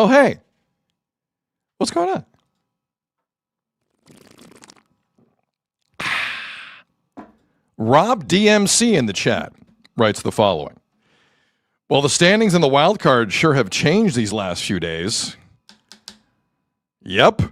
Oh, hey. What's going on? Rob DMC in the chat writes the following. Well, the standings in the wild card sure have changed these last few days. Yep.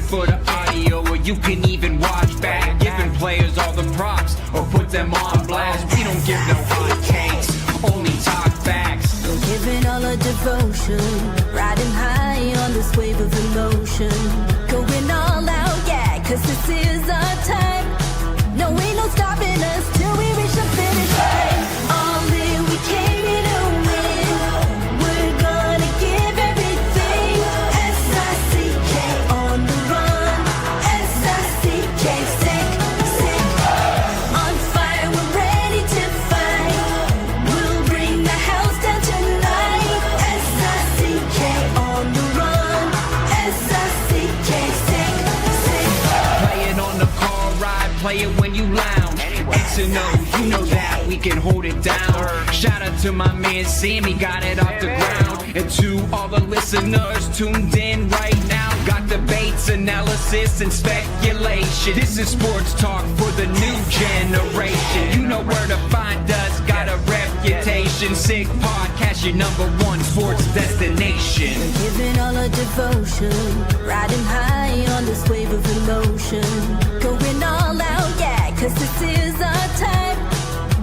For the audio, or you can even watch back, giving players all the props or put them on blast. We don't give no hot takes, only talk facts. We're giving all our devotion, riding high on this wave of emotion, going all out, yeah, 'cause this is our time. No, ain't no stopping us till we reach the finish line. All in, we came here to win. We're gonna give everything. S-I-C-K on the run. S-I-C-K, sick, sick. On fire, we're ready to fight. We'll bring the house down tonight. S-I-C-K on the run. S-I-C-K, sick, sick. Play it on the car ride, play it when you lounge. X and O, you know that we can hold it down. Shout out to my man Sammy, got it off the ground. And to all the listeners tuned in right now, got debates, analysis, and speculation. This is sports talk for the new generation. You know where to find us, got a reputation. Sick podcast, your #1 sports destination. We're giving all our devotion, riding high on this wave of emotion, going all out, yeah, 'cause this is our time.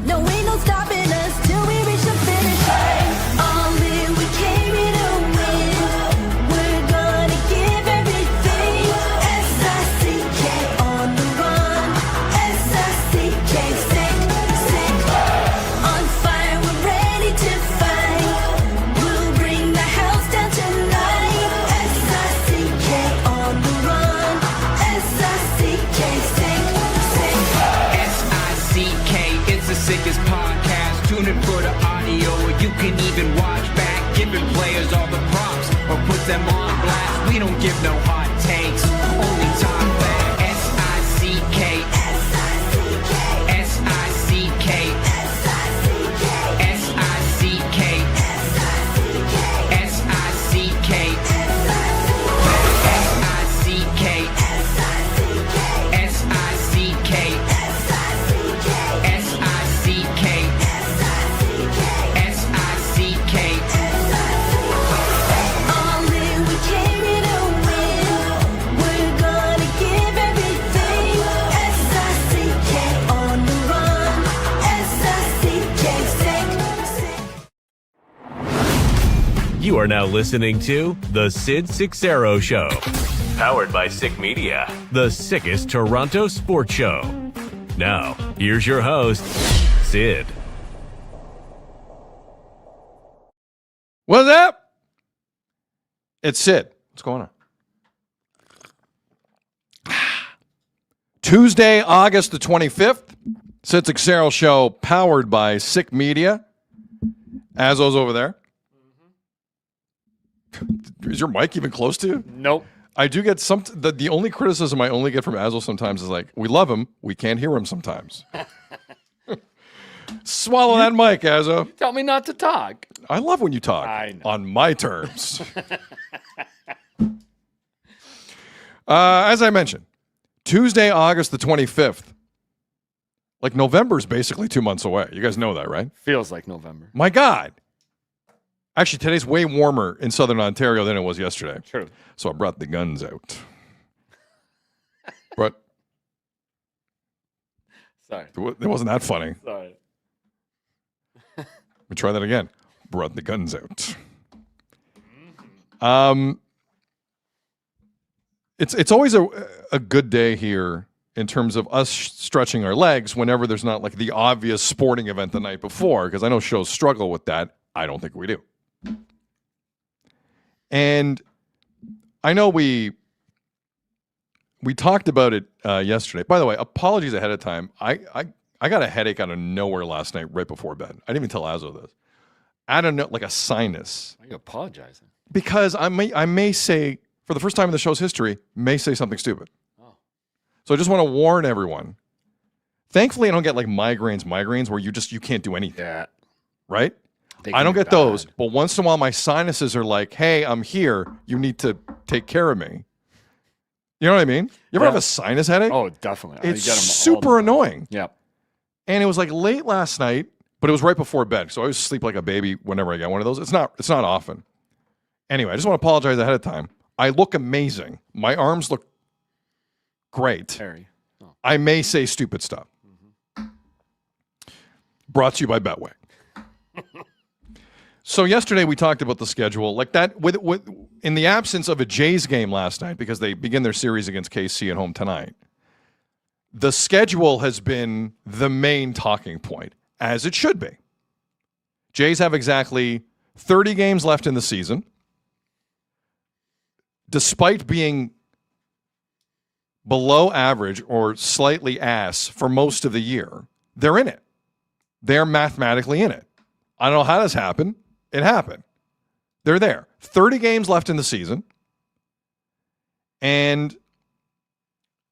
No, ain't no stopping us till we reach the finish line. All in, we came here to win. We're gonna give everything. S-I-C-K on the run. S-I-C-K, sick, sick. On fire, we're ready to fight. We'll bring the house down tonight. S-I-C-K on the run. S-I-C-K, sick, sick. S-I-C-K, it's the sickest podcast. Tune in for the audio, or you can even watch back, giving players all the props or put them on blast. We don't give no hot takes, only talk back. S-I-C-K, S-I-C-K, S-I-C-K, S-I-C-K, S-I-C-K, S-I-C-K, S-I-C-K, S-I-C-K, S-I-C-K, S-I-C-K, All in, we came here to win. We're gonna give everything. S-I-C-K on the run. S-I-C-K, sick, sick. You are now listening to The Sid Seixeiro Show. Powered by Sick Media, the sickest Toronto sports show. Now, here's your host, Sid. What's up? It's Sid. What's going on? Tuesday, August the 25th. Sid Seixeiro Show, powered by Sick Media. Azzo's over there. Is your mic even close to you? Nope. I do get some. The only criticism I only get from Azzo sometimes is like, we love him, we can't hear him sometimes. Swallow that mic, Azzo. Tell me not to talk. I love when you talk I know. on my terms. As I mentioned, Tuesday, August the 25th. Like November's basically 2 months away. You guys know that, right? Feels like November. My God. Actually, today's way warmer in southern Ontario than it was yesterday. True. So I brought the guns out. But Sorry. it wasn't that funny. Sorry. Let me try that again. Brought the guns out. It's always a good day here in terms of us stretching our legs whenever there's not like the obvious sporting event the night before, because I know shows struggle with that. I don't think we do. And I know we we talked about it yesterday. By the way, apologies ahead of time. I got a headache out of nowhere last night right before bed. I didn't even tell Azzo this. I don't know, like a sinus. Why are you apologizing? Because I may say, for the first time in the show's history, may say something stupid. Oh. So I just want to warn everyone. Thankfully, I don't get like migraines where you can't do anything. Yeah. Right? They I don't can get be those. bad. But once in a while, my sinuses are like, hey, I'm here. You need to take care of me. You know what I mean? You ever Yeah. have a sinus headache? Oh, definitely. It's You get 'em all the super time. annoying. Yep. And it was like late last night, but it was right before bed. So I always sleep like a baby whenever I get one of those. It's not often. Anyway, I just want to apologize ahead of time. I look amazing. My arms look great. Harry. Oh. I may say stupid stuff. Brought to you by Betway. So yesterday we talked about the schedule like that with in the absence of a Jays game last night because they begin their series against KC at home tonight. The schedule has been the main talking point, as it should be. Jays have exactly 30 games left in the season. Despite being below average or slightly ass for most of the year, they're in it. They're mathematically in it. I don't know how this happened. It happened. They're there. 30 games left in the season. And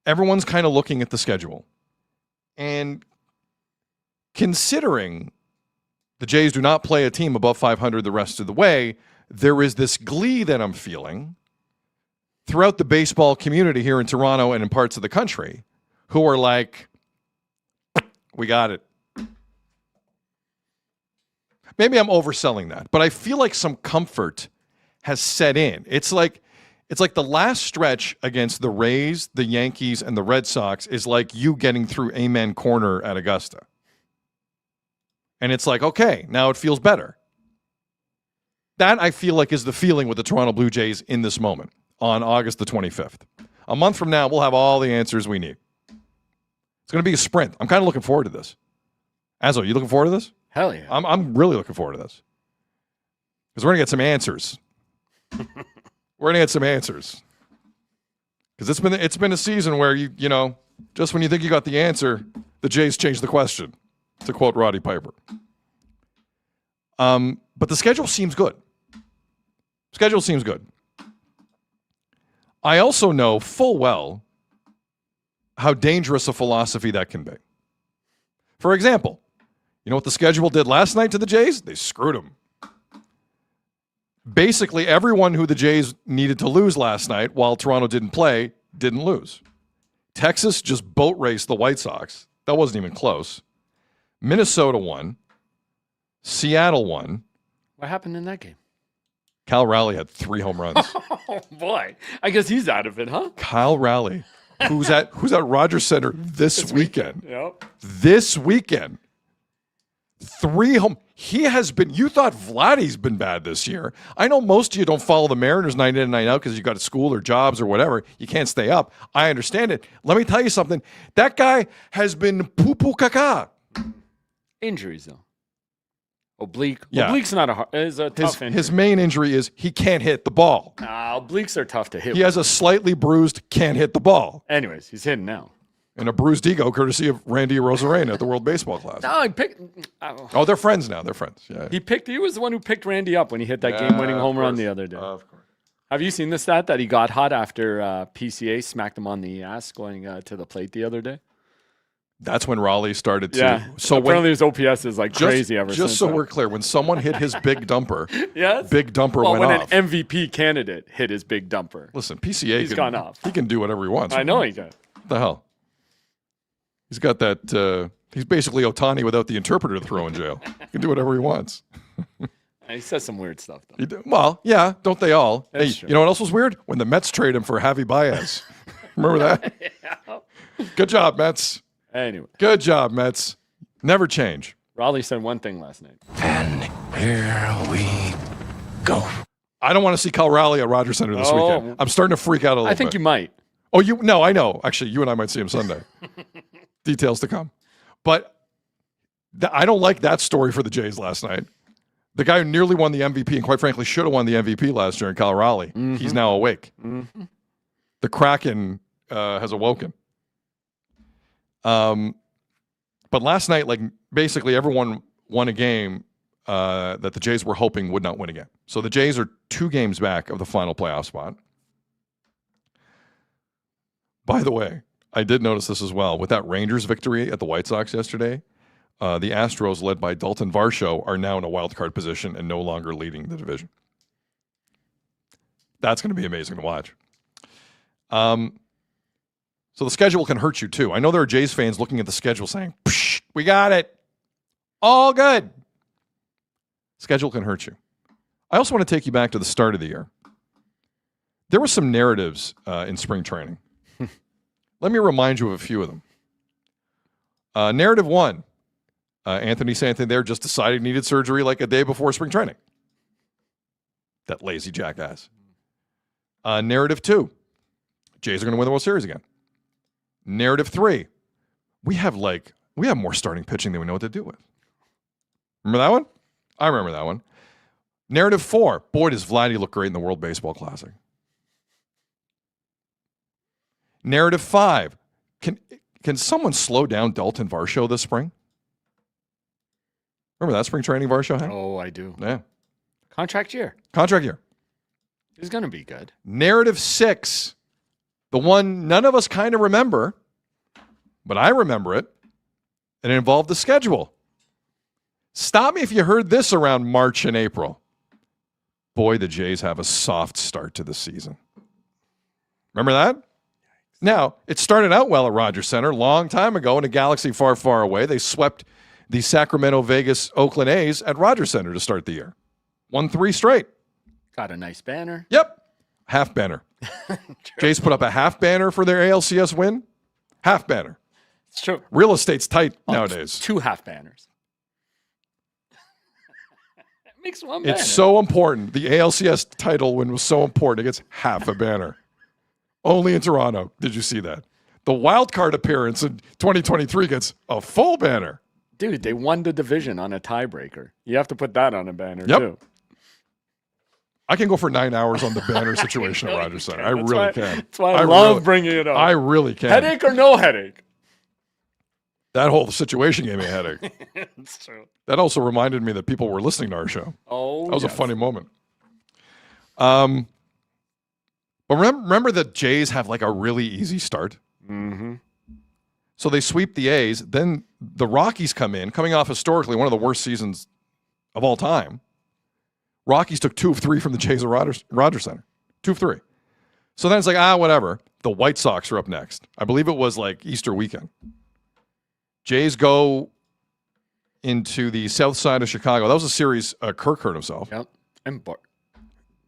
everyone's kind of looking at the schedule. And considering the Jays do not play a team above 500 the rest of the way, there is this glee that I'm feeling throughout the baseball community here in Toronto and in parts of the country who are like, we got it. Maybe I'm overselling that, but I feel like some comfort has set in. It's like the last stretch against the Rays, the Yankees, and the Red Sox is like you getting through Amen Corner at Augusta. And it's like, okay, now it feels better. That I feel like is the feeling with the Toronto Blue Jays in this moment on August the 25th. A month from now, we'll have all the answers we need. It's going to be a sprint. I'm kind of looking forward to this. Azzo, you looking forward to this? Hell yeah. I'm really looking forward to this because we're gonna get some answers. We're gonna get some answers because it's been a season where you know just when you think you got the answer, the Jays changed the question. To quote Roddy Piper. But the schedule seems good. Schedule seems good. I also know full well how dangerous a philosophy that can be. For example. You know what the schedule did last night to the Jays? They screwed them. Basically, everyone who the Jays needed to lose last night while Toronto didn't play didn't lose. Texas just boat raced the White Sox. That wasn't even close. Minnesota won. Seattle won. What happened in that game? Cal Raleigh had 3 home runs. Oh, boy. I guess he's out of it, huh? Kyle Raleigh, who's at Rogers Center this weekend. Yep. This weekend. 3 home. He has been. You thought Vladdy's been bad this year. I know most of you don't follow the Mariners night in and night out because you got a school or jobs or whatever. You can't stay up. I understand it. Let me tell you something. That guy has been poo-poo caca. Injuries, though. Oblique. Yeah. Oblique's not is a tough injury. His main injury is he can't hit the ball. Obliques are tough to hit. He has a slightly bruised can't hit the ball Anyways, he's hitting now. and a bruised ego courtesy of Randy Rosarena at the World Baseball Classic. No, he picked. Oh, they're friends now. They're friends. Yeah. He was the one who picked Randy up when he hit that game-winning home run the other day. Of course. Have you seen the stat that he got hot after PCA smacked him on the ass going to the plate the other day? That's when Raleigh started to. Yeah. So apparently his OPS is like crazy ever since. Just so that. we're clear, when someone hit his big dumper, Yes? big dumper Well, went when off. an MVP candidate hit his big dumper. Listen, PCA He's gone off. He can do whatever he wants. I know he can. What the hell? He's got that. He's basically Otani without the interpreter to throw in jail. He can do whatever he wants. He says some weird stuff, though. Well, yeah, don't they all? That's Hey, true. you know what else was weird? When the Mets trade him for Javi Baez. Remember that? Yeah. Good job, Mets. Anyway, Good job, Mets. Never change. Raleigh said one thing last night. Here we go. I don't want to see Cal Raleigh at Rogers Center this Oh. weekend. I'm starting to freak out a little I think bit. you might. Oh, no, I know. Actually, you and I might see him Sunday. Details to come. But I don't like that story for the Jays last night. The guy who nearly won the MVP and quite frankly should have won the MVP last year in Cal Raleigh, he's now awake. Mm-hmm. The Kraken has awoken. But last night, like basically everyone won a game that the Jays were hoping would not win again. So the Jays are 2 games back of the final playoff spot. By the way, I did notice this as well. With that Rangers victory at the White Sox yesterday, the Astros, led by Dalton Varsho, are now in a wild card position and no longer leading the division. That's going to be amazing to watch. So the schedule can hurt you too. I know there are Jays fans looking at the schedule saying, Psh, we got it. All good. Schedule can hurt you. I also want to take you back to the start of the year. There were some narratives in spring training. Let me remind you of a few of them. Narrative 1, Anthony Santander just decided he needed surgery like a day before spring training. That lazy jackass. Narrative 2, Jays are going to win the World Series again. Narrative 3, we have more starting pitching than we know what to do with. Remember that one? I remember that one. Narrative 4, boy, does Vladdy look great in the World Baseball Classic. Narrative 5, can someone slow down Dalton Varsho this spring? Remember that spring training Varsho had? Oh, I do. Yeah. Contract year. He's going to be good. Narrative 6, the one none of us kind of remember, but I remember it, and it involved the schedule. Stop me if you heard this around March and April. Boy, the Jays have a soft start to the season. Remember that? Now, it started out well at Rogers Center a long time ago in a galaxy far, far away. They swept the Sacramento, Vegas, Oakland A's at Rogers Center to start the year. Won 3 straight. Got a nice banner. Yep. Half banner. Jays put up a half banner for their ALCS win. Half banner. It's true. Real estate's tight nowadays. 2 half banners. That makes one banner. It's so important. The ALCS title win was so important. It gets half a banner. Only in Toronto did you see that. The wildcard appearance in 2023 gets a full banner. Dude, they won the division on a tiebreaker. You have to put that on a banner, Yep. too. I can go for 9 hours on the banner situation at Rogers Center. I really can. That's why I love bringing it up. I really can. Headache or no headache? That whole situation gave me a headache. It's true. That also reminded me that people were listening to our show. Oh, that was a funny moment. But remember the Jays have like a really easy start. Mm-hmm. So they sweep the A's. Then the Rockies come in, coming off historically one of the worst seasons of all time. Rockies took 2 of 3 from the Jays at Rogers Center. 2 of 3. So then it's like, whatever. The White Sox are up next. I believe it was like Easter weekend. Jays go into the south side of Chicago. That was a series Kirk hurt himself. Yep. And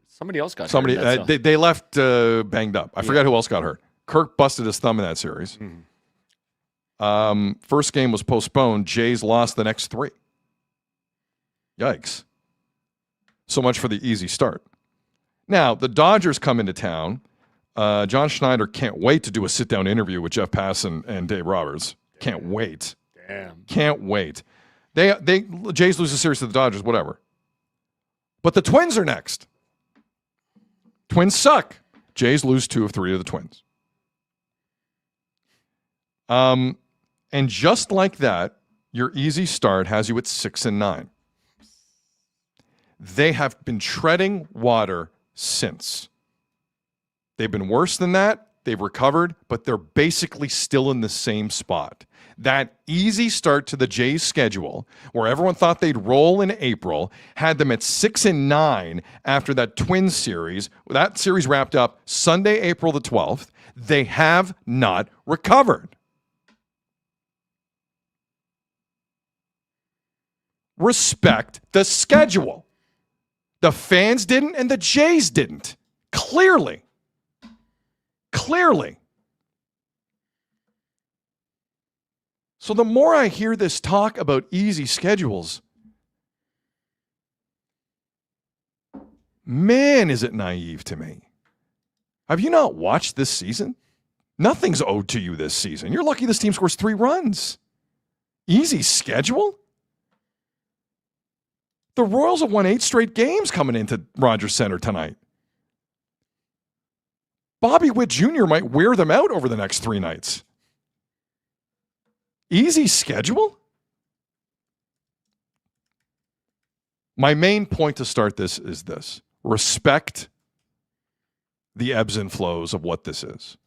somebody else got Somebody hurt. they left banged up. I forgot who else got hurt. Kirk busted his thumb in that series. First game was postponed. Jays lost the next 3. Yikes. So much for the easy start. Now, the Dodgers come into town. John Schneider can't wait to do a sit-down interview with Jeff Passan and Dave Roberts. Can't wait. Damn. Can't wait. Jays lose the series to the Dodgers, whatever. But the Twins are next. Twins suck. Jays lose 2 of 3 to the Twins. And just like that, your easy start has you at 6-9. They have been treading water since. They've been worse than that. They've recovered, but they're basically still in the same spot. That easy start to the Jays schedule, where everyone thought they'd roll in April, had them at 6-9 after that Twins series. That series wrapped up Sunday, April the 12th. They have not recovered. Respect the schedule. The fans didn't, and the Jays didn't. Clearly. So the more I hear this talk about easy schedules, man, is it naive to me. Have you not watched this season? Nothing's owed to you this season. You're lucky this team scores 3 runs. Easy schedule? The Royals have won 8 straight games coming into Rogers Center tonight. Bobby Witt Jr. might wear them out over the next 3 nights. Easy schedule? My main point to start this is this. Respect the ebbs and flows of what this is.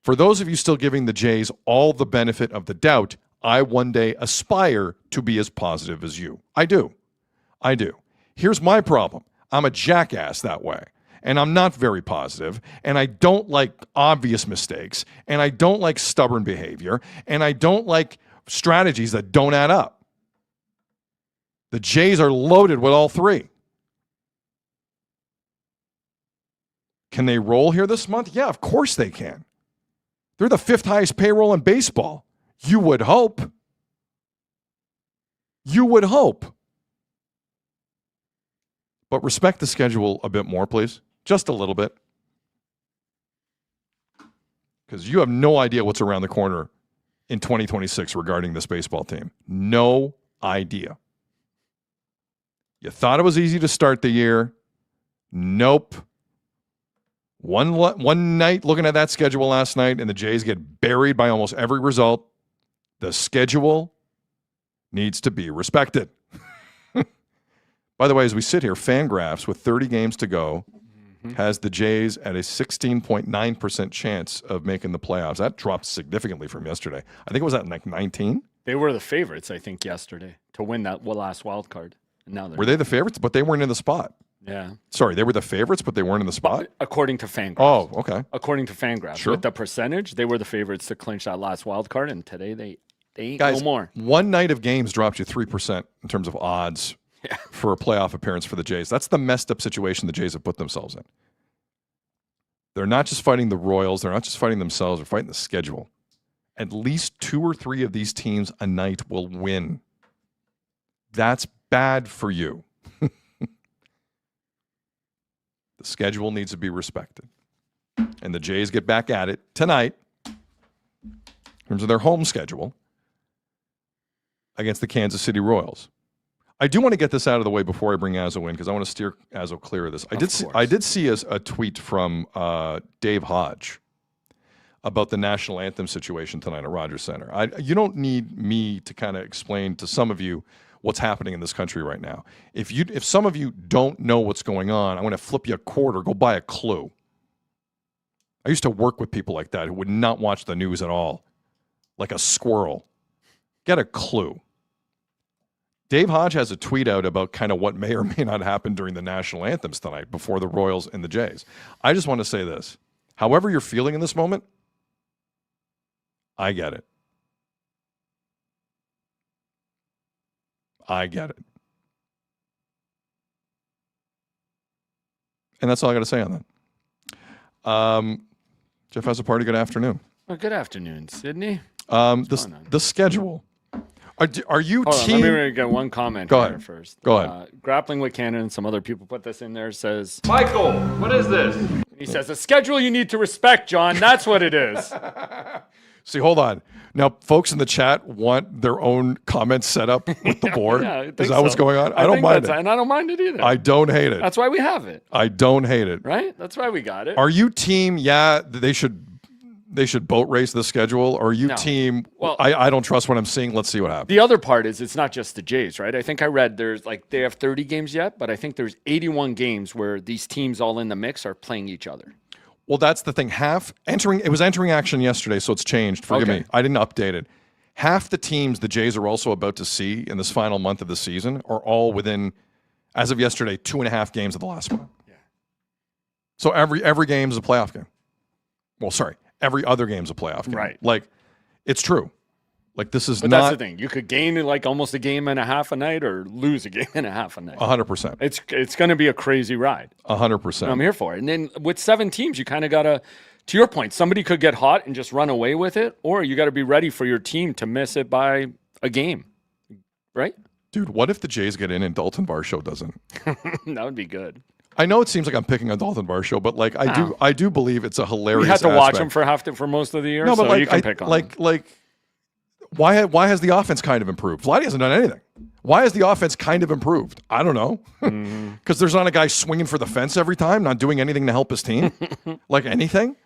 For those of you still giving the Jays all the benefit of the doubt, I one day aspire to be as positive as you. I do. Here's my problem. I'm a jackass that way. And I'm not very positive. And I don't like obvious mistakes. And I don't like stubborn behavior. And I don't like strategies that don't add up. The Jays are loaded with all 3. Can they roll here this month? Yeah, of course they can. They're the 5th highest payroll in baseball. You would hope. But respect the schedule a bit more, please. Just a little bit. Because you have no idea what's around the corner in 2026 regarding this baseball team. No idea. You thought it was easy to start the year. Nope. One night looking at that schedule last night, and the Jays get buried by almost every result. The schedule needs to be respected. By the way, as we sit here, Fangraphs with 30 games to go has the Jays at a 16.9% chance of making the playoffs. That dropped significantly from yesterday. I think it was at like 19. They were the favorites, I think, yesterday to win that last wild card. And now were they the favorites? But they weren't in the spot. Yeah. Sorry, they were the favorites, but they weren't in the spot? According to Fangraphs. Oh, okay. According to Fangraphs. Sure. With the percentage, they were the favorites to clinch that last wild card, and today they ain't Guys, no more. One night of games dropped you 3% in terms of odds for a playoff appearance for the Jays. That's the messed up situation the Jays have put themselves in. They're not just fighting the Royals. They're not just fighting themselves. They're fighting the schedule. At least 2 or 3 of these teams a night will win. That's bad for you. The schedule needs to be respected. And the Jays get back at it tonight in terms of their home schedule against the Kansas City Royals. I do want to get this out of the way before I bring Azzo in because I want to steer Azzo clear of this. I did see a tweet from Dave Hodge about the national anthem situation tonight at Rogers Center. You don't need me to kind of explain to some of you what's happening in this country right now. If some of you don't know what's going on, I'm going to flip you a quarter, go buy a Clue. I used to work with people like that who would not watch the news at all, like a squirrel. Get a Clue. Dave Hodge has a tweet out about kind of what may or may not happen during the national anthems tonight before the Royals and the Jays. I just want to say this. However you're feeling in this moment, I get it. I get it. And that's all I got to say on that. Jeff has a party. Good afternoon. Well, good afternoon, Sydney. The schedule. Are you Hold team? on, let me get one comment Go here ahead. first. Go ahead. Grappling with Canada and some other people put this in there, says, Michael, what is this? he says, a schedule you need to respect, John. That's what it is. See, hold on. Now, folks in the chat want their own comments set up with the board. Yeah, I is think that what's so. going on? I don't think mind it. that's- And I don't mind it either. I don't hate it. That's why we have it, I don't hate it. right? That's why we got it. Are you team? Yeah, they should boat race the schedule. Or are you No. team? Well- I don't trust what I'm seeing. Let's see what happens. The other part is it's not just the Jays, right? I think I read there's they have 30 games yet, but I think there's 81 games where these teams all in the mix are playing each other. Well, that's the thing. It was entering action yesterday, so it's changed. Forgive Okay. me. I didn't update it. Half the teams the Jays are also about to see in this final month of the season are all within, as of yesterday, 2.5 games of the last one. Yeah. So every game is a playoff game. Well, sorry, every other game is a playoff game. Right. Like, it's true. Like, this is But not that's the thing. You could gain almost a game and a half a night or lose a game and a half a night. 100%. It's going to be a crazy ride. 100%. I'm here for it. And then with 7 teams, you kind of got to your point, somebody could get hot and just run away with it, or you got to be ready for your team to miss it by a game, right? Dude, what if the Jays get in and Dalton Varsho doesn't? That would be good. I know it seems like I'm picking on Dalton Varsho, but like I do believe it's a hilarious We had to watch aspect. him for most of the year, No, but so like, you can pick on him. why has the offense kind of improved? Vladdy hasn't done anything. Why is the offense kind of improved? I don't know. Because there's not a guy swinging for the fence every time, not doing anything to help his team, like anything.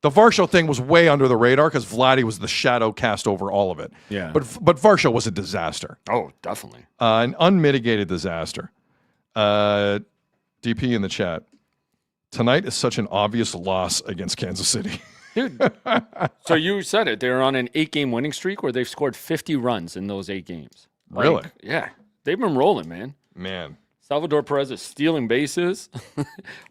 The Varsho thing was way under the radar because Vladdy was the shadow cast over all of it. Yeah. But Varsho was a disaster, Oh, definitely. an unmitigated disaster. DP in the chat. Tonight is such an obvious loss against Kansas City. Dude, so you said it. They're on an 8-game winning streak where they've scored 50 runs in those 8 games. Really? Yeah. They've been rolling, man. Man. Salvador Perez is stealing bases.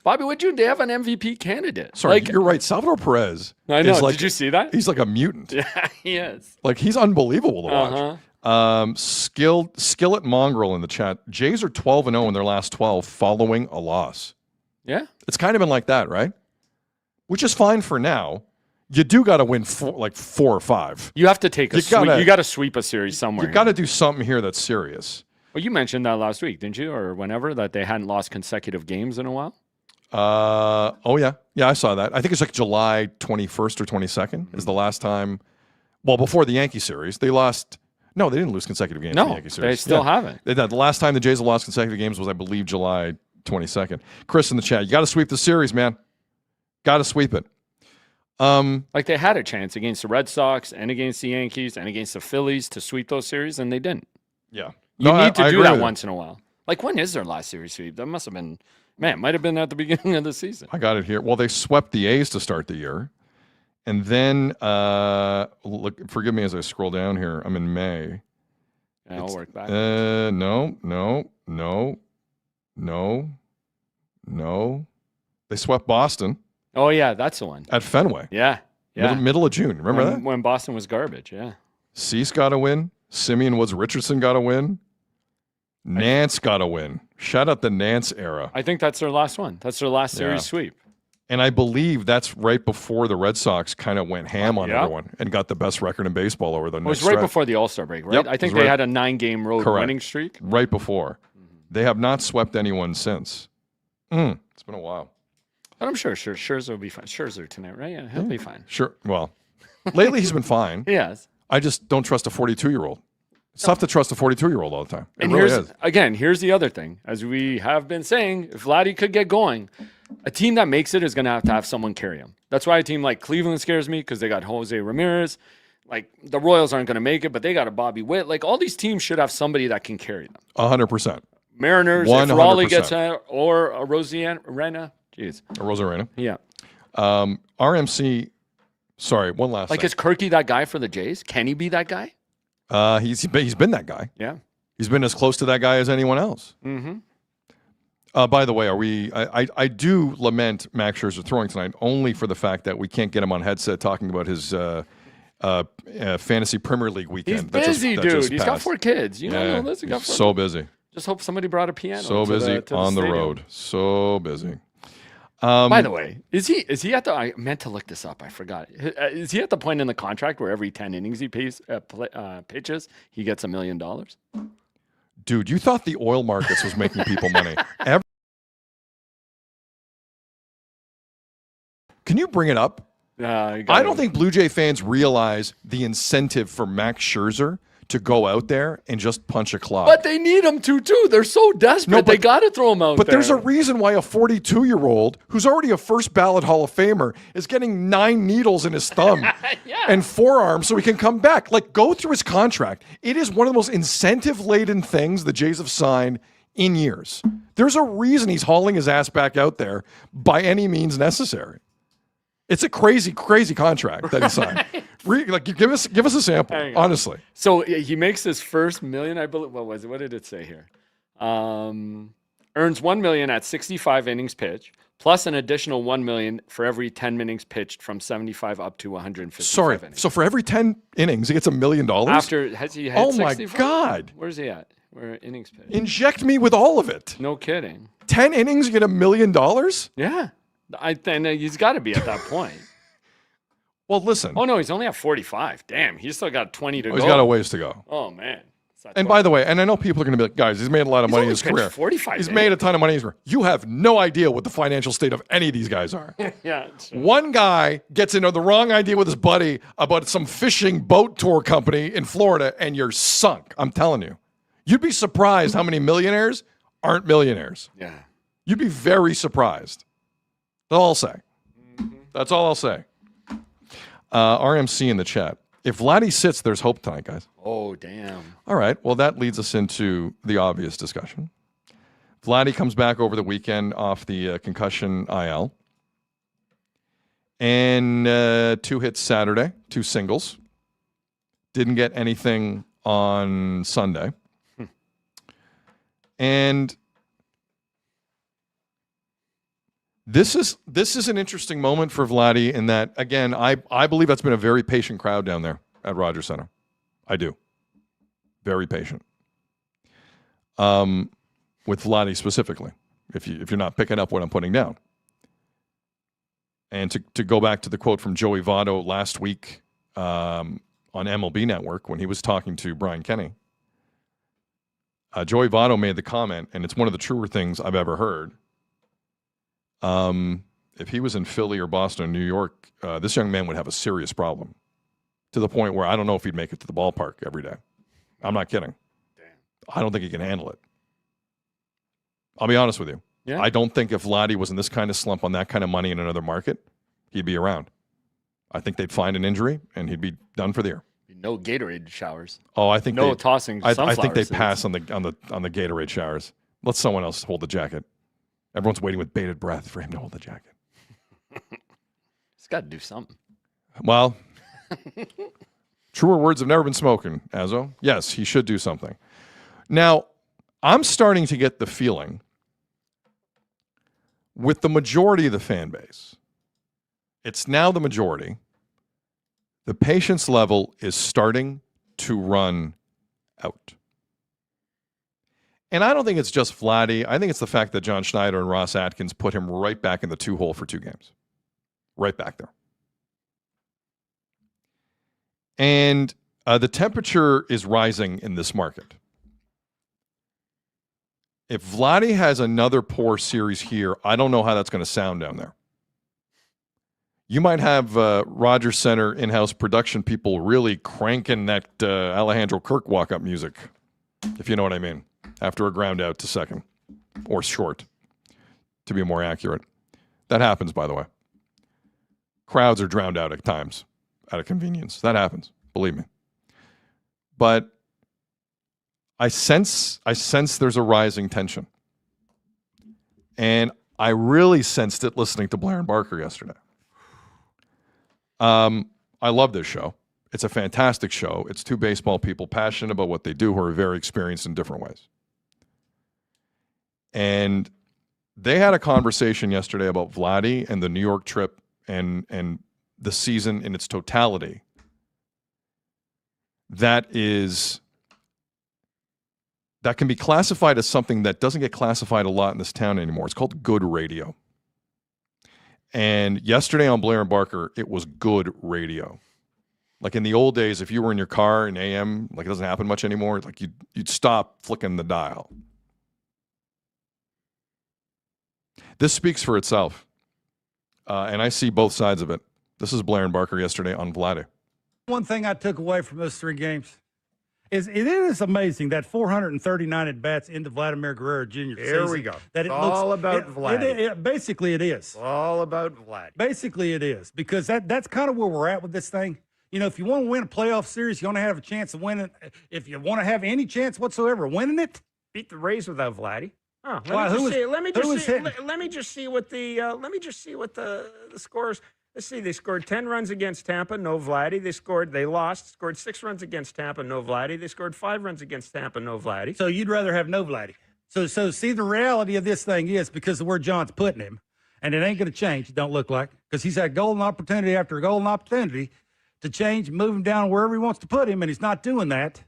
Bobby, would you? They have an MVP candidate. Sorry, Like, you're right. Salvador Perez. I know. is like, Did you see that? He's like a mutant. Yeah, he is. Like he's unbelievable to watch. Uh-huh. Skillet Mongrel in the chat. Jays are 12-0 in their last 12 following a loss. Yeah. It's kind of been like that, right? Which is fine for now. You do got to win 4 or 5. You have to take a sweep. gotta- You got to sweep a series somewhere. You got to do something here that's serious. Well, you mentioned that last week, didn't you? Or whenever, that they hadn't lost consecutive games in a while. Oh yeah, I saw that. I think it's like July 21st or 22nd is the last time. Well, before the Yankee series, they lost. No, they didn't lose consecutive games. In the No, Yankee series. they still haven't. The last time the Jays have lost consecutive games was, I believe, July 22nd. Chris in the chat, you got to sweep the series, man. Got to sweep it. Like they had a chance against the Red Sox and against the Yankees and against the Phillies to sweep those series, and they didn't. Yeah, You need to I do agree that with you. once in a while. Like, when is their last series sweep? That must have been, man, might have been at the beginning of the season. I got it here. Well, they swept the A's to start the year, and then look. Forgive me as I scroll down here. I'm in May. Yeah, I'll work back. No. They swept Boston Oh, yeah, that's the one. at Fenway. Yeah. Yeah. Middle of June. Remember that? When Boston was garbage, yeah. Cease got a win. Simeon Woods Richardson got a win. Nance got a win. Shout out the Nance era. I think that's their last one. That's their last series Yeah. sweep. And I believe that's right before the Red Sox kind of went ham on Yeah. everyone and got the best record in baseball over the It was next right stretch. before the All-Star break, right? Yep, I it think was they right- had a 9-game road Correct. winning streak. Right before. They have not swept anyone since. It's been a while. But I'm sure Scherzer will be fine. Scherzer tonight, right? Yeah, he'll be fine. Sure. Well, lately he's been fine. Yes. I just don't trust a 42-year-old. It's tough to trust a 42-year-old all the time. It And really here's is. here's the other thing. As we have been saying, if Vladdy could get going, a team that makes it is going to have someone carry him. That's why a team like Cleveland scares me because they got Jose Ramirez. Like the Royals aren't going to make it, but they got a Bobby Witt. Like all these teams should have somebody that can carry them. 100%. Mariners, 100%. if Raleigh gets out, or a Rosarena. Jeez. A Rosarena. Yeah. RMC. Sorry, one last Like thing. is Kirky that guy for the Jays? Can he be that guy? He's been that guy. Yeah. He's been as close to that guy as anyone else. Mm-hmm. By the way, I do lament Max Scherzer throwing tonight only for the fact that we can't get him on headset talking about his fantasy Premier League weekend. He's that busy, that dude. He's got passed. 4 kids. You know this. He got he's 4 so busy. Just hope somebody brought a piano. So to busy the on the stadium. road. So busy. By the way, is he at the? I meant to look this up. I forgot. Is he at the point in the contract where every 10 innings he pitches, he gets $1 million? Dude, you thought the oil markets was making people money. Can you bring it up? I don't think Blue Jay fans realize the incentive for Max Scherzer to go out there and just punch a clock. But they need him to too. They're so desperate. They got to throw him out. But there. there's a reason why a 42-year-old who's already a first ballot Hall of Famer is getting 9 needles in his thumb and forearm so he can come back. Like, go through his contract. It is one of the most incentive-laden things the Jays have signed in years. There's a reason he's hauling his ass back out there by any means necessary. It's a crazy, crazy contract that he signed. Like, give us a sample, honestly. So he makes his first $1 million, I believe. What was it? What did it say here? Earns $1 million at 65 innings pitched, plus an additional $1 million for every 10 innings pitched from 75 up to 155 Sorry. innings. So for every 10 innings, he gets $1 million? After has he had Oh my 65? God. Where's he at? Where innings pitched? Inject me with all of it. No kidding. 10 innings, you get $1 million? Yeah. He's got to be at that point. Well, listen. Oh, no, he's only at 45. Damn, he's still got 20 to go. He's got a ways to go. Oh, man. And by the way, and I know people are going to be like, guys, he's made a lot of money in his career. 45. He's made a ton of money in his career. You have no idea what the financial state of any of these guys are. Yeah. One guy gets into the wrong idea with his buddy about some fishing boat tour company in Florida, and you're sunk. I'm telling you. You'd be surprised how many millionaires aren't millionaires. Yeah. You'd be very surprised. That's all I'll say. That's all I'll say. RMC in the chat. If Vladdy sits, there's hope tonight, guys. Oh, damn. All right. Well, that leads us into the obvious discussion. Vladdy comes back over the weekend off the concussion IL. And 2 hits Saturday, 2 singles. Didn't get anything on Sunday. And this is an interesting moment for Vladdy in that, again, I believe that's been a very patient crowd down there at Rogers Center. I do. Very patient. With Vladdy specifically, if you're not picking up what I'm putting down. And to go back to the quote from Joey Votto last week on MLB Network when he was talking to Brian Kenny, Joey Votto made the comment, and it's one of the truer things I've ever heard. If he was in Philly or Boston or New York, this young man would have a serious problem to the point where I don't know if he'd make it to the ballpark every day. I'm not kidding. Damn. I don't think he can handle it. I'll be honest with you. Yeah. I don't think if Vladdy was in this kind of slump on that kind of money in another market, he'd be around. I think they'd find an injury, and he'd be done for the year. No Gatorade showers. Oh, I think no tossing. I think they seeds. pass on the Gatorade showers. Let someone else hold the jacket. Everyone's waiting with bated breath for him to hold the jacket. He's got to do something. Well, truer words have never been spoken, Azzo. Yes, he should do something. Now, I'm starting to get the feeling with the majority of the fan base, it's now the majority, the patience level is starting to run out. And I don't think it's just Vladdy. I think it's the fact that John Schneider and Ross Atkins put him right back in the 2-hole for 2 games. Right back there. And the temperature is rising in this market. If Vladdy has another poor series here, I don't know how that's going to sound down there. You might have Rogers Center in-house production people really cranking that Alejandro Kirk walk-up music, if you know what I mean, after a ground out to second, or short, to be more accurate. That happens, by the way. Crowds are drowned out at times, out of convenience. That happens, believe me. But I sense there's a rising tension. And I really sensed it listening to Blair and Barker yesterday. I love this show. It's a fantastic show. It's 2 baseball people passionate about what they do who are very experienced in different ways. And they had a conversation yesterday about Vladdy and the New York trip and the season in its totality. That can be classified as something that doesn't get classified a lot in this town anymore. It's called good radio. And yesterday on Blair and Barker, it was good radio. Like in the old days, if you were in your car in AM, like it doesn't happen much anymore, like you'd stop flicking the dial. This speaks for itself. And I see both sides of it. This is Blair and Barker yesterday on Vladdy. One thing I took away from those 3 games is it is amazing that 439 at-bats into Vladimir Guerrero Jr. Here we go. That it's all about Vladdy. Basically, it is. All about Vladdy. Basically, it is. Because that's kind of where we're at with this thing. You know, if you want to win a playoff series, you want to have a chance of winning. If you want to have any chance whatsoever of winning it, Beat the Rays without Vladdy. Oh, let me just see what the scores. Let's see. They scored 10 runs against Tampa, no Vladdy. They scored 6 runs against Tampa, no Vladdy. They scored 5 runs against Tampa, no Vladdy. so you'd rather have no Vladdy. So see, the reality of this thing is because of where John's putting him, and it ain't going to change, it don't look like, because he's had golden opportunity after golden opportunity to change, move him down wherever he wants to put him, and he's not doing that.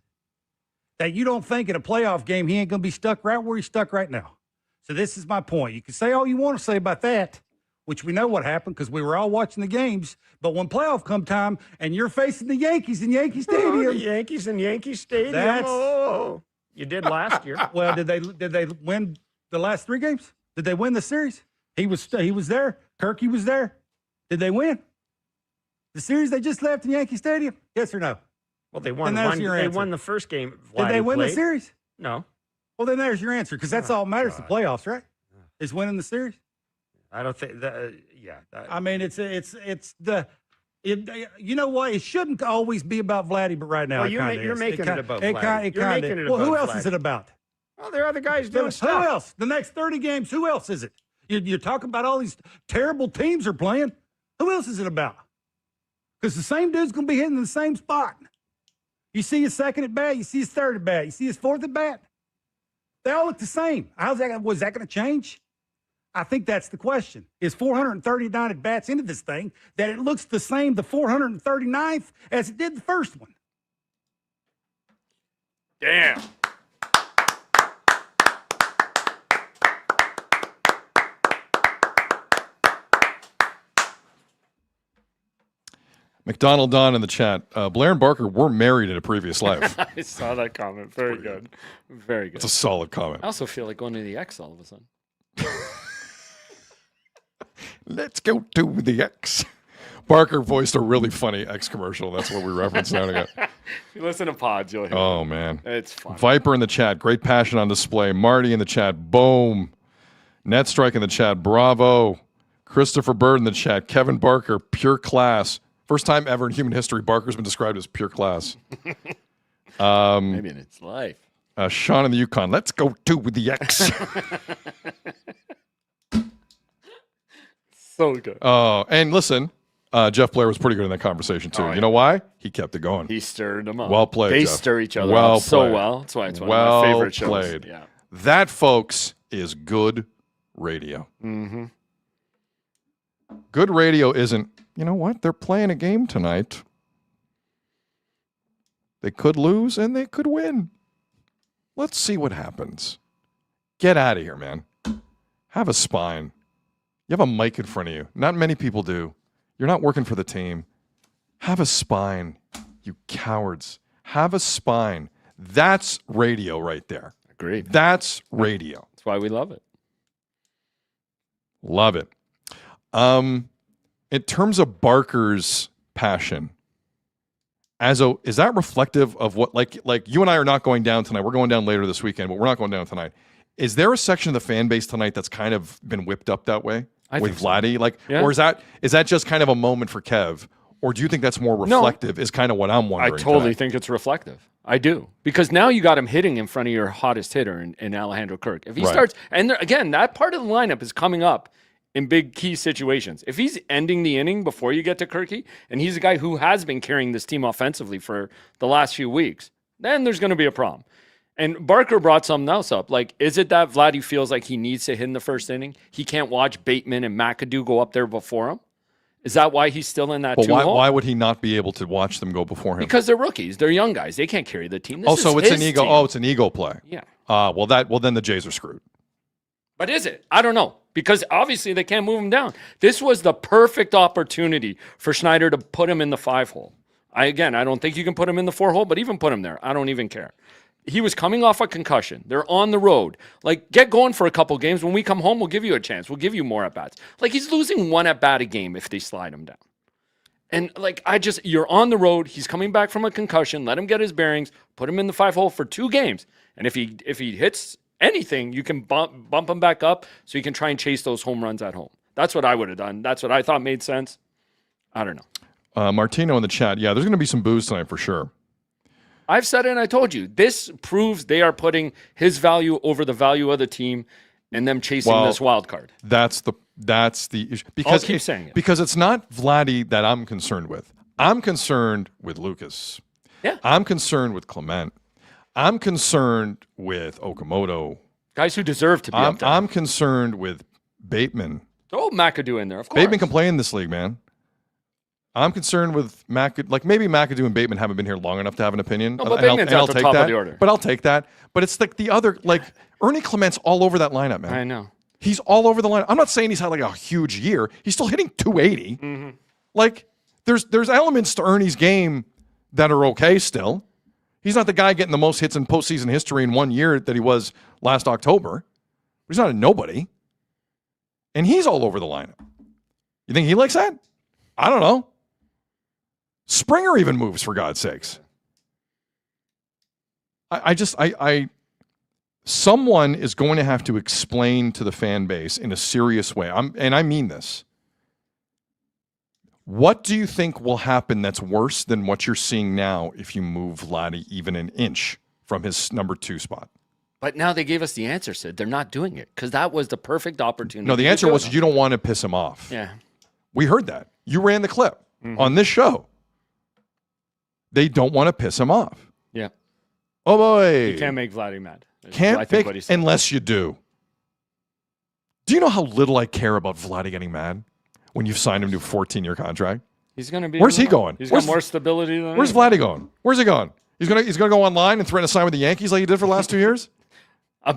That you don't think in a playoff game he ain't going to be stuck right where he's stuck right now. So this is my point. You can say all you want to say about that, which we know what happened because we were all watching the games. But when playoff come time and you're facing the Yankees in Yankee Stadium. The Yankees in Yankee Stadium. You did last year. Well, did they win the last 3 games? Did they win the series? He was there. Kirky was there. Did they win the series they just left in Yankee Stadium? Yes or no? Well, they won. They won the first game. Did they win played. the series? No. Well, then there's your answer, because that's all that matters. The playoffs, right? Is winning the series. I don't think that. I mean, you know what? It shouldn't always be about Vladdy, but right now Well, it you're kinda is. making it about It Vladdy. You're kinda making it Well, who about else is Vladdy. it about? Well, there are other guys doing Who stuff. else? The next 30 games, who else is it? You're talking about all these terrible teams are playing. Who else is it about? Because the same dude's going to be hitting the same spot. You see his second at bat, you see his third at bat, you see his fourth at bat. They all look the same. Was that going to change? I think that's the question. Is 439 at bats into this thing that it looks the same the 439th as it did the first one? Damn. McDonald Don in the chat. Blair and Barker were married in a previous life. I saw that comment. Very good. Very good. It's a solid comment. I also feel like going to the X all of a sudden. Let's go to the X. Barker voiced a really funny X commercial. That's what we reference now and again. If you listen to pods, you'll hear Oh, it. man. It's fun. Viper in the chat. Great passion on display. Marty in the chat. Boom. Net Strike in the chat. Bravo. Christopher Bird in the chat. Kevin Barker. Pure class. First time ever in human history, Barker's been described as pure class. Maybe in its life. Sean in the Yukon. Let's go to the X. So good. And listen, Jeff Blair was pretty good in that conversation, too. Oh, yeah. You know why? He kept it going. He stirred them up. Well played, They Jeff. stir each other Well up so played. well. That's why it's one well of my favorite shows. played. Yeah. That, folks, is good radio. Mm-hmm. Good radio isn't, you know what? They're playing a game tonight. They could lose and they could win. Let's see what happens. Get out of here, man. Have a spine. You have a mic in front of you. Not many people do. You're not working for the team. Have a spine, you cowards. Have a spine. That's radio right there. Agreed. That's radio. That's why we love it. Love it. In terms of Barker's passion, is that reflective of what, like you and I are not going down tonight. We're going down later this weekend, but we're not going down tonight. Is there a section of the fan base tonight that's kind of been whipped up that way with Vladdy? Yeah. Or is that just kind of a moment for Kev? Or do you think that's more reflective? Is kind of what I'm wondering. I totally tonight. think it's reflective. I do. Because now you got him hitting in front of your hottest hitter in Alejandro Kirk. If he Right. starts, and again, that part of the lineup is coming up in big key situations. If he's ending the inning before you get to Kirky, and he's a guy who has been carrying this team offensively for the last few weeks, then there's going to be a problem. And Barker brought something else up. Like, is it that Vladdy feels like he needs to hit in the first inning? He can't watch Bateman and McAdoo go up there before him? Is that why he's still in that But two-hole? why would he not be able to watch them go before him? Because they're rookies. They're young guys. They can't carry the team. This Also, is it's an his ego. team. Oh, it's an ego play. Yeah. Well, then the Jays are screwed. But is it? I don't know. Because obviously they can't move him down. This was the perfect opportunity for Schneider to put him in the 5-hole. I don't think you can put him in the 4-hole, but even put him there. I don't even care. He was coming off a concussion. They're on the road. Like, get going for a couple games. When we come home, we'll give you a chance. We'll give you more at-bats. Like, he's losing one at-bat a game if they slide him down. And, you're on the road. He's coming back from a concussion. Let him get his bearings. Put him in the 5-hole for 2 games. And if he hits anything, you can bump him back up so you can try and chase those home runs at home. That's what I would have done. That's what I thought made sense. I don't know. Martino in the chat. Yeah, there's going to be some boos tonight for sure. I've said it and I told you. This proves they are putting his value over the value of the team and them chasing this wild card. That's the issue. Because I'll keep saying it. Because it's not Vladdy that I'm concerned with. I'm concerned with Lucas. Yeah. I'm concerned with Clement. I'm concerned with Okamoto. Guys who deserve to be up there. I'm concerned with Bateman. Throw McAdoo in there, of course. Bateman can play in this league, man. I'm concerned with McAdoo. Like, maybe McAdoo and Bateman haven't been here long enough to have an opinion. No, but Bateman's at the top of the order. But I'll take that. But it's like the other, Ernie Clement's all over that lineup, man. I know. He's all over the lineup. I'm not saying he's had a huge year. He's still hitting 280. Mm-hmm. There's elements to Ernie's game that are okay still. He's not the guy getting the most hits in postseason history in 1 year that he was last October. He's not a nobody. And he's all over the lineup. You think he likes that? I don't know. Springer even moves, for God's sakes. someone is going to have to explain to the fan base in a serious way, and I mean this. What do you think will happen that's worse than what you're seeing now if you move Vladdy even an inch from his number 2 spot? But now they gave us the answer, Sid. They're not doing it because that was the perfect opportunity. No, the answer was you don't want to piss him off. Yeah. We heard that. You ran the clip on this show. They don't want to piss him off. Yeah. Oh, boy. You can't make Vladdy mad. Can't make unless you do. Do you know how little I care about Vladdy getting mad when you've signed him to a 14-year contract? He's going to be. Where's he going? He's got more stability than. Where's Vladdy going? Where's he going? He's gonna go online and threaten to sign with the Yankees like he did for the last 2 years?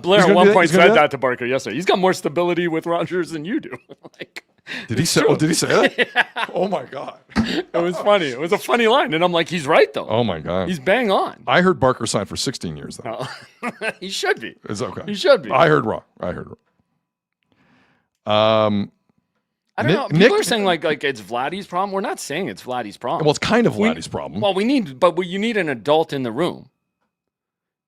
Blair at one point said that to Barker yesterday. He's got more stability with Rogers than you do. Did he say that? Yeah. Oh my God. It was funny. It was a funny line. And I'm like, he's right though. Oh my God. He's bang on. I heard Barker signed for 16 years though. He should be. It's okay. He should be. I heard wrong. I don't know. People are saying like it's Vladdy's problem. We're not saying it's Vladdy's problem. Well, it's kind of Vladdy's problem. Well, you need an adult in the room.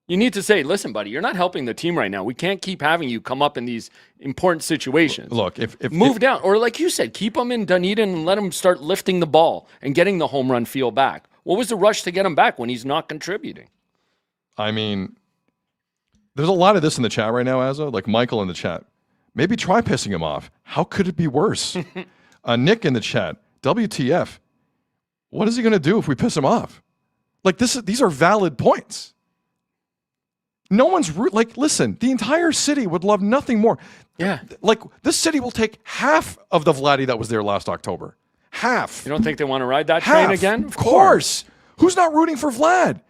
You need to say, listen, buddy, you're not helping the team right now. We can't keep having you come up in these important situations. Look, if move down, or like you said, keep him in Dunedin and let him start lifting the ball and getting the home run feel back. What was the rush to get him back when he's not contributing? I mean, there's a lot of this in the chat right now, Azzo. Like Michael in the chat. Maybe try pissing him off. How could it be worse? Nick in the chat. WTF? What is he going to do if we piss him off? Like these are valid points. No one's listen, the entire city would love nothing more. Yeah. Like this city will take half of the Vladdy that was there last October. Half. You don't think they want to ride that train again? Of course. Who's not rooting for Vlad?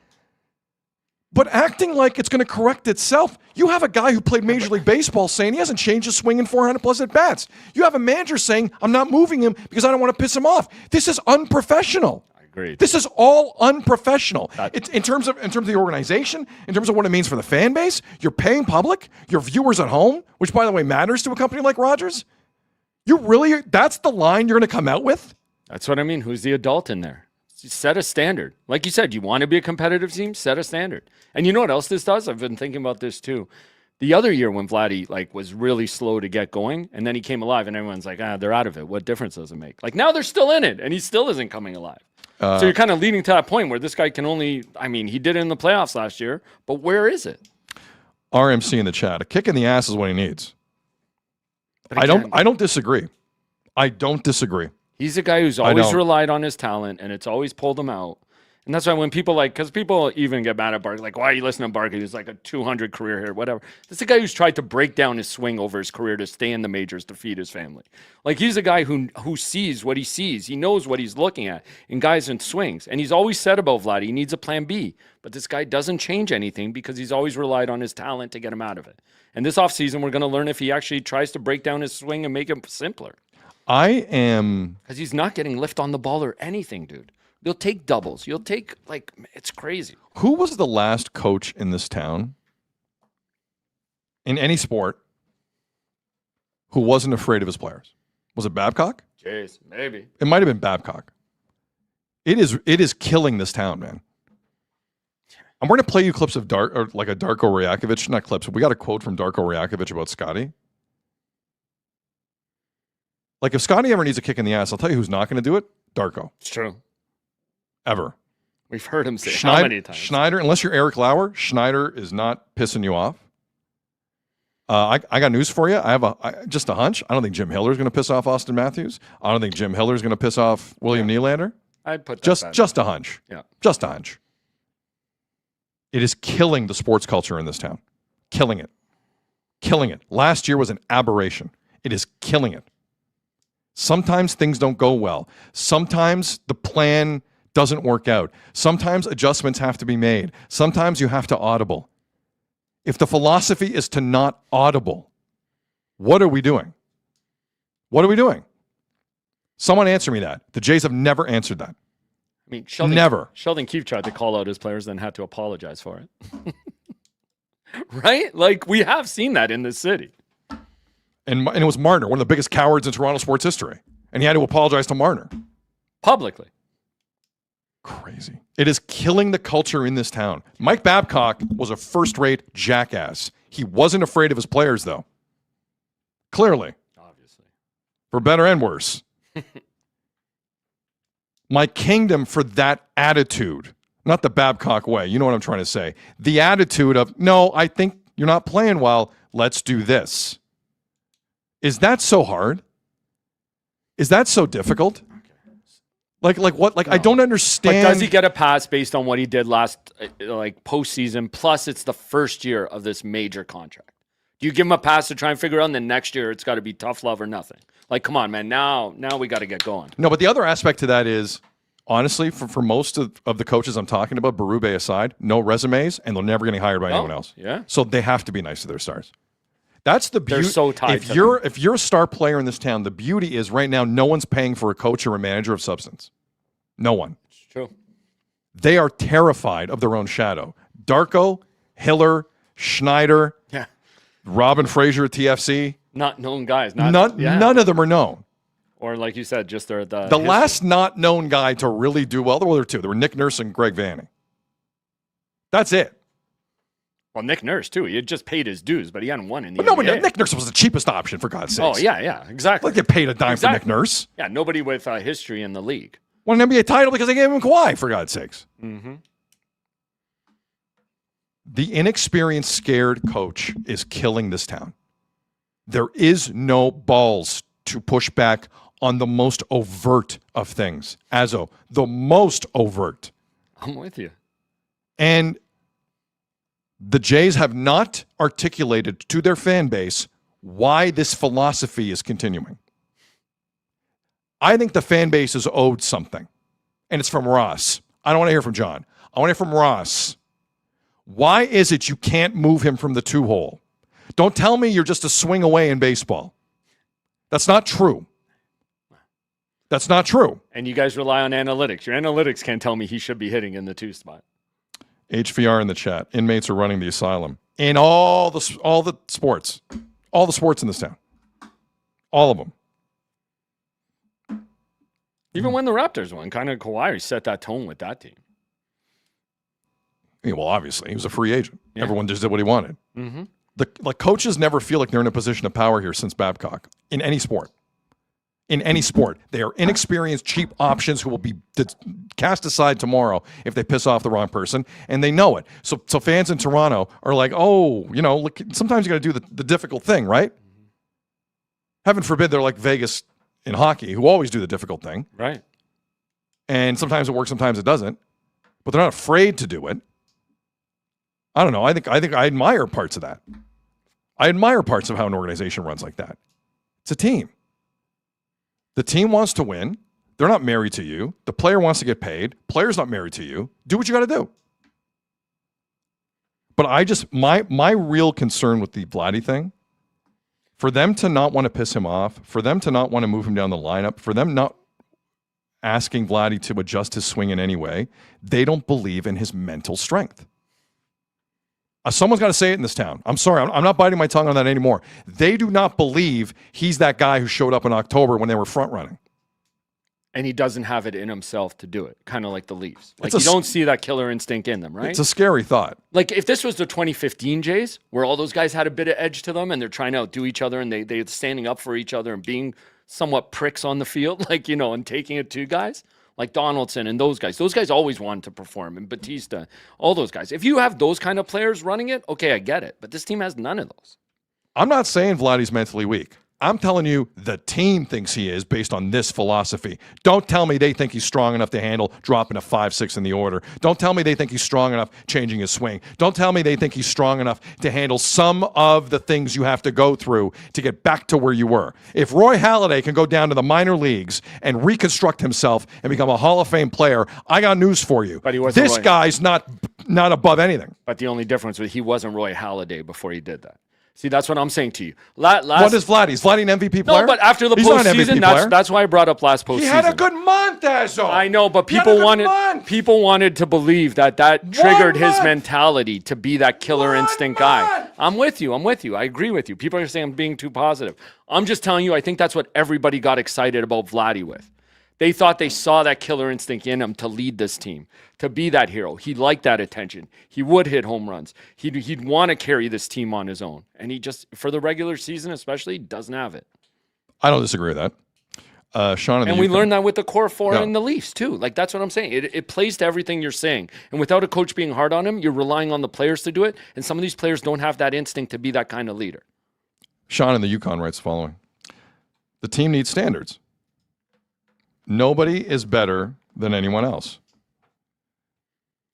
But acting like it's going to correct itself. You have a guy who played Major League Baseball saying he hasn't changed his swing in 400-plus at-bats. You have a manager saying, I'm not moving him because I don't want to piss him off. This is unprofessional. Agreed. This is all unprofessional. It's in terms of the organization, in terms of what it means for the fan base. You're paying public, your viewers at home, which by the way matters to a company like Rogers. That's the line you're going to come out with? That's what I mean. Who's the adult in there? Set a standard. Like you said, you want to be a competitive team, set a standard. And you know what else this does? I've been thinking about this too. The other year when Vladdy was really slow to get going, and then he came alive, and everyone's like, they're out of it. What difference does it make? Like now they're still in it, and he still isn't coming alive. So you're kind of leading to that point where this guy can only, he did it in the playoffs last year, but where is it? RMC in the chat. A kick in the ass is what he needs. I don't disagree. I don't disagree. He's a guy who's always relied on his talent, and it's always pulled him out. And that's why when people because people even get mad at Barkley, like, why are you listening to Barkley? He's like a 200 career here, whatever. This is a guy who's tried to break down his swing over his career to stay in the majors to feed his family. Like, he's a guy who sees what he sees. He knows what he's looking at in guys and swings. And he's always said about Vladdy, he needs a plan B. But this guy doesn't change anything because he's always relied on his talent to get him out of it. And this offseason, we're going to learn if he actually tries to break down his swing and make it simpler. Because he's not getting lift on the ball or anything, dude. You'll take doubles. You'll take, it's crazy. Who was the last coach in this town, in any sport, who wasn't afraid of his players? Was it Babcock? Jeez, maybe. It might have been Babcock. It is killing this town, man. I'm going to play you clips of Darko Rajakovic. Not clips, but we got a quote from Darko Rajakovic about Scotty. Like, if Scotty ever needs a kick in the ass, I'll tell you who's not going to do it. Darko. It's true. Ever. We've heard him say how many times? Schneider, unless you're Eric Lauer, Schneider is not pissing you off. I got news for you. I have just a hunch. I don't think Jim Hiller is going to piss off Austin Matthews. I don't think Jim Hiller is going to piss off William Nylander. I'd put that just a hunch. Yeah. Just a hunch. It is killing the sports culture in this town. Killing it. Killing it. Last year was an aberration. It is killing it. Sometimes things don't go well. Sometimes the plan doesn't work out. Sometimes adjustments have to be made. Sometimes you have to audible. If the philosophy is to not audible, what are we doing? What are we doing? Someone answer me that. The Jays have never answered that. Sheldon Keefe tried to call out his players, then had to apologize for it. Right? Like, we have seen that in this city. And it was Marner, one of the biggest cowards in Toronto sports history. And he had to apologize to Marner. Publicly. Crazy. It is killing the culture in this town. Mike Babcock was a first-rate jackass. He wasn't afraid of his players, though. Clearly. Obviously. For better and worse. My kingdom for that attitude. Not the Babcock way. You know what I'm trying to say. The attitude of, no, I think you're not playing well. Let's do this. Is that so hard? Is that so difficult? Like what? Like, no. I don't understand. But does he get a pass based on what he did last, postseason? Plus, it's the first year of this major contract. Do you give him a pass to try and figure out, and then next year it's got to be tough love or nothing? Like, come on, man. Now we got to get going. No, but the other aspect to that is, honestly, for most of the coaches I'm talking about, Berube aside, no resumes, and they're never getting hired by anyone else. Yeah. So they have to be nice to their stars. That's the beauty. They're so tied. If you're a star player in this town, the beauty is right now no one's paying for a coach or a manager of substance. No one. It's true. They are terrified of their own shadow. Darko, Hiller, Schneider, Robin Fraser at TFC. Not known guys. None of them are known. Or like you said, just the last not known guy to really do well. There were two. There were Nick Nurse and Greg Vanny. That's it. Well, Nick Nurse, too. He had just paid his dues, but he hadn't won in the NBA. NBA. Nick Nurse was the cheapest option, for God's sake. Oh, yeah, exactly. Like, get paid a dime for Nick Nurse. Yeah, nobody with history in the league. Won an NBA title because they gave him Kawhi, for God's sakes. Mm-hmm. The inexperienced, scared coach is killing this town. There is no balls to push back on the most overt of things. Azzo, the most overt. I'm with you. And the Jays have not articulated to their fan base why this philosophy is continuing. I think the fan base is owed something, and it's from Ross. I don't want to hear from John. I want to hear from Ross. Why is it you can't move him from the two-hole? Don't tell me you're just a swing away in baseball. That's not true. That's not true. And you guys rely on analytics. Your analytics can't tell me he should be hitting in the two spot. HVR in the chat. Inmates are running the asylum in all the sports. All the sports in this town. All of them. Even when the Raptors won, kind of Kawhi set that tone with that team. Yeah, well, obviously, he was a free agent. Yeah. Everyone just did what he wanted. Mm-hmm. The coaches never feel like they're in a position of power here since Babcock in any sport. In any sport, they are inexperienced, cheap options who will be cast aside tomorrow if they piss off the wrong person, and they know it. So fans in Toronto are like, oh, look, sometimes you got to do the difficult thing, right? Mm-hmm. Heaven forbid they're like Vegas in hockey, who always do the difficult thing, right? And sometimes it works, sometimes it doesn't, but they're not afraid to do it. I don't know. I think I admire parts of that. I admire parts of how an organization runs like that. It's a team. The team wants to win. They're not married to you. The player wants to get paid. Player's not married to you. Do what you got to do. But my real concern with the Vladdy thing, for them to not want to piss him off, for them to not want to move him down the lineup, for them not asking Vladdy to adjust his swing in any way, they don't believe in his mental strength. Someone's got to say it in this town. I'm sorry. I'm not biting my tongue on that anymore. They do not believe he's that guy who showed up in October when they were front running. And he doesn't have it in himself to do it, kind of like the Leafs. Like, you don't see that killer instinct in them, right? It's a scary thought. Like, if this was the 2015 Jays, where all those guys had a bit of edge to them and they're trying to outdo each other and they're standing up for each other and being somewhat pricks on the field, and taking it to guys, like Donaldson and those guys. Those guys always wanted to perform, and Batista, all those guys. If you have those kind of players running it, okay, I get it. But this team has none of those. I'm not saying Vladdy's mentally weak. I'm telling you the team thinks he is based on this philosophy. Don't tell me they think he's strong enough to handle dropping a 5-6 in the order. Don't tell me they think he's strong enough changing his swing. Don't tell me they think he's strong enough to handle some of the things you have to go through to get back to where you were. If Roy Halladay can go down to the minor leagues and reconstruct himself and become a Hall of Fame player, I got news for you. But he wasn't this Roy. Guy's not above anything. But the only difference was he wasn't Roy Halladay before he did that. See, that's what I'm saying to you. What is Vladdy? Is Vladdy an MVP player? No, but after the postseason, that's why I brought up last postseason. He had a good month, Azzo. I know, but people wanted to believe that triggered his mentality to be that killer instinct guy. I'm with you. I agree with you. People are saying I'm being too positive. I'm just telling you, I think that's what everybody got excited about Vladdy with. They thought they saw that killer instinct in him to lead this team, to be that hero. He liked that attention. He would hit home runs. He'd want to carry this team on his own. And he just, for the regular season especially, doesn't have it. I don't disagree with that. Sean, and we learned that with the core four in the Leafs too. Like, that's what I'm saying. It plays to everything you're saying. And without a coach being hard on him, you're relying on the players to do it. And some of these players don't have that instinct to be that kind of leader. Sean in the Yukon writes the following. The team needs standards. Nobody is better than anyone else.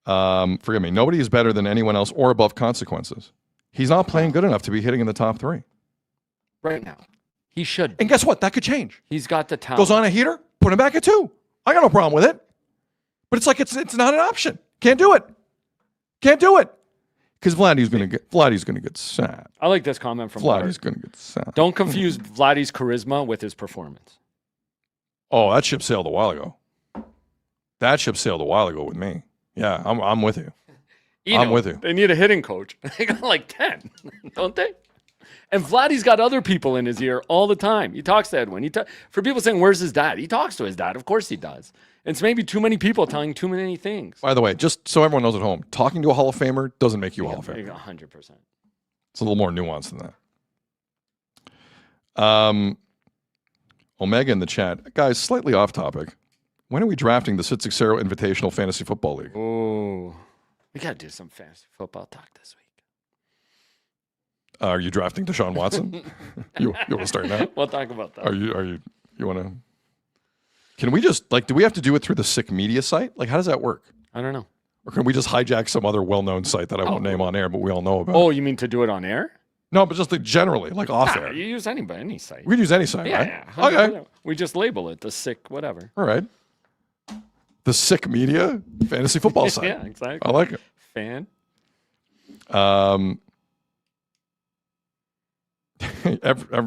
Forgive me. Nobody is better than anyone else or above consequences. He's not playing good enough to be hitting in the top 3. Right now. He should. And guess what? That could change. He's got the talent. Goes on a heater, put him back at 2. I got no problem with it. But it's like it's not an option. Can't do it. Can't do it. Because Vladdy's gonna get sad. I like this comment from Vladdy's gonna get sad. Don't confuse Vladdy's charisma with his performance. Oh, that ship sailed a while ago. That ship sailed a while ago with me. Yeah, I'm with you. I'm with you. They need a hitting coach. They got like 10, don't they? And Vladdy's got other people in his ear all the time. He talks to Edwin. For people saying, where's his dad? He talks to his dad. Of course he does. It's maybe too many people telling too many things. By the way, just so everyone knows at home, talking to a Hall of Famer doesn't make you a Hall of Famer. 100%. It's a little more nuanced than that. Omega in the chat. Guys, slightly off topic. When are we drafting the Sid Seixeiro Invitational Fantasy Football League? Oh, we got to do some fantasy football talk this week. Are you drafting Deshaun Watson? you want to start now? We'll talk about that. You want to? Can we just, do we have to do it through the Sick Media site? Like, how does that work? I don't know. Or can we just hijack some other well-known site that I won't name on air, but we all know about? Oh, you mean to do it on air? No, but just generally, off air. You use any site. We can use any site, right? Yeah. Okay. We just label it the Sick whatever. All right. The Sick Media Fantasy Football site. Yeah, exactly. I like it. Fan.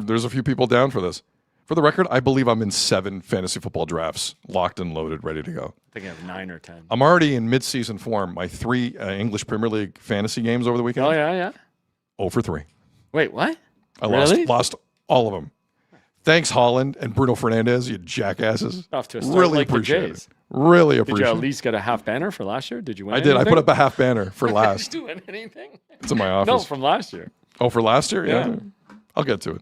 There's a few people down for this. For the record, I believe I'm in 7 fantasy football drafts, locked and loaded, ready to go. I think I have 9 or 10. I'm already in mid-season form. My 3 English Premier League fantasy games over the weekend. Oh, yeah. 0 for 3. Wait, what? I really? lost all of them. Thanks, Holland and Bruno Fernandez, you jackasses. Off to a start really like appreciate the it. Jays. Really Did appreciate it. you at least get a half banner for last year? Did you win I did. anything? I put up a half banner for Did last. you win anything? It's in my office. No, from last year. Oh, for last year? Yeah. I'll get to it.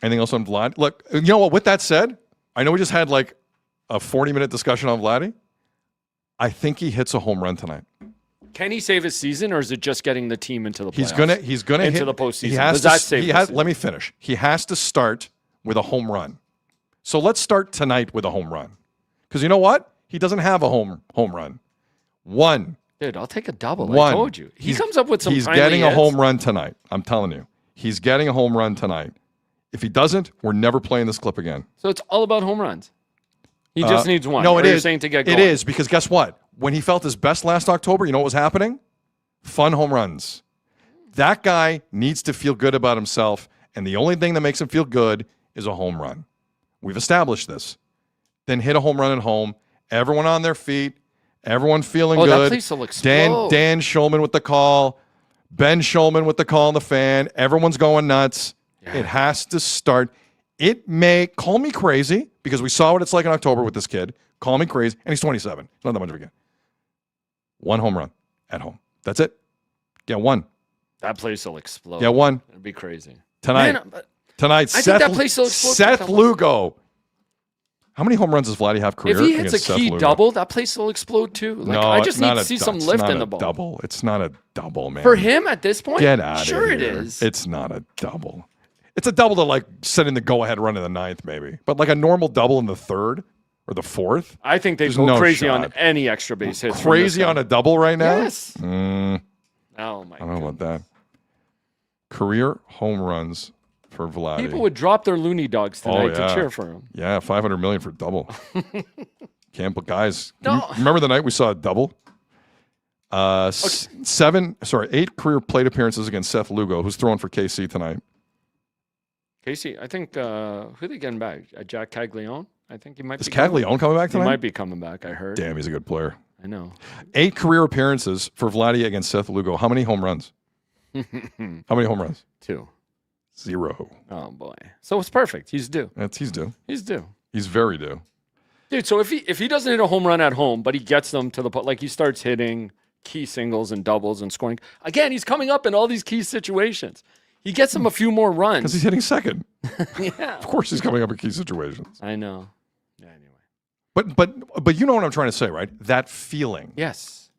Anything else on Vlad? Look, you know what? With that said, I know we just had a 40-minute discussion on Vladdy. I think he hits a home run tonight. Can he save his season, or is it just getting the team into the playoffs? He's gonna into hit, the postseason. He has Does to, that save? let me finish. He has to start with a home run. So let's start tonight with a home run. Because you know what? He doesn't have a home run. One. Dude, I'll take a double. One. I told you. He comes up with some. He's getting a home run tonight. I'm telling you. He's getting a home run tonight. If he doesn't, we're never playing this clip again. So it's all about home runs. He just needs one. No, it is. Saying to get going. It is, because guess what? When he felt his best last October, you know what was happening? Fun home runs. That guy needs to feel good about himself, and the only thing that makes him feel good is a home run. We've established this. Then hit a home run at home. Everyone on their feet. Everyone feeling good. That place will explode. Dan Schulman with the call. Ben Schulman with the call on the fan. Everyone's going nuts. Yeah. It has to start. It may call me crazy because we saw what it's like in October with this kid. Call me crazy. And he's 27. It's not that much of a kid. 1 home run at home. That's it. Get 1. That place will explode. Get 1. It'd be crazy. Tonight. Tonight. I think that place will explode. Seth Lugo. How many home runs does Vladdy have career? If he hits a key double, that place will explode too. No, I just need to see some lift in the ball. Double. It's not a double, man. For him at this point? Get out of here. Sure it is. It's not a double. It's a double to setting the go-ahead run in the 9th, maybe. But a normal double in the 3rd or the 4th. I think they'd go crazy on any extra base hits. Crazy on a double right now? Yes. Oh, my God. I don't know about that. Career home runs for Vladdy. People would drop their loony dogs tonight to cheer for him. Yeah, $500 million for double. Campbell, guys. No. Remember the night we saw a double? 8 career plate appearances against Seth Lugo, who's throwing for KC tonight. KC, I think, who are they getting back? Jack Caglione? I think he might be. Is Caglione coming back tonight? He might be coming back, I heard. Damn, he's a good player. I know. 8 career appearances for Vladdy against Seth Lugo. How many home runs? How many home runs? 2. 0. Oh boy. So it's perfect. He's due. He's due. He's due. He's very due. Dude, so if he doesn't hit a home run at home, but he gets them to the like he starts hitting key singles and doubles and scoring. Again, he's coming up in all these key situations. He gets them a few more runs. Because he's hitting second. Yeah. Of course he's coming up in key situations. I know. Yeah, anyway. But you know what I'm trying to say, right? That feeling. Yes.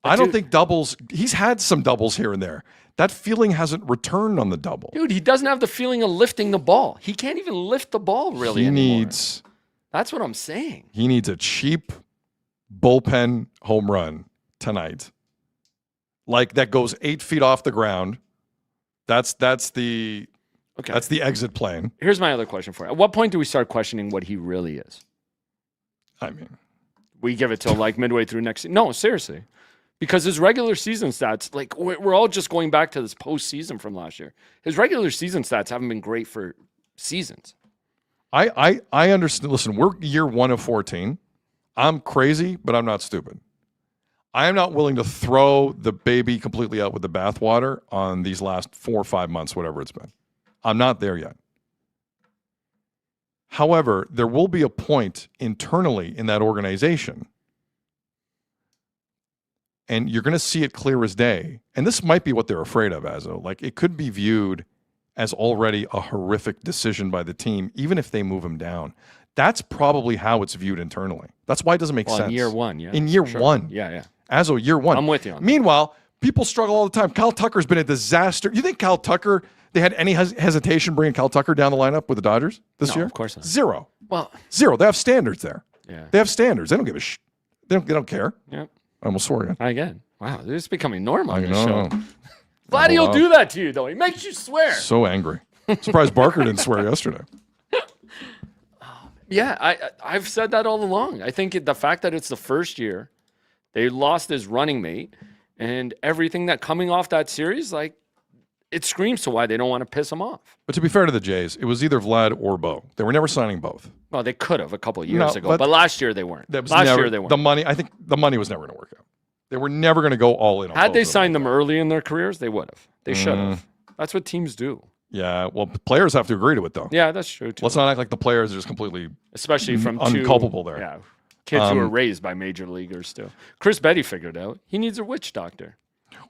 I don't think doubles, he's had some doubles here and there. That feeling hasn't returned on the double. Dude, he doesn't have the feeling of lifting the ball. He can't even lift the ball really anymore. That's what I'm saying. He needs a cheap bullpen home run tonight. Like that goes 8 feet off the ground. That's the exit plane. Here's my other question for you. At what point do we start questioning what he really is? I mean, we give it till like midway through next season. No, seriously. Because his regular season stats, like we're all just going back to this postseason from last year. His regular season stats haven't been great for seasons. I understand. Listen, we're year 1 of 14. I'm crazy, but I'm not stupid. I am not willing to throw the baby completely out with the bathwater on these last 4 or 5 months, whatever it's been. I'm not there yet. However, there will be a point internally in that organization, and you're going to see it clear as day. And this might be what they're afraid of, Azzo. Like, it could be viewed as already a horrific decision by the team, even if they move him down. That's probably how it's viewed internally. That's why it doesn't make sense. In year 1, yeah. In year 1. Yeah. Azzo, year 1. I'm with you on that. Meanwhile, people struggle all the time. Kyle Tucker's been a disaster. You think Kyle Tucker, they had any hesitation bringing Kyle Tucker down the lineup with the Dodgers this year? Of course not. 0. Well, 0. They have standards there. Yeah. They have standards. They don't give a They don't care. Yep. I almost swore again. Again. Wow, this is becoming normal on I this know. show. Vladdy will do that to you, though. He makes you swear. So angry. Surprised Barker didn't swear yesterday. Yeah, I've said that all along. I think the fact that it's the first year, they lost his running mate, and everything that coming off that series, like, it screams to why they don't want to piss him off. But to be fair to the Jays, it was either Vlad or Bo. They were never signing both. Well, they could have a couple of years ago, but last year they weren't. Year they weren't. The money, I think the money was never going to work out. They were never going to go all in on Had both they of them. signed them early in their careers, they would have. They should have. That's what teams do. Yeah, well, players have to agree to it, though. Yeah, that's true, too. Let's not act like the players are just completely especially from unculpable there. Yeah, kids who were raised by major leaguers, too. Chris Betty figured out he needs a witch doctor.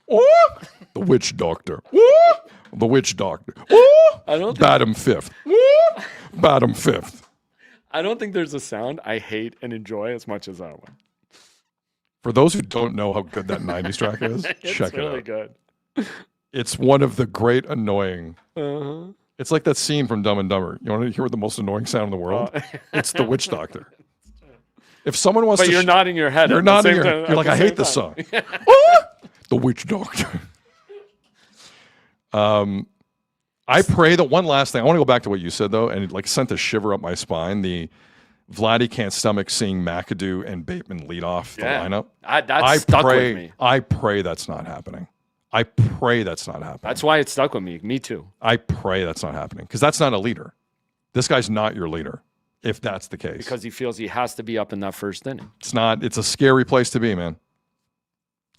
Oh, the witch doctor. Oh, the witch doctor. Oh, I don't think- bat him 5th. Oh, bat him 5th. I don't think there's a sound I hate and enjoy as much as that one. For those who don't know how good that 90s track is, check it out. It's really good. It's one of the great annoying. It's like that scene from Dumb and Dumber. You want to hear what the most annoying sound in the world? It's the witch doctor. If someone wants But to, you're nodding your head. you're at the nodding same your time- You're like, at I the hate same this time. song. The witch doctor. I pray that one last thing. I want to go back to what you said though, and it like sent a shiver up my spine. The Vladdy can't stomach seeing McAdoo and Bateman lead off the lineup. That stuck with me. I pray that's not happening. I pray that's not happening. That's why it stuck with me. Me too. I pray that's not happening because that's not a leader. This guy's not your leader if that's the case. Because he feels he has to be up in that first inning. It's not. It's a scary place to be, man.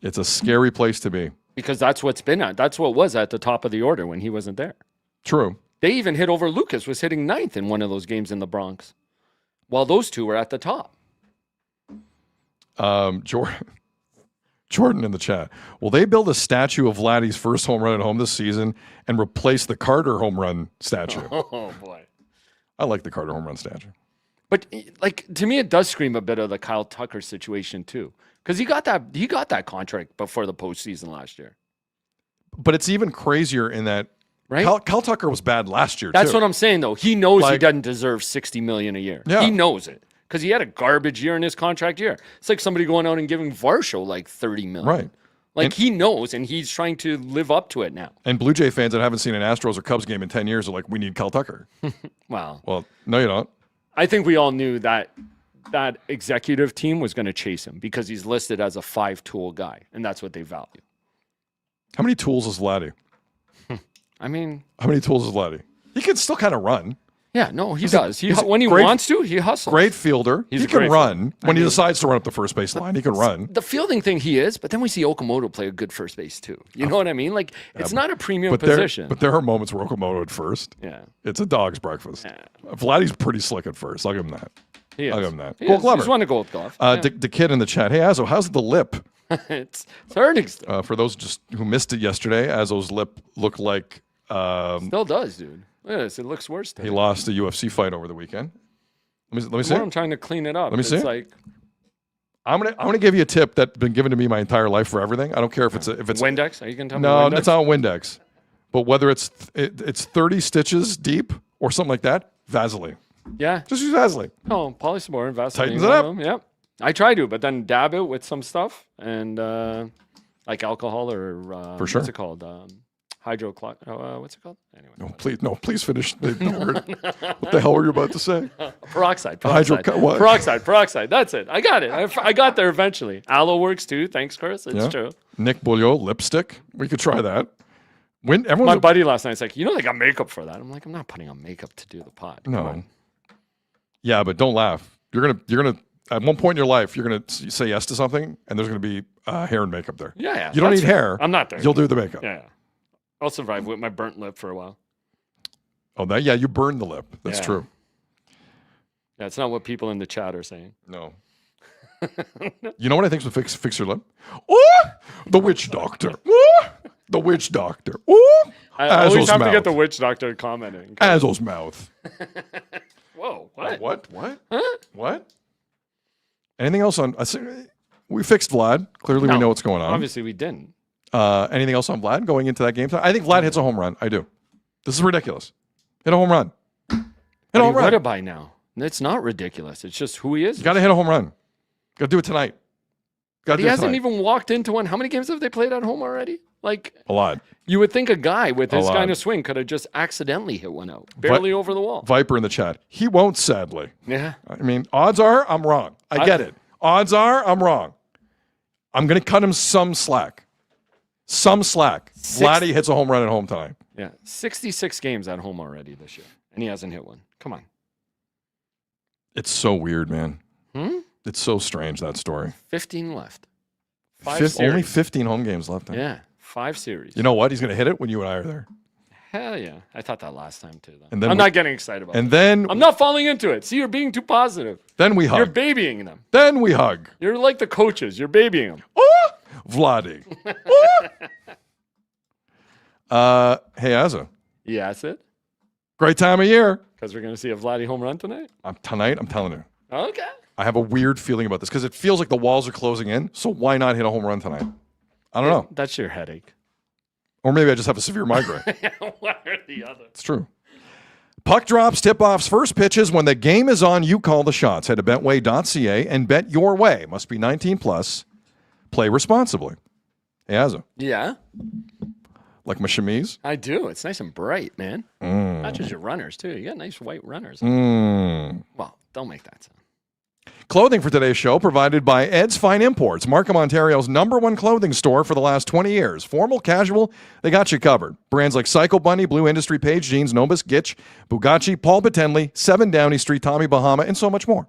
It's a scary place to be. Because that's what's been at. That's what was at the top of the order when he wasn't there. True. They even hit over Lucas, was hitting 9th in one of those games in the Bronx, while those two were at the top. Jordan in the chat. Will they build a statue of Vladdy's first home run at home this season and replace the Carter home run statue? Oh, boy. I like the Carter home run statue. But like to me, it does scream a bit of the Kyle Tucker situation too, because he got that contract before the postseason last year. But it's even crazier in that right? Kyle Tucker was bad last year. That's too. what I'm saying though. He knows he Like- doesn't deserve $60 million a year. Yeah. He knows it because he had a garbage year in his contract year. It's like somebody going out and giving Varsho like $30 million. Right. Like And- he knows, and he's trying to live up to it now. And Blue Jay fans that haven't seen an Astros or Cubs game in 10 years are like, we need Kyle Tucker. Wow. Well, no, you don't. I think we all knew that that executive team was going to chase him because he's listed as a 5-tool guy, and that's what they value. How many tools is Vladdy? I mean, How many tools is Vladdy? He can still kind of run. Yeah, no, he does. When he great- wants to, he hustles. Great fielder. He's he a can great run. fielder. When he decides to run up the first base line, he can run. The fielding thing he is, but then we see Okamoto play a good first base too. You know what I mean? Like it's not a premium position. But there are moments where Okamoto at first. Yeah. It's a dog's breakfast. Vladdy's pretty slick at first. I'll give him that. He is. I'll give him that. He Gold is. Glover. He's won a Gold Glove. The kid in the chat. Hey, Azzo, how's the lip? It's hurting still. For those just who missed it yesterday, Azzo's lip looked like Still does, dude. Look at this. It looks worse. he lost a UFC fight over the weekend. Let me see. I'm trying to clean it up. Let me see. It's like I'm gonna give you a tip that's been given to me my entire life for everything. I don't care if it's Windex. Are you gonna tell me? no, Windex? it's not Windex, but whether it's 30 stitches deep or something like that, Vaseline. Yeah. Just use Vaseline. Oh, polysporin, Vaseline. Tightens it up. one of them. Yep. I try to, but then dab it with some stuff and like alcohol or For sure. What's it called? Hydrochlor. What's it called? Anyway. Please finish the word. What the hell were you about to say? Peroxide. What? Peroxide. That's it. I got it. I got there eventually. Aloe works too. Thanks, Chris. It's true. Nick Bouliot lipstick. We could try that. My buddy last night's like, they got makeup for that. I'm like, I'm not putting on makeup to do the pod. Come No. on. Yeah, but don't laugh. You're gonna at one point in your life, you're gonna say yes to something, and there's gonna be hair and makeup there. Yeah. You don't that's need hair. I'm not there. You'll do the makeup. Yeah. I'll survive with my burnt lip for a while. Oh, you burned the lip. That's Yeah. true. Yeah, it's not what people in the chat are saying. No. You know what I think would fix your lip? Oh, the witch doctor. Oh, the witch doctor. Oh, I always Azzo's have mouth. to get the witch doctor commenting. Azzo's mouth. Whoa, what? What? Huh? What? Anything else on? We fixed Vlad. Clearly, we No, know what's going on. Obviously, we didn't. Anything else on Vlad going into that game? I think Vlad hits a home run. I do. This is ridiculous. Hit a home run. Hit a home What run. it by now? It's not ridiculous. It's just who he is. You got to hit a home run. Got to do it tonight. Got to He do it hasn't tonight. even walked into one. How many games have they played at home already? Like A lot. you would think a guy with his lot. kind of swing could have just accidentally hit one out, barely over the wall. Viper in the chat. He won't, sadly. Yeah. I mean, odds are I'm wrong. I get it. Odds are I'm wrong. I'm going to cut him some slack. Vladdy hits a home run at home tonight. Yeah. 66 games at home already this year, and he hasn't hit one. Come on. It's so weird, man. It's so strange, that story. 15 left. Only 15 home games left. Huh? Yeah. 5 series. You know what? He's going to hit it when you and I are there. Hell yeah. I thought that last time too, though. And then I'm not getting excited about it. And then I'm not falling into it. See, you're being too positive. Then we hug. You're babying them. Then we hug. You're like the coaches. You're babying them. Oh, Vladdy. Hey, Azza. Yeah, that's it. Great time of year. Because we're going to see a Vladdy home run tonight. Tonight, I'm telling you. Okay. I have a weird feeling about this because it feels like the walls are closing in. So why not hit a home run tonight? I don't know. That's your headache. Or maybe I just have a severe migraine. One or the other. It's true. Puck drops, tip-offs, first pitches. When the game is on, you call the shots. Head to betway.ca and bet your way. Must be 18 plus. Play responsibly. Hey, Azza. Yeah, Like my chemise? I do. It's nice and bright, man. Not just your runners, too. You got nice white runners. Well, don't make that sound. Clothing for today's show provided by Ed's Fine Imports, Markham, Ontario's #1 clothing store for the last 20 years. Formal, casual, they got you covered. Brands like Psycho Bunny, Blue Industry, Page Jeans, Nobis, Gitch, Bugatti, Paul Batenley, 7 Downey Street, Tommy Bahama, and so much more.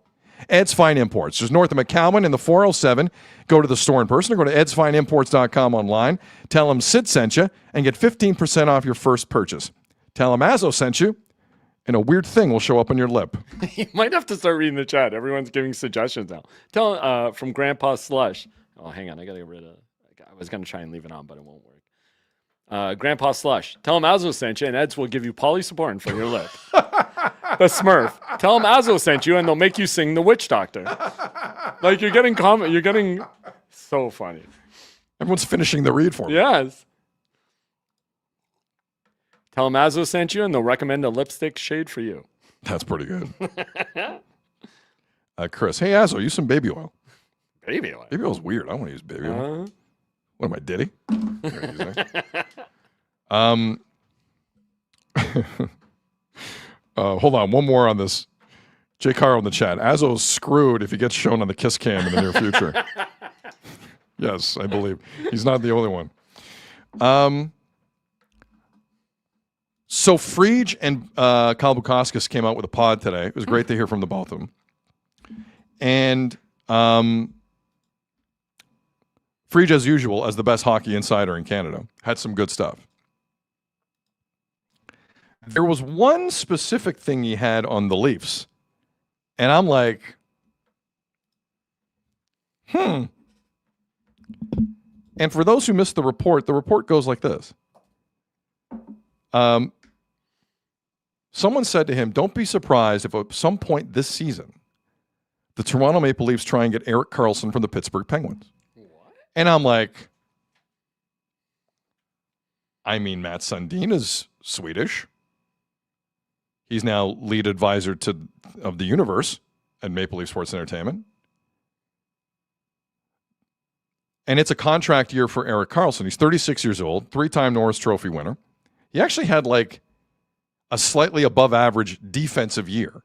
Ed's Fine Imports, just north of McCowan in the 407. Go to the store in person or go to edsfineimports.com online. Tell them Sid sent you and get 15% off your first purchase. Tell them Azzo sent you, and a weird thing will show up on your lip. You might have to start reading the chat. Everyone's giving suggestions now. Tell from Grandpa Slush. Oh, hang on. I got to get rid of I was going to try and leave it on, but it won't work. Grandpa Slush. Tell him Azzo sent you, and Eds will give you polysporin for your lip. The Smurf. Tell him Azzo sent you, and they'll make you sing the Witch Doctor. Like, you're getting so funny. Everyone's finishing the read for me. Yes. Tell them Azzo sent you, and they'll recommend a lipstick shade for you. That's pretty good. Chris, hey, Azzo, use some baby oil. Baby oil. Baby oil's weird. I don't want to use baby oil. What am I, Diddy? Hold on, one more on this. Jay Caro in the chat. Azzo's screwed if he gets shown on the kiss cam in the near future. Yes, I believe. He's not the only one. So Frege and Kyle Bukauskas came out with a pod today. It was great to hear from the both of them. And Frege, as usual, as the best hockey insider in Canada, had some good stuff. There was one specific thing he had on the Leafs, and I'm like, And for those who missed the report goes like this. Someone said to him, don't be surprised if at some point this season, the Toronto Maple Leafs try and get Erik Karlsson from the Pittsburgh Penguins. What? And I'm like, I mean, Matt Sundin is Swedish. He's now lead advisor of the universe at Maple Leaf Sports Entertainment. And it's a contract year for Erik Karlsson. He's 36 years old, 3-time Norris Trophy winner. He actually had like a slightly above average defensive year.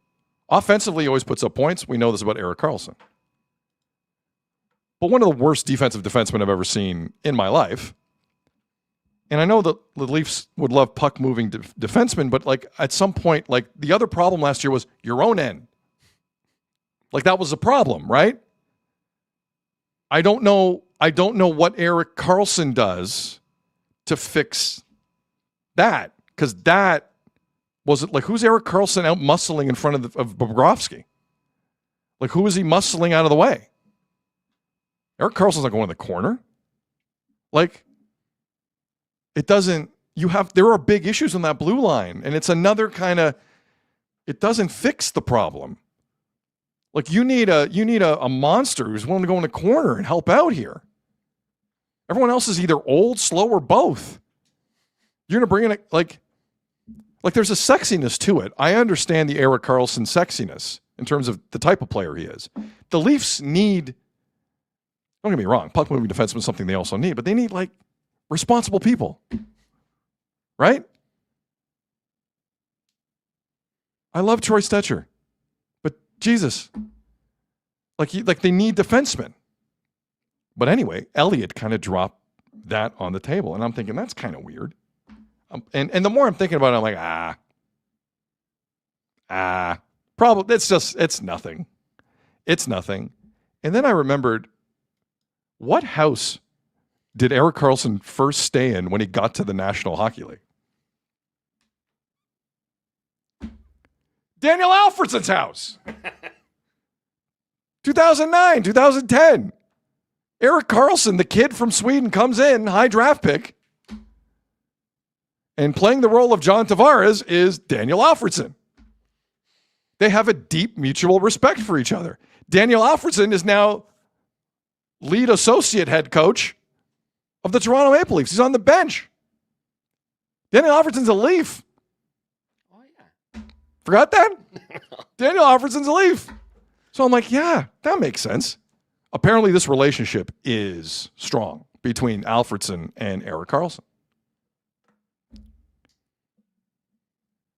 Offensively, he always puts up points. We know this about Erik Karlsson. But one of the worst defensive defensemen I've ever seen in my life. And I know that the Leafs would love puck-moving defensemen, but like at some point, like the other problem last year was your own end. Like that was a problem, right? I don't know what Erik Karlsson does to fix that, because that was it. Like, who's Erik Karlsson out muscling in front of Bobrovsky? Like, who is he muscling out of the way? Erik Karlsson's not going in the corner. Like, it doesn't. There are big issues on that blue line, and it's another kind of. It doesn't fix the problem. Like, you need a monster who's willing to go in the corner and help out here. Everyone else is either old, slow, or both. You're going to bring in like there's a sexiness to it. I understand the Erik Karlsson sexiness in terms of the type of player he is. The Leafs need, don't get me wrong, puck-moving defenseman is something they also need, but they need, like, responsible people. Right? I love Troy Stetcher. But Jesus, like they need defensemen. But anyway, Elliott kind of dropped that on the table. And I'm thinking, that's kind of weird. And the more I'm thinking about it, I'm like, probably, it's nothing. It's nothing. And then I remembered, what house did Erik Karlsson first stay in when he got to the National Hockey League? Daniel Alfredsson's house. 2009, 2010. Erik Karlsson, the kid from Sweden, comes in, high draft pick. And playing the role of John Tavares is Daniel Alfredsson. They have a deep mutual respect for each other. Daniel Alfredsson is now lead associate head coach of the Toronto Maple Leafs. He's on the bench. Daniel Alfredsson's a Leaf. Oh, yeah. Forgot that? Daniel Alfredsson's a Leaf. So I'm like, yeah, that makes sense. Apparently this relationship is strong between Alfredsson and Erik Karlsson.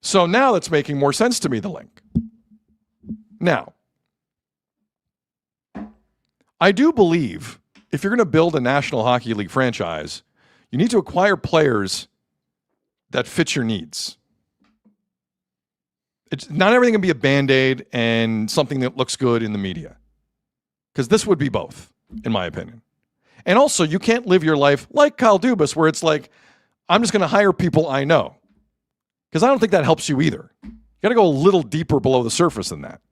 So now that's making more sense to me, the link. Now, I do believe if you're going to build a National Hockey League franchise, you need to acquire players that fit your needs. It's not everything can be a Band-Aid and something that looks good in the media. Because this would be both, in my opinion. And also, you can't live your life like Kyle Dubas, where it's like, I'm just going to hire people I know. Because I don't think that helps you either. You got to go a little deeper below the surface than that.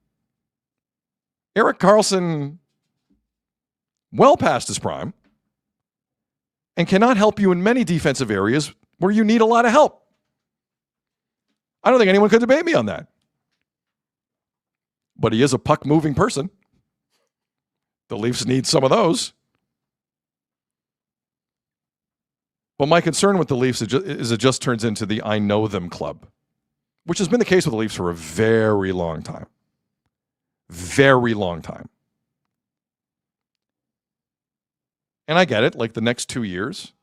Erik Karlsson, well past his prime, and cannot help you in many defensive areas where you need a lot of help. I don't think anyone could debate me on that. But he is a puck-moving person. The Leafs need some of those. But my concern with the Leafs is it just turns into the I know them club, which has been the case with the Leafs for a very long time. Very long time. And I get it, like the next 2 years,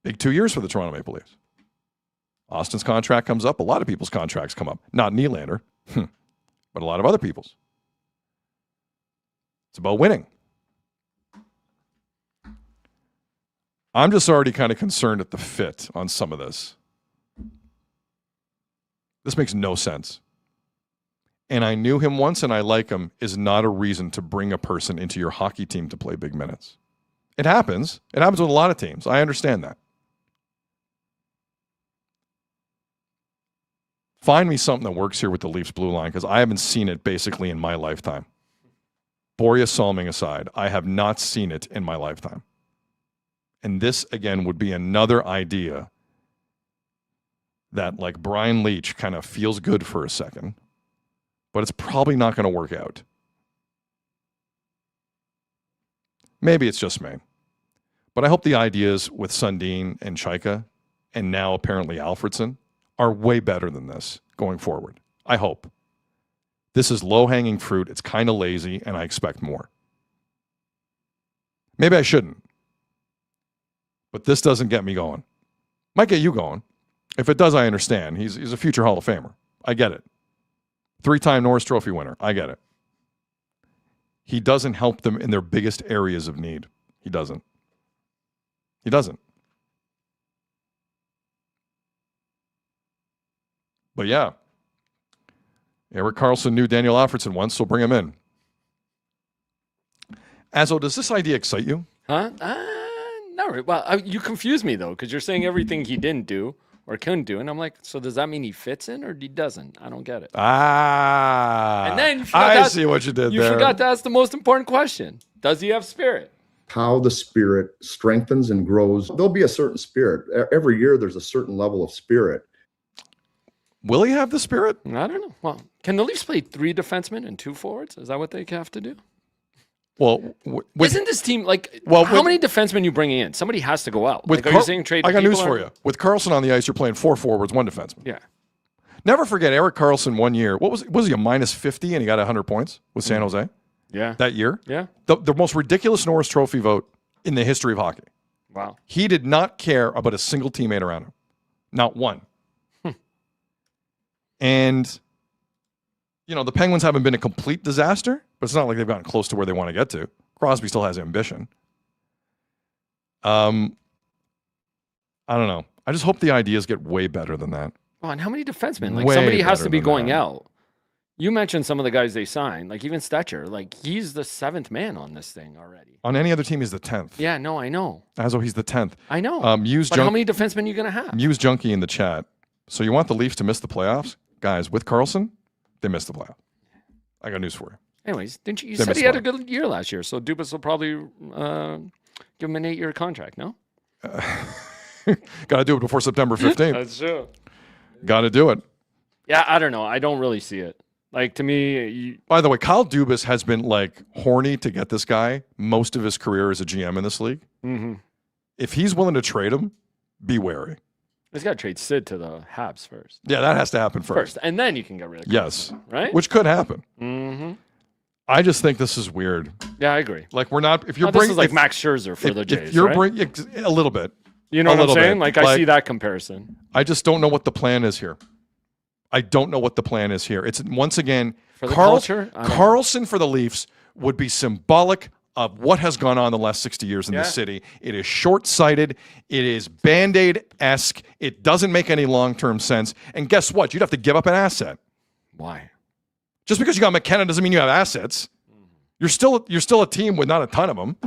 big 2 years for the Toronto Maple Leafs. Austin's contract comes up. A lot of people's contracts come up. Not Nylander, but a lot of other people's. It's about winning. I'm just already kind of concerned at the fit on some of this. This makes no sense. And I knew him once and I like him is not a reason to bring a person into your hockey team to play big minutes. It happens. It happens with a lot of teams. I understand that. Find me something that works here with the Leafs blue line because I haven't seen it basically in my lifetime. Boreas Salming aside, I have not seen it in my lifetime. And this, again, would be another idea that, like, Brian Leach kind of feels good for a second, but it's probably not going to work out. Maybe it's just me. But I hope the ideas with Sundin and Chaika, and now apparently Alfredson, are way better than this going forward. I hope. This is low-hanging fruit. It's kind of lazy, and I expect more. Maybe I shouldn't. But this doesn't get me going. Might get you going. If it does, I understand. He's a future Hall of Famer. I get it. 3-time Norris Trophy winner. I get it. He doesn't help them in their biggest areas of need. He doesn't. He doesn't. But yeah, Erik Karlsson knew Daniel Alfredson once, so bring him in. Azo, does this idea excite you? Huh? No. Well, you confuse me, though, because you're saying everything he didn't do or couldn't do. And I'm like, so does that mean he fits in or he doesn't? I don't get it. And then I see what you did there. You forgot to ask the most important question. Does he have spirit? How the spirit strengthens and grows. There'll be a certain spirit. Every year there's a certain level of spirit. Will he have the spirit? I don't know. Well, can the Leafs play 3 defensemen and 2 forwards? Is that what they have to do? Well, isn't this team like? Well, how many defensemen you bringing in? Somebody has to go out. With are you saying trade? I got news for you. With Karlsson on the ice, you're playing 4 forwards, 1 defenseman. Yeah. Never forget Erik Karlsson 1 year. Was he a minus 50 and he got 100 points with San Jose? Yeah. That year? Yeah. The most ridiculous Norris Trophy vote in the history of hockey. Wow. He did not care about a single teammate around him. Not one. And, you know, the Penguins haven't been a complete disaster, but it's not like they've gotten close to where they want to get to. Crosby still has ambition. I don't know. I just hope the ideas get way better than that. Oh, and how many defensemen? Like, Way somebody has better to be than going that. out. You mentioned some of the guys they signed, like even Stetcher. Like, he's the 7th man on this thing already. On any other team, he's the 10th. Yeah, no, I know. Azo, he's the 10th. I know. How many defensemen are you going to have? Muse Junkie in the chat. So you want the Leafs to miss the playoffs? Guys, with Karlsson, they missed the playoffs. I got news for you. Anyways, didn't you said he had a good year last year, so Dubas will probably give him an 8-year contract, no? Got to do it before September 15th. That's true. Got to do it. Yeah, I don't know. I don't really see it. Like, to me... By the way, Kyle Dubas has been, like, horny to get this guy most of his career as a GM in this league. Mm-hmm. If he's willing to trade him, be wary. He's got to trade Sid to the Habs first. Yeah, that has to happen first. And then you can get rid of him. Yes. Right? Which could happen. Mm-hmm. I just think this is weird. Yeah, I agree. Like, we're not... If you're this is like Max Scherzer for the Jays, if you're right? a little bit. You know what I'm saying? Like, I see that comparison. I just don't know what the plan is here. I don't know what the plan is here. It's, once again, for the culture? Karlsson for the Leafs would be symbolic of what has gone on the last 60 years in this city. It is short-sighted. It is Band-Aid-esque. It doesn't make any long-term sense. And guess what? You'd have to give up an asset. Why? Just because you got McKenna doesn't mean you have assets. You're still a team with not a ton of them.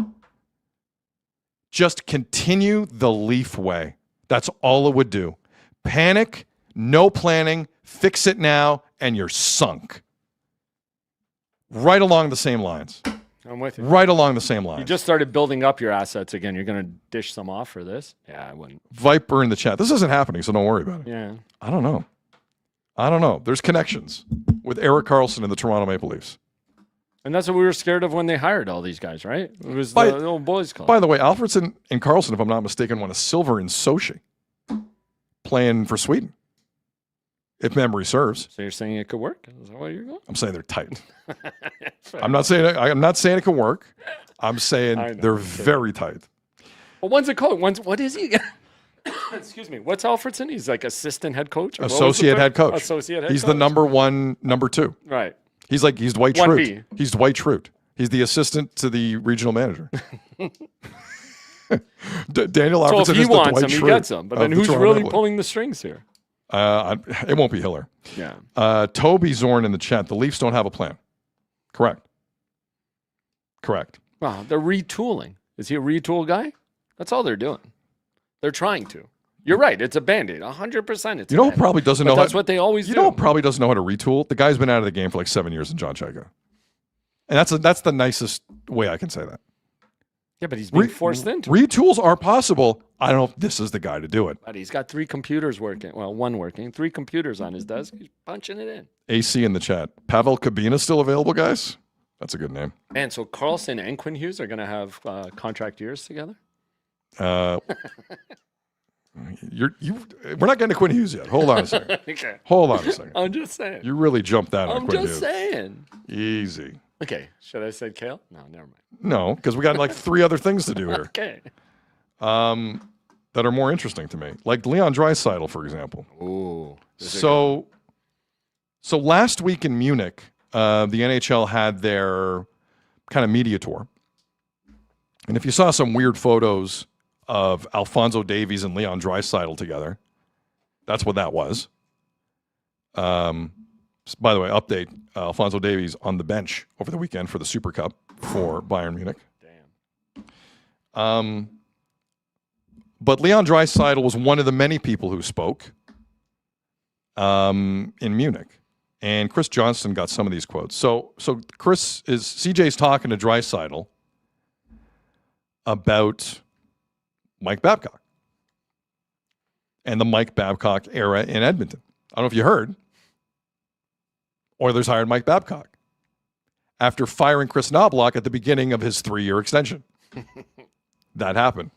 Just continue the Leaf way. That's all it would do. Panic, no planning, fix it now, and you're sunk. Right along the same lines. I'm with you. Right along the same lines. You just started building up your assets again. You're going to dish some off for this? Yeah, I wouldn't. Viper in the chat. This isn't happening, so don't worry about it. Yeah. I don't know. There's connections with Erik Karlsson and the Toronto Maple Leafs. And that's what we were scared of when they hired all these guys, right? It was the old boys club. By the way, Alfredson and Karlsson, if I'm not mistaken, won a silver in Sochi playing for Sweden, if memory serves. So you're saying it could work? Is that what you're going? I'm saying they're tight. I'm not saying it can work. I'm saying they're very tight. Well, when's it called? What is he? Excuse me. What's Alfredson? He's like assistant head coach? Associate head coach. Associate head He's coach? the number 1, number 2. Right. He's Dwight 1B. Schrute. He's Dwight Schrute. He's the assistant to the regional manager. Daniel Alfredson So if he is the wants Dwight him, Schrute he gets him. But then of the who's Toronto really Maple Leafs. pulling the strings here? It won't be Hiller. Yeah. Toby Zorn in the chat. The Leafs don't have a plan. Correct. Well, they're retooling. Is he a retool guy? That's all they're doing. They're trying to. You're right. It's a Band-Aid. 100% it's You know who probably doesn't know that's what they always do. You know who probably doesn't know how to retool? The guy's been out of the game for like 7 years in John Chayka. And that's the nicest way I can say that. Yeah, but he's being forced into it. Retools are possible. I don't know if this is the guy to do it. But he's got 3 computers working. Well, one working. 3 computers on his desk. He's punching it in. AC in the chat. Pavel Kabina still available, guys? That's a good name. Man, so Carlson and Quinn Hughes are going to have contract years together? We're not getting to Quinn Hughes yet. Hold on a second. Okay. Hold on a second. I'm just saying. You really jumped that on I'm Quinn just Hughes. saying. Easy. Okay. Should I say Kale? No, never mind. No, because we got like 3 other things to do here. Okay. That are more interesting to me. Like Leon Draisaitl, for example. Ooh. So last week in Munich, the NHL had their kind of media tour. And if you saw some weird photos of Alphonso Davies and Leon Draisaitl together, that's what that was. By the way, update, Alphonso Davies on the bench over the weekend for the Super Cup for Bayern Munich. Damn. But Leon Draisaitl was one of the many people who spoke in Munich. And Chris Johnston got some of these quotes. So CJ's talking to Draisaitl about Mike Babcock and the Mike Babcock era in Edmonton. I don't know if you heard. Oilers hired Mike Babcock after firing Chris Knobloch at the beginning of his 3-year extension. That happened.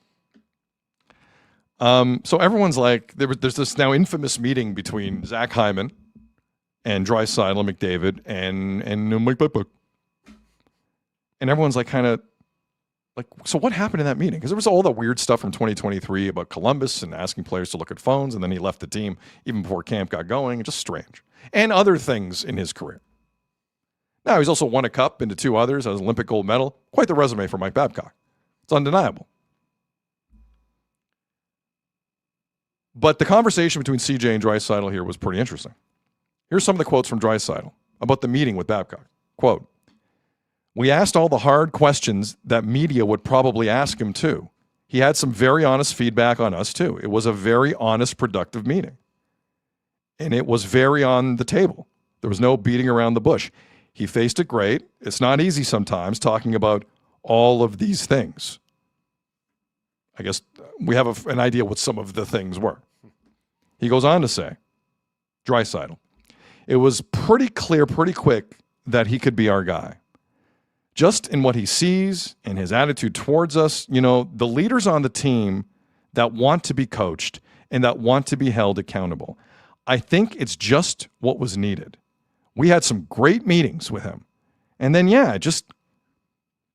So everyone's like, there's this now infamous meeting between Zach Hyman and Draisaitl, McDavid, and Mike Babcock. And everyone's like kind of like, so what happened in that meeting? Because there was all the weird stuff from 2023 about Columbus and asking players to look at phones, and then he left the team even before camp got going. Just strange. And other things in his career. Now, he's also won a cup, been to 2 others, has an Olympic gold medal. Quite the resume for Mike Babcock. It's undeniable. But the conversation between CJ and Draisaitl here was pretty interesting. Here's some of the quotes from Draisaitl about the meeting with Babcock. Quote, "We asked all the hard questions that media would probably ask him too. He had some very honest feedback on us too. It was a very honest, productive meeting. And it was very on the table. There was no beating around the bush. He faced it great. It's not easy sometimes talking about all of these things." I guess we have an idea what some of the things were. He goes on to say, Draisaitl, "It was pretty clear pretty quick that he could be our guy. Just in what he sees and his attitude towards us, the leaders on the team that want to be coached and that want to be held accountable. I think it's just what was needed. We had some great meetings with him. And then, it just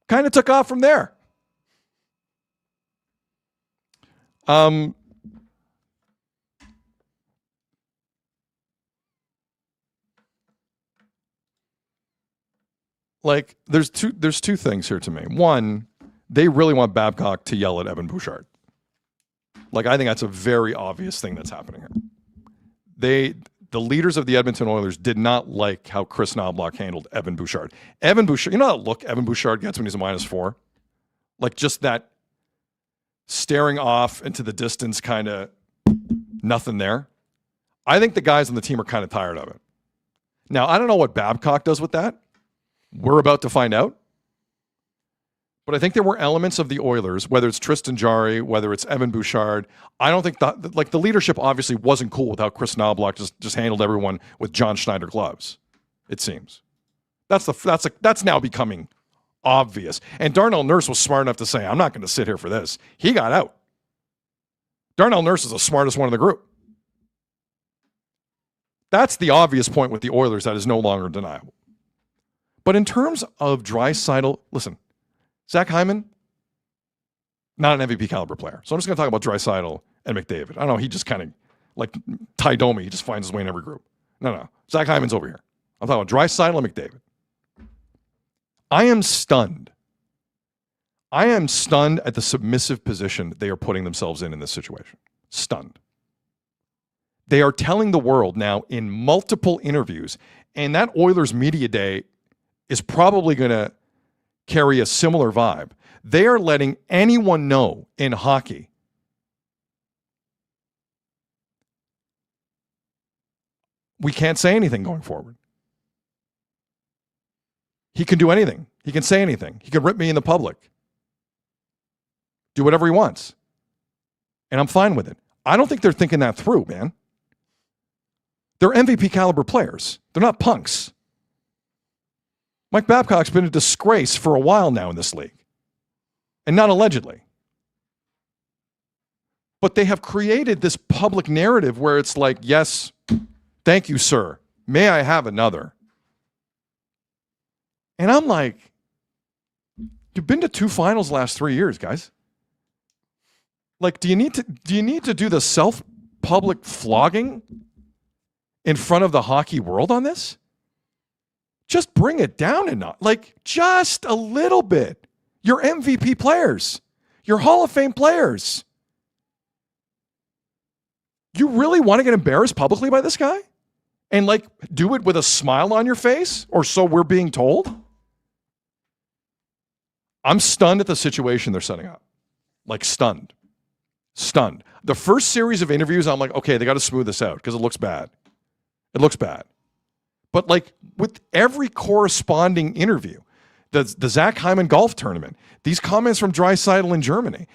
kind of took off from there." Like there's two things here to me. One, they really want Babcock to yell at Evan Bouchard. Like I think that's a very obvious thing that's happening here. The leaders of the Edmonton Oilers did not like how Chris Knobloch handled Evan Bouchard. Evan Bouchard, you know that look Evan Bouchard gets when he's a -4? Like just that staring off into the distance, kind of nothing there. I think the guys on the team are kind of tired of it. Now, I don't know what Babcock does with that. We're about to find out. But I think there were elements of the Oilers, whether it's Tristan Jarry, whether it's Evan Bouchard. I don't think that, like the leadership obviously wasn't cool with how Chris Knobloch just handled everyone with John Schneider gloves, it seems. That's now becoming obvious. And Darnell Nurse was smart enough to say, I'm not going to sit here for this. He got out. Darnell Nurse is the smartest one in the group. That's the obvious point with the Oilers that is no longer deniable. But in terms of Draisaitl, listen, Zach Hyman, not an MVP caliber player. So I'm just going to talk about Draisaitl and McDavid. I don't know, he just kind of, like Ty Domi, he just finds his way in every group. No. Zach Hyman's over here. I'm talking about Draisaitl and McDavid. I am stunned. I am stunned at the submissive position they are putting themselves in this situation. Stunned. They are telling the world now in multiple interviews, and that Oilers media day is probably going to carry a similar vibe. They are letting anyone know in hockey we can't say anything going forward. He can do anything. He can say anything. He can rip me in the public. Do whatever he wants. And I'm fine with it. I don't think they're thinking that through, man. They're MVP caliber players. They're not punks. Mike Babcock's been a disgrace for a while now in this league. And not allegedly. But they have created this public narrative where it's like, yes, thank you, sir. May I have another? And I'm like, you've been to 2 finals last 3 years, guys. Like, do you need to do the self-public flogging in front of the hockey world on this? Just bring it down a notch. Like, just a little bit. You're MVP players. You're Hall of Fame players. You really want to get embarrassed publicly by this guy? And, like, do it with a smile on your face? Or so we're being told? I'm stunned at the situation they're setting up. Like, stunned. Stunned. The first series of interviews, I'm like, okay, they got to smooth this out because it looks bad. It looks bad. But, like, with every corresponding interview, the Zach Hyman golf tournament, these comments from Draisaitl in Germany,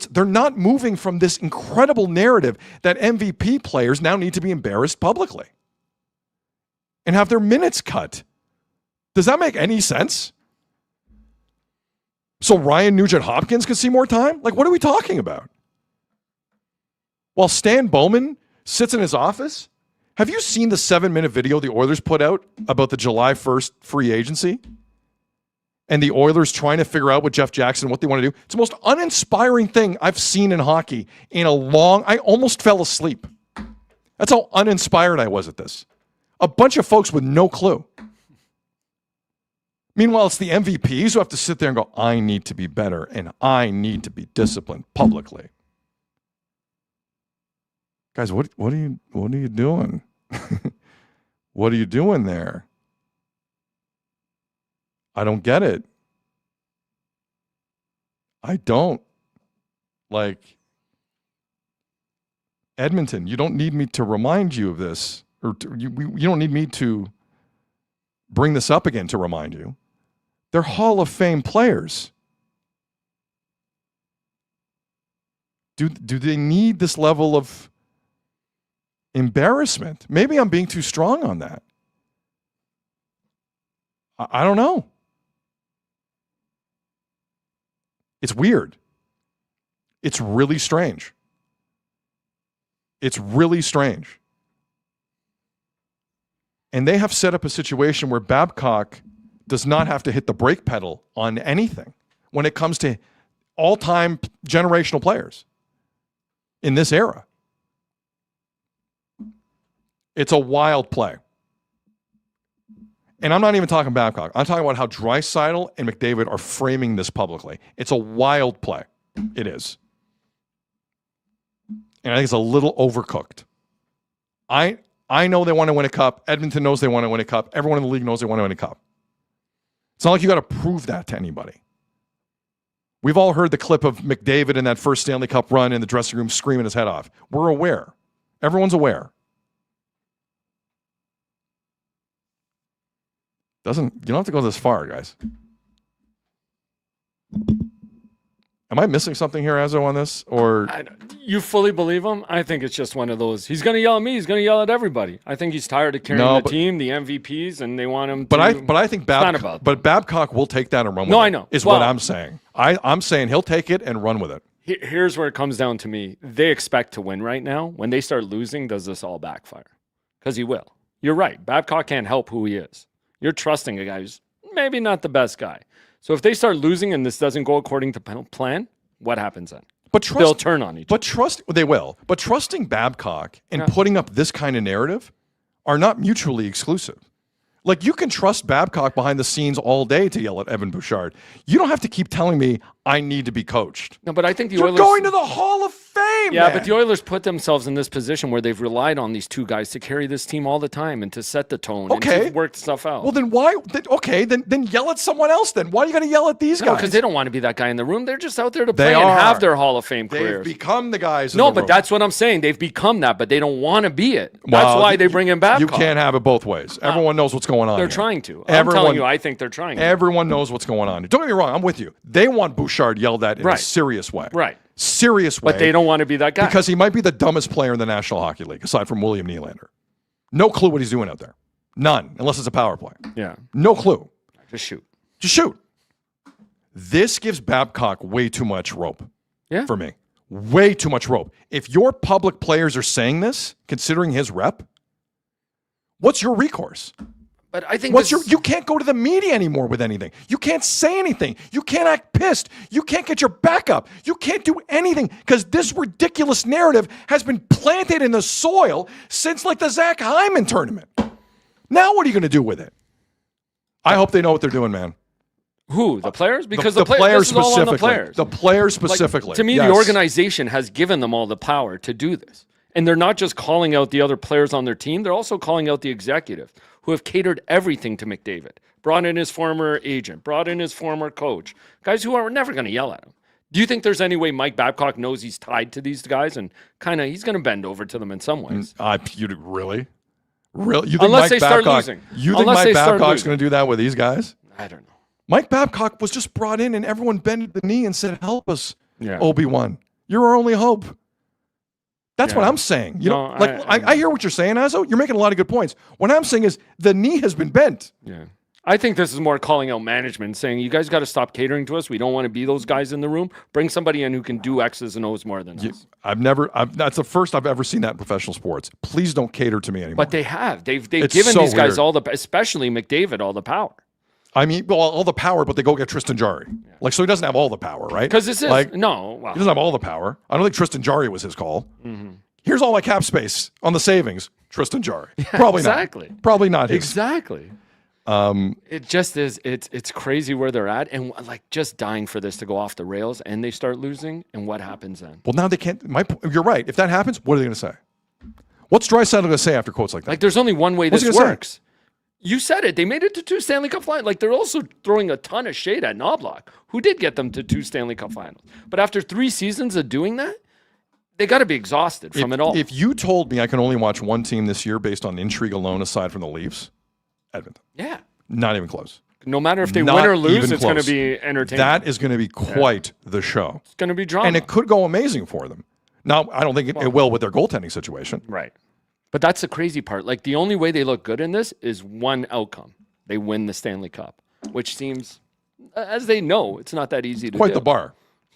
they're not moving from this incredible narrative that MVP players now need to be embarrassed publicly and have their minutes cut. Does that make any sense? So Ryan Nugent-Hopkins can see more time? Like, what are we talking about? While Stan Bowman sits in his office? Have you seen the 7-minute video the Oilers put out about the July 1st free agency? And the Oilers trying to figure out with Jeff Jackson what they want to do? It's the most uninspiring thing I've seen in hockey in a I almost fell asleep. That's how uninspired I was at this. A bunch of folks with no clue. Meanwhile, it's the MVPs who have to sit there and go, I need to be better and I need to be disciplined publicly. Guys, what are you doing? What are you doing there? I don't get it. I don't. Like, Edmonton, you don't need me to remind you of this. Or you don't need me to bring this up again to remind you. They're Hall of Fame players. Do they need this level of embarrassment? Maybe I'm being too strong on that. I don't know. It's weird. It's really strange. It's really strange. And they have set up a situation where Babcock does not have to hit the brake pedal on anything when it comes to all-time generational players in this era. It's a wild play. And I'm not even talking Babcock. I'm talking about how Draisaitl and McDavid are framing this publicly. It's a wild play. It is. And I think it's a little overcooked. I know they want to win a cup. Edmonton knows they want to win a cup. Everyone in the league knows they want to win a cup. It's not like you got to prove that to anybody. We've all heard the clip of McDavid in that first Stanley Cup run in the dressing room screaming his head off. We're aware. Everyone's aware. You don't have to go this far, guys. Am I missing something here, Azzo, on this? Or you fully believe him? I think it's just one of those. He's going to yell at me. He's going to yell at everybody. I think he's tired of carrying the team, the MVPs, and they want him. But I think Babcock will take that and run with it. No, I know. Is what I'm saying. I'm saying he'll take it and run with it. Here's where it comes down to me. They expect to win right now. When they start losing, does this all backfire? Because he will. You're right. Babcock can't help who he is. You're trusting a guy who's maybe not the best guy. So if they start losing and this doesn't go according to plan, what happens then? They'll turn on each other. They will. But trusting Babcock and putting up this kind of narrative are not mutually exclusive. Like, you can trust Babcock behind the scenes all day to yell at Evan Bouchard. You don't have to keep telling me I need to be coached. No, but I think the You're Oilers going to the Hall of Fame. Yeah, man. but the Oilers put themselves in this position where they've relied on these two guys to carry this team all the time and to set the tone and to work stuff out. Well, then why? Then yell at someone else. Then why are you going to yell at these guys? Because they don't want to be that guy in the room. They're just out there to play and have their Hall of Fame They've careers. become the guys. No, in the but room. that's what I'm saying. They've become that, but they don't want to be it. That's Well, why they bring in Babcock. You can't have it both ways. Everyone knows what's going on. They're here. trying to. Everyone, I'm telling you, I think they're trying to. Everyone knows what's going on. Don't get me wrong. I'm with you. They want Bouchard yelled at in a serious way. Right. Serious way. But they don't want to be that guy. Because he might be the dumbest player in the National Hockey League, aside from William Nylander. No clue what he's doing out there. None, unless it's a power play. Yeah. No clue. Just shoot. Just shoot. This gives Babcock way too much rope. Yeah. For me. Way too much rope. If your public players are saying this, considering his rep, what's your recourse? But I think you can't go to the media anymore with anything. You can't say anything. You can't act pissed. You can't get your back up. You can't do anything because this ridiculous narrative has been planted in the soil since like the Zach Hyman tournament. Now what are you going to do with it? I hope they know what they're doing, man. Who? The players? Because the players this is all on specifically. the players. The players specifically. Like, to me, the organization has given them all the power to do this. And they're not just calling out the other players on their team. They're also calling out the executive who have catered everything to McDavid. Brought in his former agent. Brought in his former coach. Guys who are never going to yell at him. Do you think there's any way Mike Babcock knows he's tied to these guys and kind of he's going to bend over to them in some ways? Really? Really? You think Unless Mike they start Babcock, losing. You think Mike Babcock's going to do that with these guys? I don't know. Mike Babcock was just brought in and everyone bended the knee and said, help us, Yeah. Obi-Wan. You're our only hope. That's what I'm saying. You know, I hear what you're saying, Azo. You're making a lot of good points. What I'm saying is the knee has been bent. Yeah. I think this is more calling out management, saying, you guys got to stop catering to us. We don't want to be those guys in the room. Bring somebody in who can do X's and O's more than us. That's the first I've ever seen that in professional sports. Please don't cater to me anymore. But they have. They've given these guys all the, especially McDavid, all the power. I mean, well, all the power, but they go get Tristan Jarry. Yeah. Like, so he doesn't have all the power, right? Because this is, like, he doesn't have all the power. I don't think Tristan Jarry was his call. Mm-hmm. Here's all my cap space on the savings. Tristan Jarry. Yeah, Probably exactly. not. Probably not his. Exactly. It just is. It's crazy where they're at, and like just dying for this to go off the rails, and they start losing, and what happens then? Well, now they can't. You're right. If that happens, what are they going to say? What's Draisaitl going to say after quotes like that? Like, there's only one way this works. You said it. They made it to 2 Stanley Cup finals. Like, they're also throwing a ton of shade at Knobloch, who did get them to 2 Stanley Cup finals. But after 3 seasons of doing that, they got to be exhausted from it all. If you told me I can only watch one team this year based on intrigue alone, aside from the Leafs, Edmonton. Yeah. Not even close. No matter if they win or lose, it's going to be entertaining. That is going to be quite the show. It's going to be drama. And it could go amazing for them. Now, I don't think it will with their goaltending situation. Right. But that's the crazy part. Like, the only way they look good in this is one outcome. They win the Stanley Cup, which seems, as they know, it's not that easy to do. Quite the bar.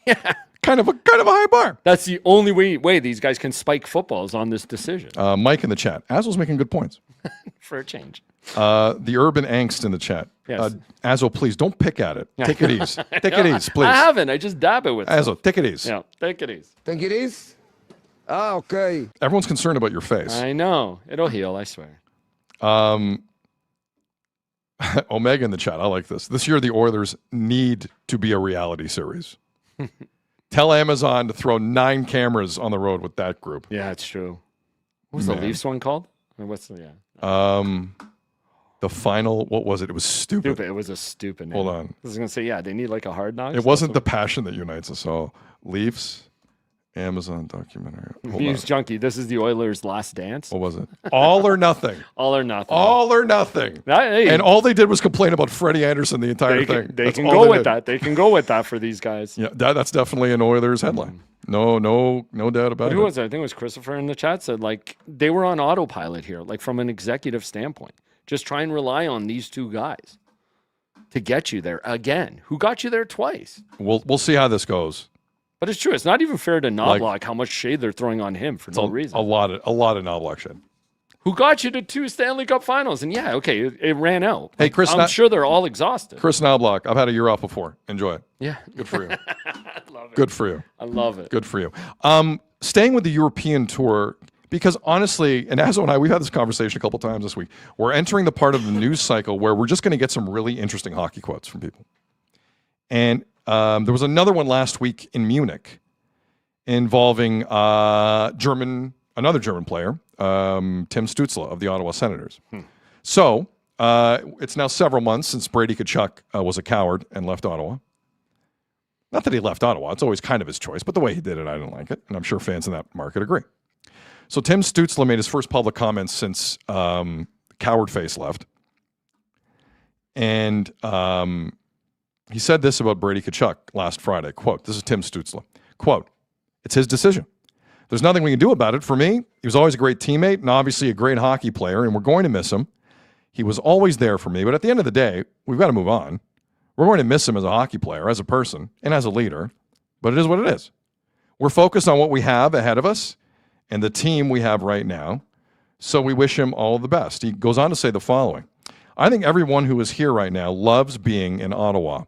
Yeah. Kind of a high bar. That's the only way these guys can spike footballs on this decision. Mike in the chat. Azzo's making good points. For a change. The urban angst in the chat. Yes. Azzo, please don't pick at it. Take it easy. Take it easy, please. I haven't. I just dab it with Azzo, take it easy. Yeah, take it easy. Think it is? Ah, okay. Everyone's concerned about your face. I know. It'll heal, I swear. Omega in the chat. I like this. This year, the Oilers need to be a reality series. Tell Amazon to throw 9 cameras on the road with that group. Yeah, it's true. What was the Leafs one called? Or what's the the final, what was it? It was stupid. It was a stupid name. Hold on. I was going to say, they need like a hard knock. It wasn't the passion that unites us all. Leafs, Amazon documentary. Views Junkie. This is the Oilers' last dance. What was it? All or nothing. All or nothing. All or nothing. And all they did was complain about Freddie Anderson the entire thing. They can go with that. They can go with that for these guys. Yeah, that's definitely an Oilers headline. No doubt about it. Who was it? I think it was Christopher in the chat said like they were on autopilot here, like from an executive standpoint. Just try and rely on these 2 guys to get you there again. Who got you there twice? We'll see how this goes. But it's true. It's not even fair to Knobloch how much shade they're throwing on him for no reason. A lot of Knobloch shade. Who got you to 2 Stanley Cup finals? And yeah, okay, it ran out. Hey, Chris, I'm sure they're all exhausted. Chris Knobloch, I've had a year off before. Enjoy it. Yeah. Good for you. I love it. Good for you. I love it. Good for you. Staying with the European tour, Because honestly, and Azzo and I, we've had this conversation a couple times this week. We're entering the part of the news cycle where we're just going to get some really interesting hockey quotes from people. And there was another one last week in Munich involving another German player, Tim Stützle of the Ottawa Senators. So it's now several months since Brady Tkachuk was a coward and left Ottawa. Not that he left Ottawa. It's always kind of his choice, but the way he did it, I didn't like it. And I'm sure fans in that market agree. So Tim Stützle made his first public comments since Coward Face left. And he said this about Brady Tkachuk last Friday. Quote, this is Tim Stützle. Quote, it's his decision. There's nothing we can do about it. For me, he was always a great teammate and obviously a great hockey player, and we're going to miss him. He was always there for me, but at the end of the day, we've got to move on. We're going to miss him as a hockey player, as a person, and as a leader, but it is what it is. We're focused on what we have ahead of us and the team we have right now, so we wish him all the best. He goes on to say the following. I think everyone who is here right now loves being in Ottawa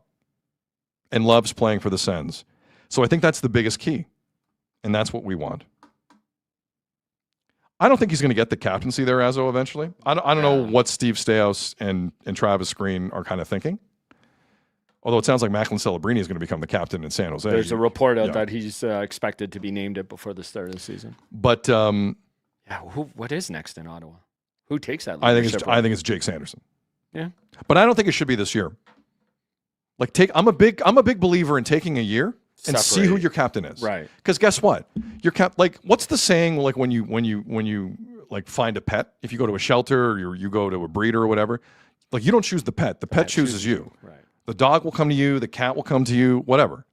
and loves playing for the Sens. So I think that's the biggest key, and that's what we want. I don't think he's going to get the captaincy there, Azzo, eventually. I don't know what Steve Staios and Travis Green are kind of thinking. Although it sounds like Macklin Celebrini is going to become the captain in San Jose. There's a report out that he's expected to be named it before the start of the season. But what is next in Ottawa? Who takes that I leadership think it's Jake Sanderson. Yeah. But I don't think it should be this year. I'm a big believer in taking a year and see who your captain is. Right. Because guess what? Your what's the saying like when you like find a pet, if you go to a shelter or you go to a breeder or whatever, like you don't choose the pet. The pet chooses you. Right. The dog will come to you, the cat will come to you, whatever.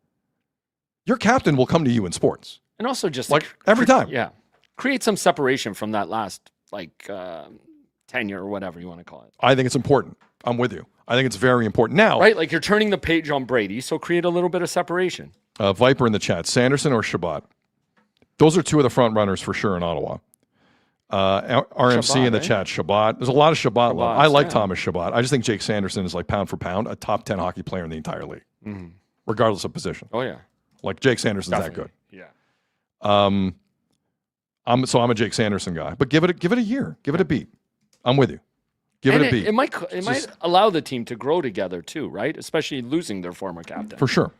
Your captain will come to you in sports. And also just every time. Yeah. Create some separation from that last tenure or whatever you want to call it. I think it's important. I'm with you. I think it's very important. Now, right? Like you're turning the page on Brady, so create a little bit of separation. Viper in the chat, Sanderson or Shabbat? Those are two of the front runners for sure in Ottawa. RMC Shabbat, in the chat, Shabbat. There's a lot of Shabbat love. I like Thomas Shabbat. I just think Jake Sanderson is like pound for pound a top 10 hockey player in the entire league, regardless of position. Oh yeah, like Jake Sanderson's definitely. That good. Yeah. I'm a Jake Sanderson guy, but give it a year, give it a beat. I'm with you. Give it a beat. It might allow the team to grow together too, right? Especially losing their former captain. For sure.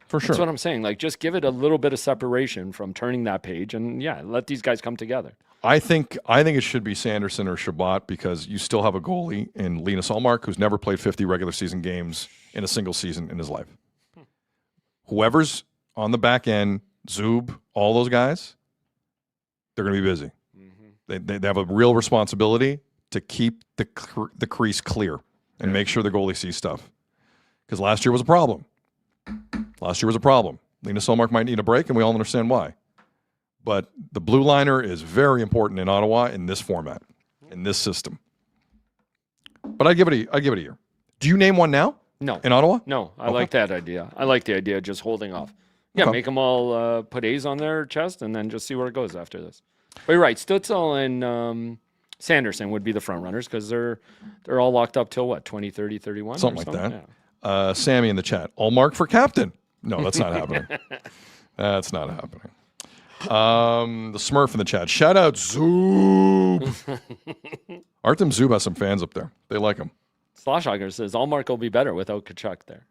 That's what I'm saying. Like just give it a little bit of separation from turning that page, and let these guys come together. I think it should be Sanderson or Shabbat because you still have a goalie in Linus Ullmark who's never played 50 regular season games in a single season in his life. Whoever's on the back end, Zub, all those guys, they're going to be busy. They have a real responsibility to keep the crease clear and make sure the goalie sees stuff. Because last year was a problem. Linus Ullmark might need a break, and we all understand why. But the blue liner is very important in Ottawa in this format, in this system. But I give it a year. Do you name one now? No. In Ottawa? No. I like that idea. I like the idea of just holding off. Yeah, make them all put A's on their chest and then just see where it goes after this. But you're right. Stützle and Sanderson would be the front runners because they're all locked up till what, 20, 30, 31? Something like that. Yeah. Sammy in the chat. Ullmark for captain. No, that's not happening. That's not happening. The Smurf in the chat. Shout out Zub. Artem Zub has some fans up there. They like him. Sloshhager says Ullmark will be better without Tkachuk there.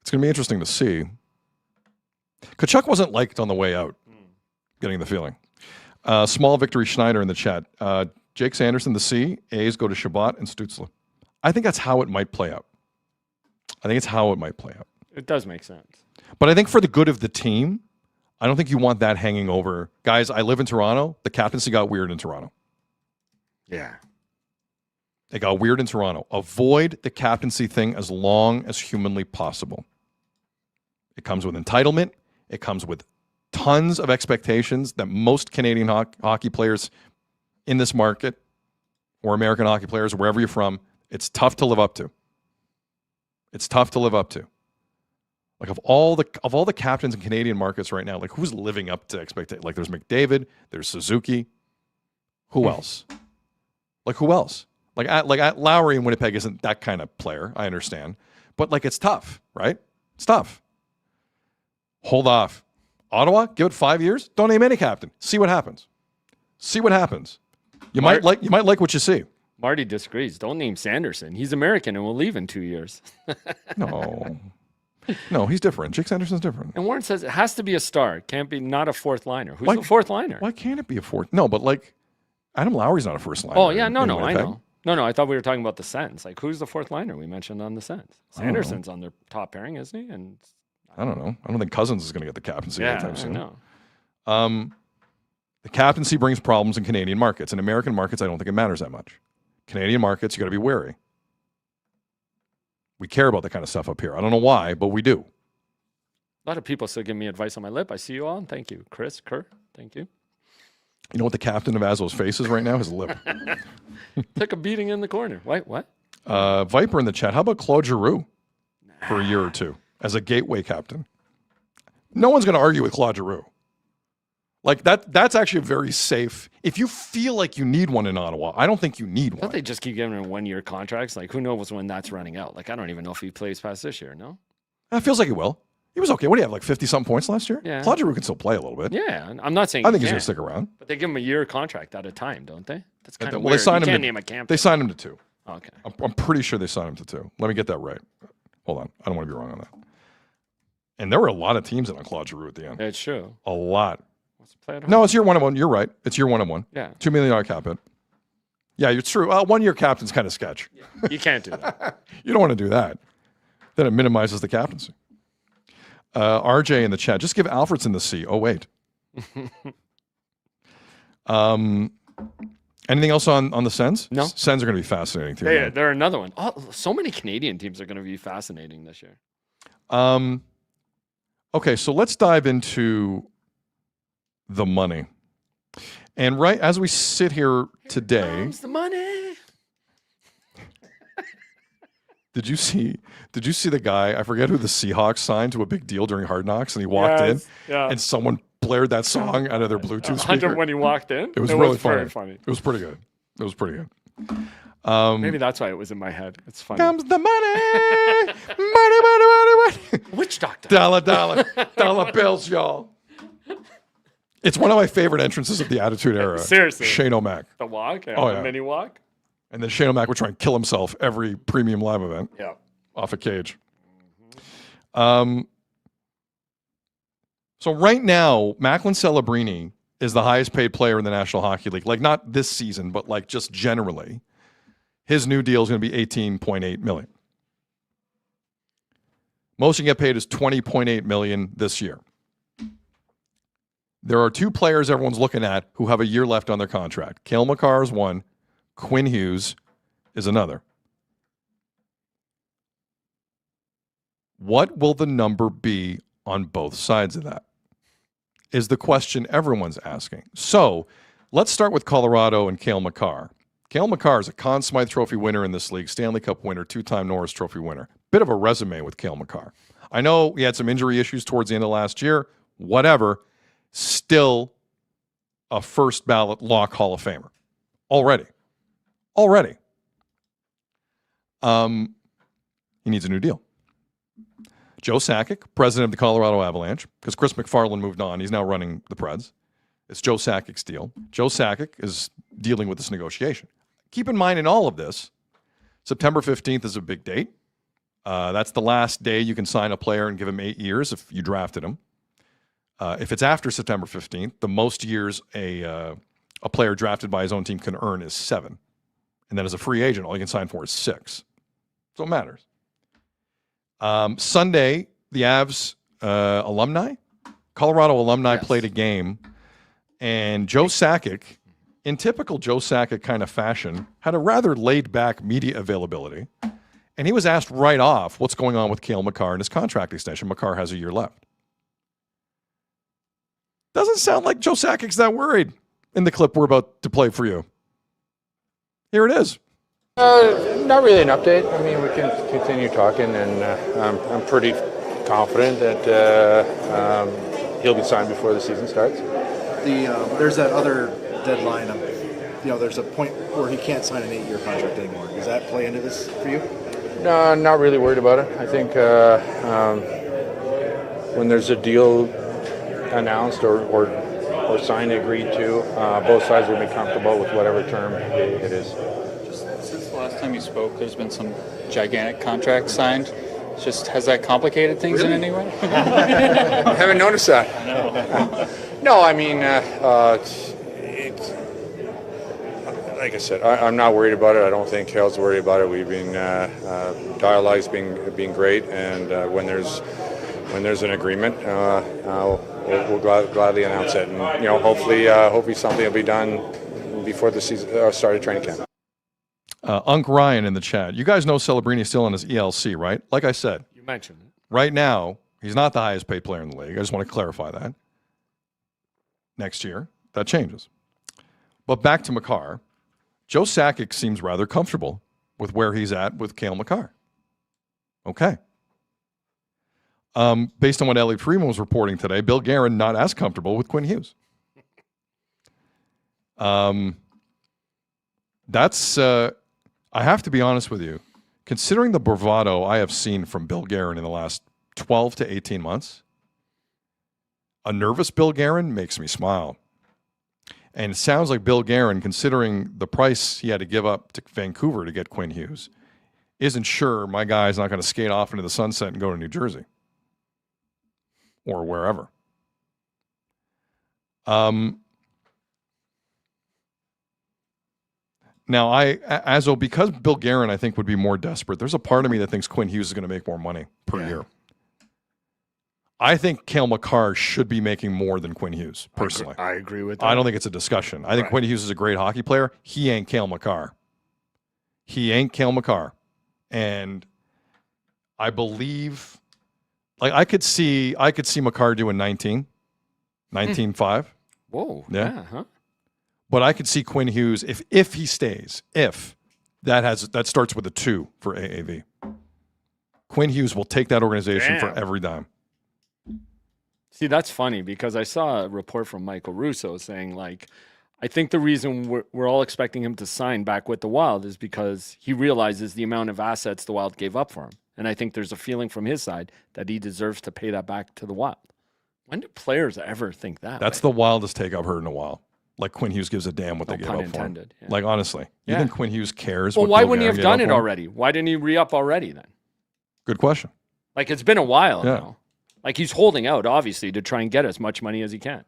It's going to be interesting to see. Tkachuk wasn't liked on the way out. Getting the feeling. Small Victory Schneider in the chat. Jake Sanderson, the C. A's go to Shabbat and Stützle. I think that's how it might play out. It does make sense. But I think for the good of the team, I don't think you want that hanging over. Guys, I live in Toronto. The captaincy got weird in Toronto. Yeah. It got weird in Toronto. Avoid the captaincy thing as long as humanly possible. It comes with entitlement. It comes with tons of expectations that most Canadian hockey players in this market or American hockey players, wherever you're from, it's tough to live up to. Like of all the captains in Canadian markets right now, like who's living up to expectations? Like there's McDavid, there's Suzuki. Who else? Like who else? Like Lowry in Winnipeg isn't that kind of player. I understand, but like it's tough, right? It's tough. Hold off. Ottawa, give it 5 years. Don't name any captain. See what happens. See what happens. You might like what you see. Marty disagrees. Don't name Sanderson. He's American and will leave in 2 years. No, he's different. Jake Sanderson's different. And Warren says it has to be a star. It can't be not a fourth liner. Who's the fourth liner? Why can't it be a fourth? No, but like Adam Lowry's not a first liner. Oh, yeah. No, I know. No, I thought we were talking about the Sens. Like, who's the fourth liner we mentioned on the Sens? Sanderson's on their top pairing, isn't he? And I don't know. I don't think Cousins is going to get the captaincy anytime soon. No. The captaincy brings problems in Canadian markets. In American markets, I don't think it matters that much. Canadian markets, you got to be wary. We care about that kind of stuff up here. I don't know why, but we do. A lot of people still give me advice on my lip. I see you all, and thank you. Chris, Kerr, thank you. You know what the captain of Azzo's face is right now? His lip. Took a beating in the corner. Wait, what? Viper in the chat. How about Claude Giroux for a year or two as a gateway captain? No one's going to argue with Claude Giroux. Like that's actually very safe. If you feel like you need one in Ottawa, I don't think you need one. Don't they just keep giving him 1 year contracts? Like, who knows when that's running out? Like, I don't even know if he plays past this year, no? It feels like he will. He was okay. What do you have, like 50-something points last year? Yeah. Claude Giroux can still play a little bit. Yeah, I'm not saying I think he's going to stick around. But they give him a year contract at a time, don't they? That's kind of weird. weird. They signed you him can't name a captain. They signed him to 2. Okay. I'm pretty sure they signed him to 2. Let me get that right. Hold on. I don't want to be wrong on that. And there were a lot of teams in on Claude Giroux at the end. It's true. A lot. It's no, it's year 1 of 1. You're right. It's year 1 of 1. Yeah. $2 million cap hit. Yeah, it's true. 1 year captain's kind of sketch. Yeah. You can't do that. You don't want to do that. Then it minimizes the captaincy. RJ in the chat. Just give Alfredson the C. Oh, wait. Anything else on the Sens? No. Sens are going to be fascinating too. Yeah, they're another one. Oh, so many Canadian teams are going to be fascinating this year. Okay, so let's dive into the money. And right as we sit here today, Here comes the money. Did you see the guy? I forget who the Seahawks signed to a big deal during Hard Knocks, and he walked in, and someone blared that song out of their Bluetooth speaker when he walked in. It was really very funny. It was pretty good. It was pretty good. Maybe that's why it was in my head. It's funny. Comes the money, money. Witch doctor. Dollar bills, y'all. It's one of my favorite entrances of the Attitude Era. Seriously. Shane O'Mac. The walk? Yeah, Oh, yeah. The mini walk? And then Shane O'Mac would try and kill himself every premium live event. Yeah. Off a cage. So right now, Macklin Celebrini is the highest paid player in the National Hockey League. Like not this season, but like just generally. His new deal is going to be $18.8 million. Most you can get paid is $20.8 million this year. There are 2 players everyone's looking at who have a year left on their contract. Cale Makar is one. Quinn Hughes is another. What will the number be on both sides of that? Is the question everyone's asking. So let's start with Colorado and Cale Makar. Cale Makar is a Conn Smythe Trophy winner in this league, Stanley Cup winner, 2-time Norris Trophy winner. Bit of a resume with Cale Makar. I know he had some injury issues towards the end of last year. Whatever. Still a first ballot lock Hall of Famer. Already. He needs a new deal. Joe Sakic, president of the Colorado Avalanche, because Chris McFarland moved on. He's now running the Preds. It's Joe Sakic's deal. Joe Sakic is dealing with this negotiation. Keep in mind in all of this, September 15th is a big date. That's the last day you can sign a player and give him 8 years if you drafted him. If it's after September 15th, the most years a player drafted by his own team can earn is 7. And then as a free agent, all you can sign for is 6. So it matters. Sunday, the Avs Colorado alumni played a game, and Joe Sakic, in typical Joe Sakic kind of fashion, had a rather laid-back media availability. And he was asked right off what's going on with Cale Makar and his contract extension. Makar has a year left. Doesn't sound like Joe Sakic's that worried in the clip we're about to play for you. Here it is. Not really an update. I mean, we can continue talking, and I'm pretty confident that he'll be signed before the season starts. There's that other deadline. There's a point where he can't sign an 8-year contract anymore. Does that play into this for you? No, not really worried about it. I think when there's a deal announced or signed, agreed to. Both sides will be comfortable with whatever term it is. Just since the last time you spoke, there's been some gigantic contracts signed. Has that complicated things in any way? I haven't noticed that. No, I mean, like I said, I'm not worried about it. I don't think Hale's worried about it. We've been dialogue's being great, and when there's an agreement, we'll gladly announce it. And hopefully something will be done before the season started training camp. Unc Ryan in the chat. You guys know Celebrini's still on his ELC, right? Like I said, You mentioned it. right now he's not the highest paid player in the league. I just want to clarify that. Next year, that changes. But back to Makar. Joe Sakic seems rather comfortable with where he's at with Cale Makar. Okay. Based on what Elliot Freeman was reporting today, Bill Guerin not as comfortable with Quinn Hughes. That's I have to be honest with you. Considering the bravado I have seen from Bill Guerin in the last 12 to 18 months, a nervous Bill Guerin makes me smile. And it sounds like Bill Guerin, considering the price he had to give up to Vancouver to get Quinn Hughes, isn't sure my guy's not going to skate off into the sunset and go to New Jersey or wherever. Now, because Bill Guerin, I think, would be more desperate, there's a part of me that thinks Quinn Hughes is going to make more money per year. I think Cale Makar should be making more than Quinn Hughes, personally. I agree with that. I don't think it's a discussion. I think Quinn Hughes is a great hockey player. He ain't Cale Makar. He ain't Cale Makar. And I believe, like, I could see Makar doing 19.5. Whoa. Yeah. Huh? But I could see Quinn Hughes, if he stays, that starts with a 2 for AAV. Quinn Hughes will take that organization for every dime. See, that's funny because I saw a report from Michael Russo saying, like, I think the reason we're all expecting him to sign back with the Wild is because he realizes the amount of assets the Wild gave up for him. And I think there's a feeling from his side that he deserves to pay that back to the Wild. When do players ever think that? That's the wildest take I've heard in a while. Like, Quinn Hughes gives a damn what they give up for him. Yeah. Like, honestly, you think Quinn Hughes cares? Well, what why Bill wouldn't he Guerin have gave done up it for him? already? Why didn't he re-up already then? Good question. Like, it's been a while now. Like, he's holding out, obviously, to try and get as much money as he can.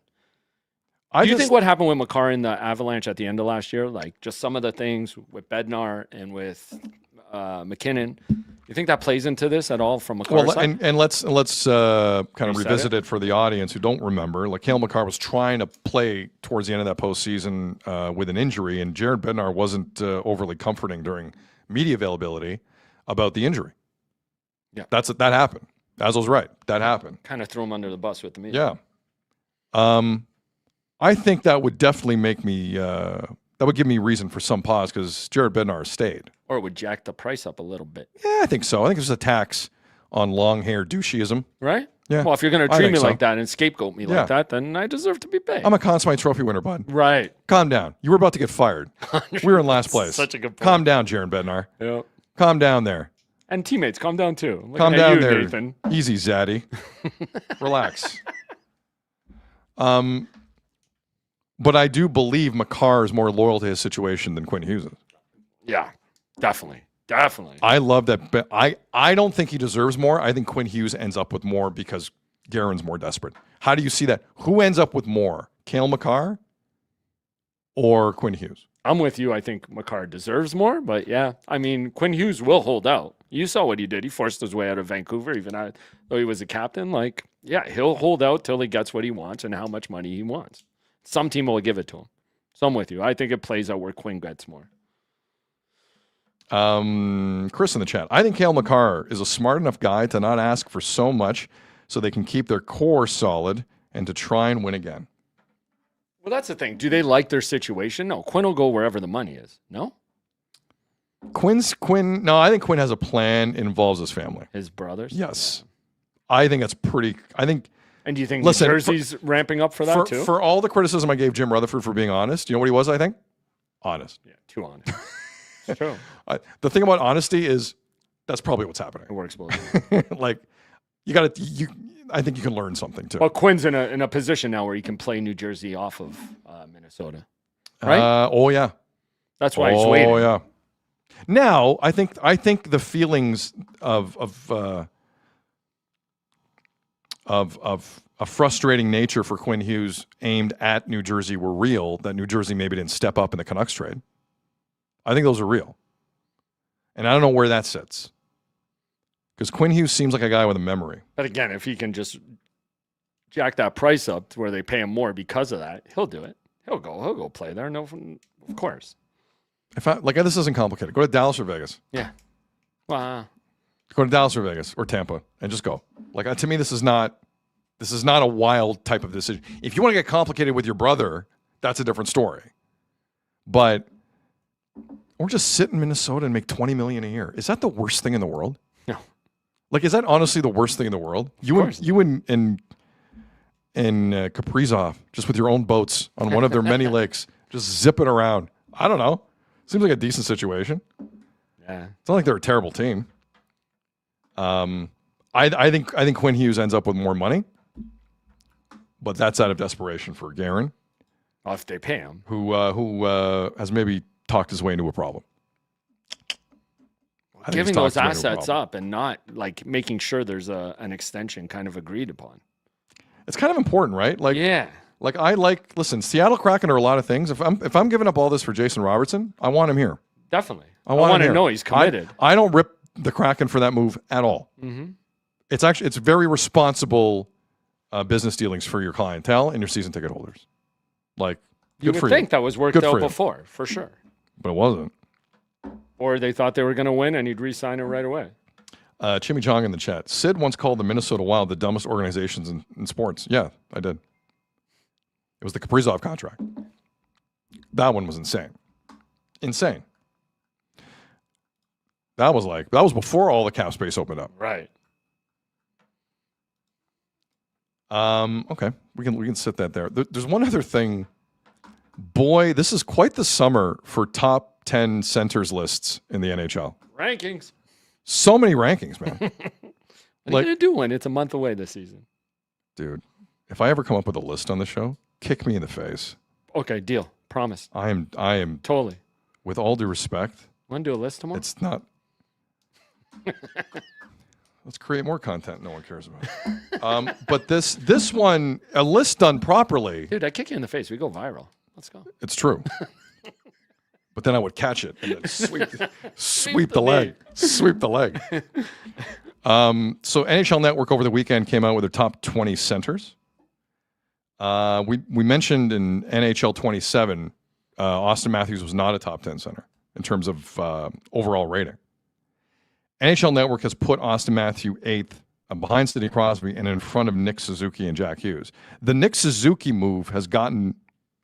Do you think what happened with Makar in the Avalanche at the end of last year, like just some of the things with Bednar and with McKinnon, you think that plays into this at all from Makar's side? And let's kind of revisit it for the audience who don't remember. Like, Cale Makar was trying to play towards the end of that postseason with an injury, and Jared Bednar wasn't overly comforting during media availability about the injury. Yeah. That happened. Azul's right. That happened. Kind of threw him under the bus with the media. Yeah. I think that would definitely make me that would give me reason for some pause because Jared Bednar stayed. Or it would jack the price up a little bit. Yeah, I think so. I think it's a tax on long hair doucheism. Right? Yeah. Well, if you're going to treat me like that and scapegoat me like that, then I deserve to be paid. I'm a Conn Smythe Trophy winner, bud. Right. Calm down. You were about to get fired. We were in last place. Such a good point. Calm down, Jared Bednar. Yeah. Calm down there. And teammates, calm down too. Calm down there, Nathan. Easy, Zaddy. Relax. But I do believe Makar is more loyal to his situation than Quinn Hughes is. Yeah, definitely. I love that. I don't think he deserves more. I think Quinn Hughes ends up with more because Guerin's more desperate. How do you see that? Who ends up with more, Cale Makar or Quinn Hughes? I'm with you. I think Makar deserves more, but yeah, I mean, Quinn Hughes will hold out. You saw what he did. He forced his way out of Vancouver, even though he was a captain. Like, yeah, he'll hold out till he gets what he wants and how much money he wants. Some team will give it to him. So I'm with you. I think it plays out where Quinn gets more. Chris in the chat. I think Cale Makar is a smart enough guy to not ask for so much so they can keep their core solid and to try and win again. Well, that's the thing. Do they like their situation? No. Quinn will go wherever the money is. No? No, I think Quinn has a plan. It involves his family. His brothers? Yes. I think that's pretty. And do you think New Jersey's ramping up for that too? For all the criticism I gave Jim Rutherford for being honest, you know what he was, I think? Honest. Yeah, too honest. It's true. The thing about honesty is that's probably what's happening. It works both ways. Like, you got to, I think you can learn something too. Well, Quinn's in a position now where he can play New Jersey off of Minnesota, right? Oh yeah, that's why he's waiting. Oh yeah. Now I think the feelings of a frustrating nature for Quinn Hughes aimed at New Jersey were real. That New Jersey maybe didn't step up in the Canucks trade. I think those are real, and I don't know where that sits. Because Quinn Hughes seems like a guy with a memory. But again, if he can just jack that price up to where they pay him more because of that, he'll do it. He'll go play there. No, of course. This isn't complicated. Go to Dallas or Vegas. Yeah. Wow. Go to Dallas or Vegas or Tampa and just go. To me, this is not a wild type of decision. If you want to get complicated with your brother, that's a different story. But or just sit in Minnesota and make $20 million a year. Is that the worst thing in the world? No. Is that honestly the worst thing in the world? You and Kaprizov, just with your own boats on one of their many lakes, just zipping around. I don't know. Seems like a decent situation. Yeah. It's not like they're a terrible team. I think Quinn Hughes ends up with more money, but that's out of desperation for Guerin. Well, if they pay him, who has maybe talked his way into a problem. Giving those assets up and not making sure there's an extension kind of agreed upon. It's kind of important, right? Yeah. Listen, Seattle Kraken are a lot of things. If I'm giving up all this for Jason Robertson, I want him here. Definitely. I want to know he's committed. I don't rip the Kraken for that move at all. Mm-hmm. It's very responsible business dealings for your clientele and your season ticket holders. You would think that was worked out before, for sure. But it wasn't. Or they thought they were going to win and he'd re-sign it right away. Chimmy Chong in the chat. Sid once called the Minnesota Wild the dumbest organizations in sports. Yeah, I did. It was the Kaprizov contract. That one was insane. Insane. That was before all the cap space opened up. Right. Okay. We can sit that there. There's one other thing. Boy, this is quite the summer for top 10 centers lists in the NHL. Rankings. So many rankings, man. What are you going to do when it's a month away this season? Dude, if I ever come up with a list on the show, kick me in the face. Okay, deal. Promise. I am totally. With all due respect. Want to do a list tomorrow? It's not. Let's create more content no one cares about. But this one, a list done properly. Dude, I kick you in the face. We go viral. Let's go. It's true. But then I would catch it and then sweep the leg. Sweep the leg. So NHL Network over the weekend came out with their top 20 centers. We mentioned in NHL 27, Austin Matthews was not a top 10 center in terms of overall rating. NHL Network has put Austin Matthews 8th behind Sidney Crosby and in front of Nick Suzuki and Jack Hughes. The Nick Suzuki move has gotten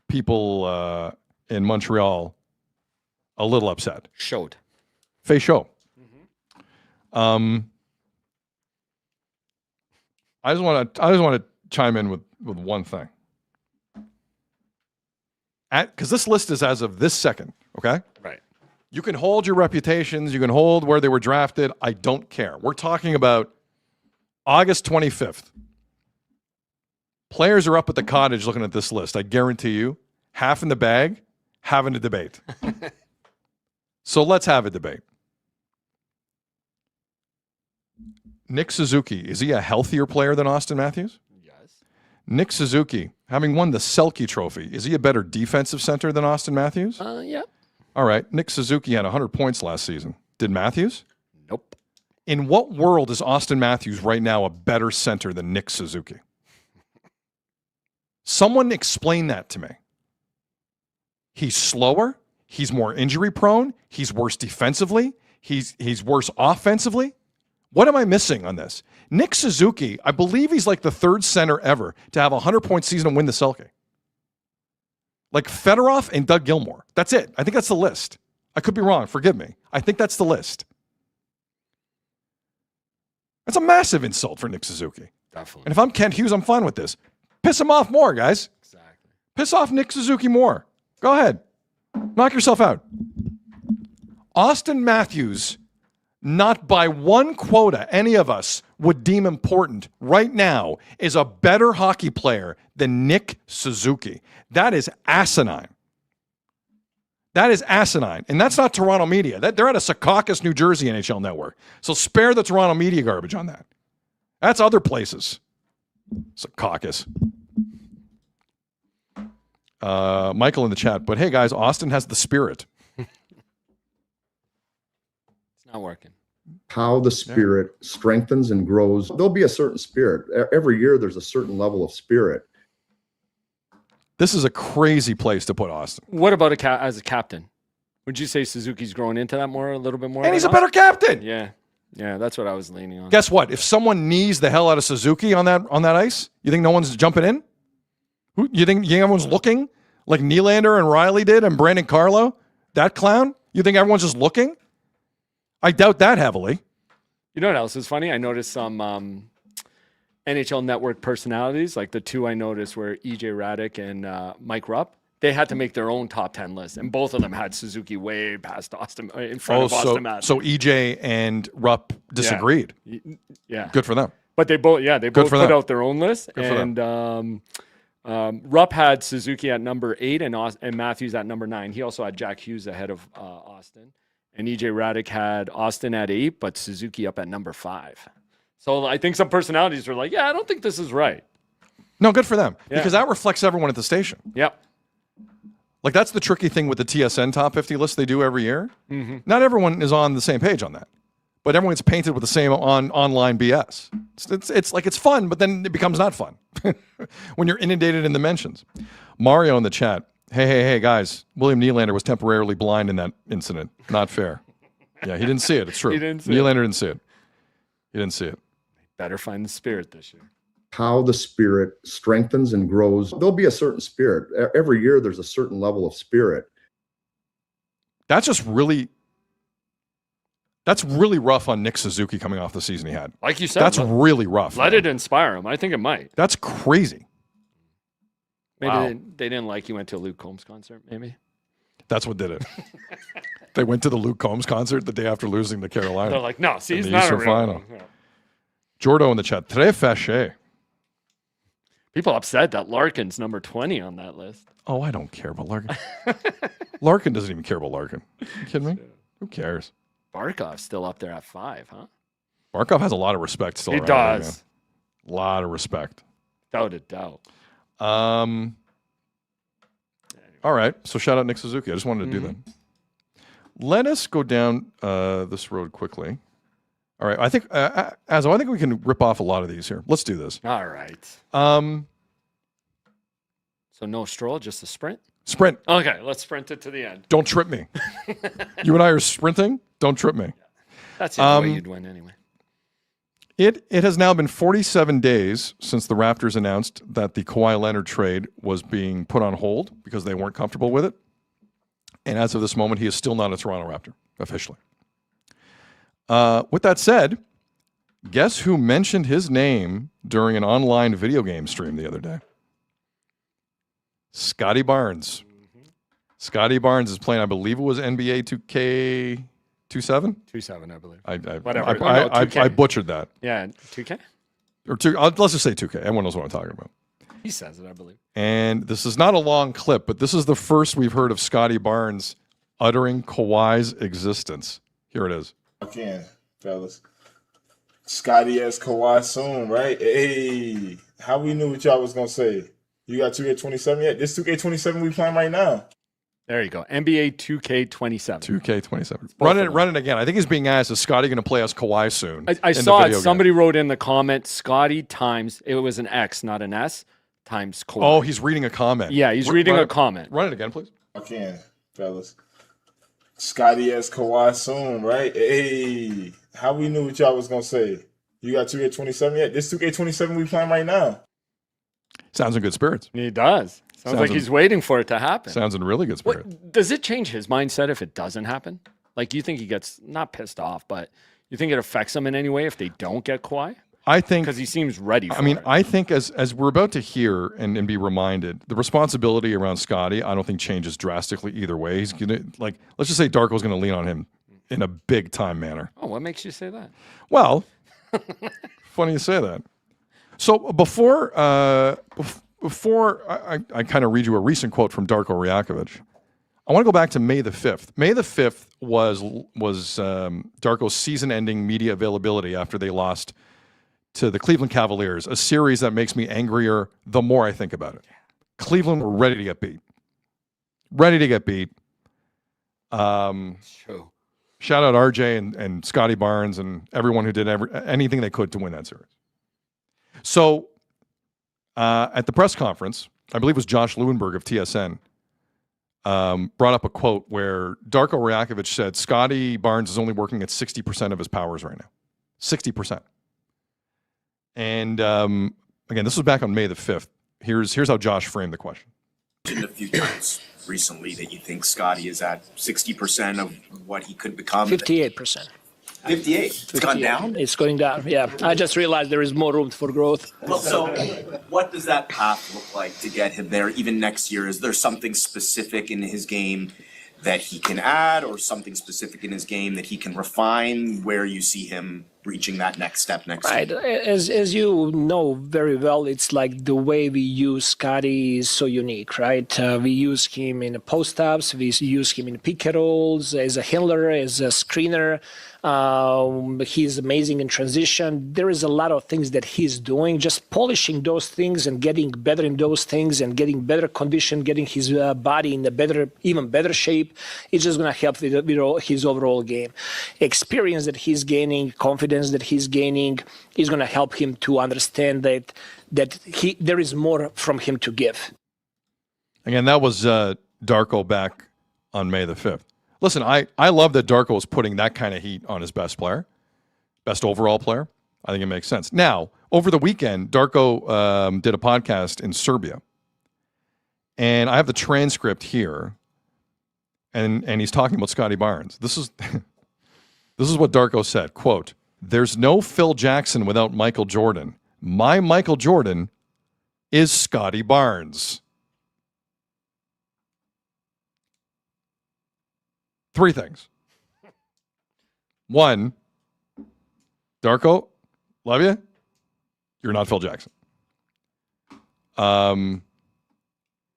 people in Montreal a little upset. Showed. Face show. Mm-hmm. I just want to chime in with one thing. Because this list is as of this second, okay? Right. You can hold your reputations. You can hold where they were drafted. I don't care. We're talking about August 25th. Players are up at the cottage looking at this list. I guarantee you, half in the bag, having a debate. So let's have a debate. Nick Suzuki, is he a healthier player than Austin Matthews? Yes. Nick Suzuki, having won the Selke Trophy, is he a better defensive center than Austin Matthews? Yeah. All right. Nick Suzuki had 100 points last season. Did Matthews? Nope. In what world is Austin Matthews right now a better center than Nick Suzuki? Someone explain that to me. He's slower. He's more injury prone. He's worse defensively. He's worse offensively. What am I missing on this? Nick Suzuki, I believe he's like the third center ever to have a 100-point season and win the Selke. Like Fedorov and Doug Gilmour. That's it. I think that's the list. I could be wrong. Forgive me. I think that's the list. That's a massive insult for Nick Suzuki. Definitely. And if I'm Kent Hughes, I'm fine with this. Piss him off more, guys. Exactly. Piss off Nick Suzuki more. Go ahead. Knock yourself out. Austin Matthews not by one quota any of us would deem important right now is a better hockey player than Nick Suzuki. That is asinine. That is asinine. And that's not Toronto media. They're at a Secaucus, New Jersey NHL network. So spare the Toronto media garbage on that. That's other places. Secaucus. Michael in the chat. But hey, guys, Austin has the spirit. It's not working. How the spirit strengthens and grows. There'll be a certain spirit. Every year there's a certain level of spirit. This is a crazy place to put Austin. What about as a captain? Would you say Suzuki's growing into that a little bit more? And he's a better captain. Yeah. Yeah, that's what I was leaning on. Guess what? If someone knees the hell out of Suzuki on that ice, you think no one's jumping in? You think everyone's looking like Nylander and Riley did and Brandon Carlo? That clown? You think everyone's just looking? I doubt that heavily. You know what else is funny? I noticed some NHL Network personalities, like the two I noticed were EJ Radick and Mike Rupp. They had to make their own top 10 list, and both of them had Suzuki way past Austin, in front of Austin Matthews. So EJ and Rupp disagreed. Yeah. Good for them. But they both put out their own list. Good and Rupp had Suzuki at number 8 and Matthews at number 9. He also had Jack Hughes ahead of Austin. And EJ Radick had Austin at 8, but Suzuki up at number 5. So I think some personalities were like, yeah, I don't think this is right. No, good for them. Yeah. Because that reflects everyone at the station. Yep. Like, that's the tricky thing with the TSN top 50 list they do every year. Mm-hmm. Not everyone is on the same page on that. But everyone's painted with the same online BS. It's like it's fun, but then it becomes not fun when you're inundated in the mentions. Mario in the chat. Hey, guys. William Nylander was temporarily blind in that incident. Not fair. Yeah, he didn't see it. It's true. Nylander didn't see it. He didn't see it. Better find the spirit this year. How the spirit strengthens and grows. There'll be a certain spirit. Every year there's a certain level of spirit. That's really rough on Nick Suzuki coming off the season he had. Like you said. That's really rough. Let it inspire him. I think it might. That's crazy. Maybe they didn't like he went to a Luke Combs concert, maybe. That's what did it. They went to the Luke Combs concert the day after losing to Carolina. They're like, no, see, he's not a real final. Yeah. Jordo in the chat. Très fâché. People upset that Larkin's number 20 on that list. Oh, I don't care about Larkin. Larkin doesn't even care about Larkin. Are you kidding me? Who cares? Barkov's still up there at 5, huh? Barkov has a lot of respect still. He does. A lot of respect. Without a doubt. All right. So shout out Nick Suzuki. I just wanted to do that. Let us go down this road quickly. All right. I think, Azo, I think we can rip off a lot of these here. Let's do this. All right. So no stroll, just a sprint? Sprint. Okay, let's sprint it to the end. Don't trip me. You and I are sprinting. Don't trip me. That's the way you'd win anyway. It has now been 47 days since the Raptors announced that the Kawhi Leonard trade was being put on hold because they weren't comfortable with it. And as of this moment, he is still not a Toronto Raptor, officially. With that said, guess who mentioned his name during an online video game stream the other day? Scotty Barnes. Scotty Barnes is playing, I believe it was NBA 2K 27? 27, I believe. Whatever. I butchered that. Yeah, 2K? Or let's just say 2K. Everyone knows what I'm talking about. He says it, I believe. And this is not a long clip, but this is the first we've heard of Scotty Barnes uttering Kawhi's existence. Here it is. Again, fellas. Scotty as Kawhi soon, right? Hey, how we knew what y'all was going to say? You got 2K27 yet? This 2K27 we playing right now. There you go. NBA 2K27. 2K27. Run it again. I think he's being asked, is Scotty going to play as Kawhi soon? I saw it. Somebody wrote in the comment, Scotty times, it was an X, not an S, times Kawhi. Oh, he's reading a comment. Yeah, he's reading a comment. Run it again, please. Again, fellas. Scotty as Kawhi soon, right? Hey, how we knew what y'all was going to say? You got 2K27 yet? This 2K27 we playing right now. Sounds in good spirits. He does. Sounds like he's waiting for it to happen. Sounds in really good spirits. Does it change his mindset if it doesn't happen? Like, you think he gets, not pissed off, but you think it affects him in any way if they don't get Kawhi? I think, because he seems ready for it. I think as we're about to hear and be reminded, the responsibility around Scotty, I don't think changes drastically either way. He's gonna, like, let's just say Darko's gonna lean on him in a big time manner. Oh, what makes you say that? Well, funny you say that. So before I kind of read you a recent quote from Darko Rajakovic, I want to go back to May the 5th. May the 5th was Darko's season-ending media availability after they lost to the Cleveland Cavaliers, a series that makes me angrier the more I think about it. Cleveland were ready to get beat. Ready to get beat. True. Shout out RJ and Scotty Barnes and everyone who did anything they could to win that series. So at the press conference, I believe it was Josh Lewenberg of TSN, brought up a quote where Darko Rajakovic said Scotty Barnes is only working at 60% of his powers right now. 60%. And again, this was back on May the 5th. Here's how Josh framed the question. A few times recently that you think Scotty is at 60% of what he could become. 58%. 58. It's gone down? It's going down, yeah. I just realized there is more room for growth. Well, so what does that path look like to get him there even next year? Is there something specific in his game that he can add or something specific in his game that he can refine where you see him reaching that next step next right. year? As you know very well, it's like the way we use Scotty is so unique, right? We use him in post-ups, we use him in pick and rolls, as a handler, as a screener. He's amazing in transition. There is a lot of things that he's doing, just polishing those things and getting better in those things and getting better condition, getting his body in a even better shape. It's just going to help with his overall game. Experience that he's gaining, confidence that he's gaining is going to help him to understand that there is more from him to give. Again, that was Darko back on May the 5th. Listen, I love that Darko is putting that kind of heat on his best player, best overall player. I think it makes sense. Now, over the weekend, Darko did a podcast in Serbia. And I have the transcript here. And he's talking about Scotty Barnes. This is what Darko said, quote, "There's no Phil Jackson without Michael Jordan. My Michael Jordan is Scotty Barnes." Three things. One, Darko, love you. You're not Phil Jackson.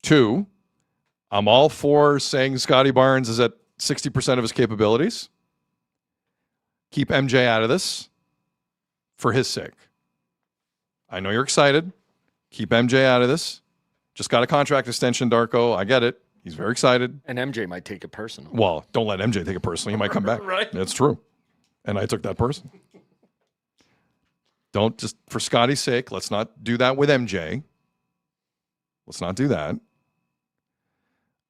Two, I'm all for saying Scotty Barnes is at 60% of his capabilities. Keep MJ out of this for his sake. I know you're excited. Keep MJ out of this. Just got a contract extension, Darko. I get it. He's very excited. And MJ might take it personal. Well, don't let MJ take it personally. He might come back. Right. That's true. And I took that person. Don't just, for Scotty's sake, let's not do that with MJ. Let's not do that.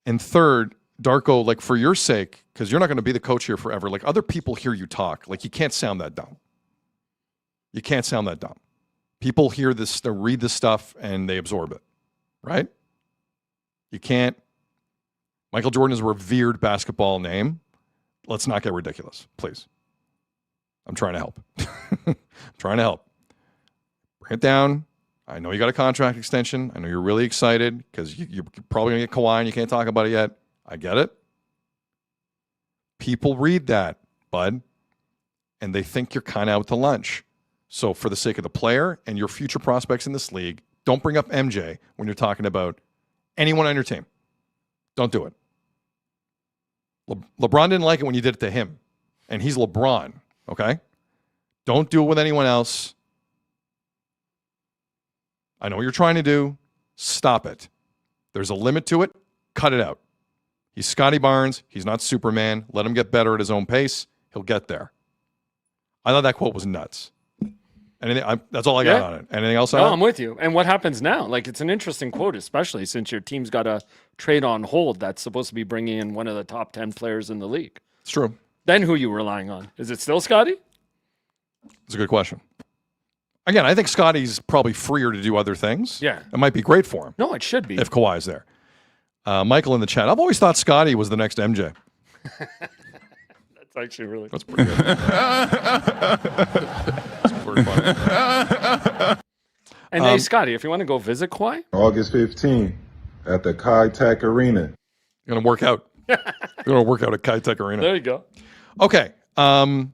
And third, Darko, like for your sake, because you're not going to be the coach here forever, like other people hear you talk. Like you can't sound that dumb. You can't sound that dumb. People hear this, they read this stuff, and they absorb it. Right? You can't. Michael Jordan is a revered basketball name. Let's not get ridiculous, please. I'm trying to help. I'm trying to help. Bring it down. I know you got a contract extension. I know you're really excited because you're probably going to get Kawhi and you can't talk about it yet. I get it. People read that, bud, and they think you're kind of out to lunch. So for the sake of the player and your future prospects in this league, don't bring up MJ when you're talking about anyone on your team. Don't do it. LeBron didn't like it when you did it to him, and he's LeBron, okay? Don't do it with anyone else. I know what you're trying to do. Stop it. There's a limit to it. Cut it out. He's Scotty Barnes. He's not Superman. Let him get better at his own pace. He'll get there. I thought that quote was nuts. That's all I got on it. Anything else on it? No, I'm with you. And what happens now? Like, it's an interesting quote, especially since your team's got a trade on hold that's supposed to be bringing in one of the top 10 players in the league. It's true. Then who are you relying on? Is it still Scotty? It's a good question. Again, I think Scotty's probably freer to do other things. Yeah. It might be great for him. No, it should be. If Kawhi's there. Michael in the chat. I've always thought Scotty was the next MJ. That's actually really That's pretty good. That's pretty fun. And hey, Scotty, if you want to go visit Kawhi. August 15th at the Kai Tech Arena. You're going to work out. You're going to work out at Kai Tech Arena. There you go. Okay. We're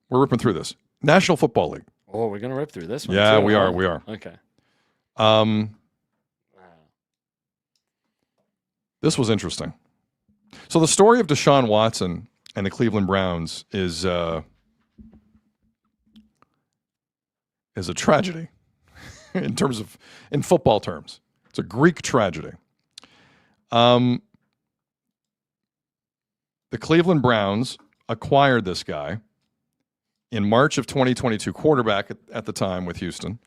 ripping through this. National Football League. Oh, we're gonna rip through this one. Yeah, too, we huh? are. We are. Okay. This was interesting. So the story of Deshaun Watson and the Cleveland Browns is a tragedy in football terms. It's a Greek tragedy. The Cleveland Browns acquired this guy in March of 2022, quarterback at the time with Houston.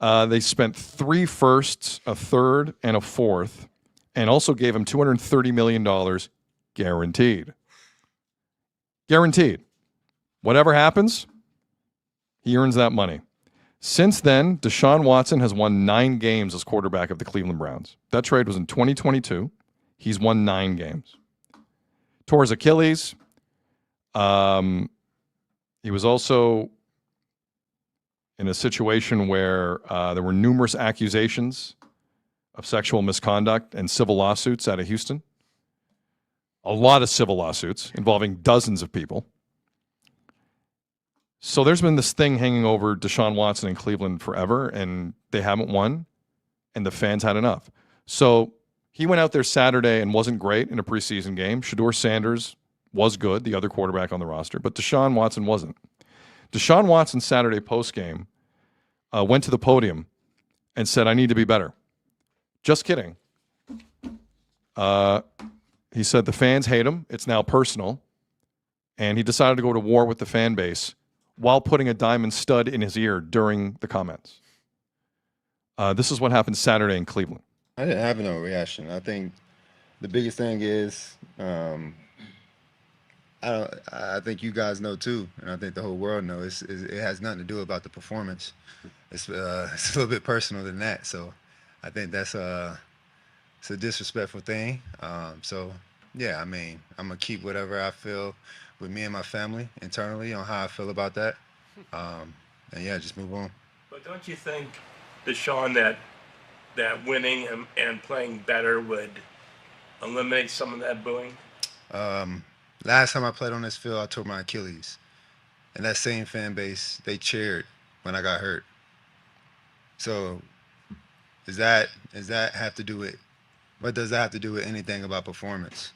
They spent 3 firsts, a third, and a fourth, and also gave him $230 million guaranteed. Guaranteed. Whatever happens, he earns that money. Since then, Deshaun Watson has won 9 games as quarterback of the Cleveland Browns. That trade was in 2022. He's won 9 games. Tore his Achilles. He was also in a situation where there were numerous accusations of sexual misconduct and civil lawsuits out of Houston. A lot of civil lawsuits involving dozens of people. So there's been this thing hanging over Deshaun Watson in Cleveland forever, and they haven't won, and the fans had enough. So he went out there Saturday and wasn't great in a preseason game. Shedeur Sanders was good, the other quarterback on the roster, but Deshaun Watson wasn't. Deshaun Watson Saturday postgame went to the podium and said, "I need to be better." Just kidding. He said the fans hate him. It's now personal. And he decided to go to war with the fan base while putting a diamond stud in his ear during the comments. This is what happened Saturday in Cleveland. I didn't have no reaction. I think the biggest thing is, I think you guys know too, and I think the whole world knows, it has nothing to do about the performance. It's a little bit personal than that. So I think that's it's a disrespectful thing. So yeah, I mean, I'm gonna keep whatever I feel with me and my family internally on how I feel about that. And yeah, just move on. But don't you think, Deshaun, that winning and playing better would eliminate some of that booing? Last time I played on this field, I tore my Achilles. And that same fan base, they cheered when I got hurt. So does that have to do with, what does that have to do with anything about performance?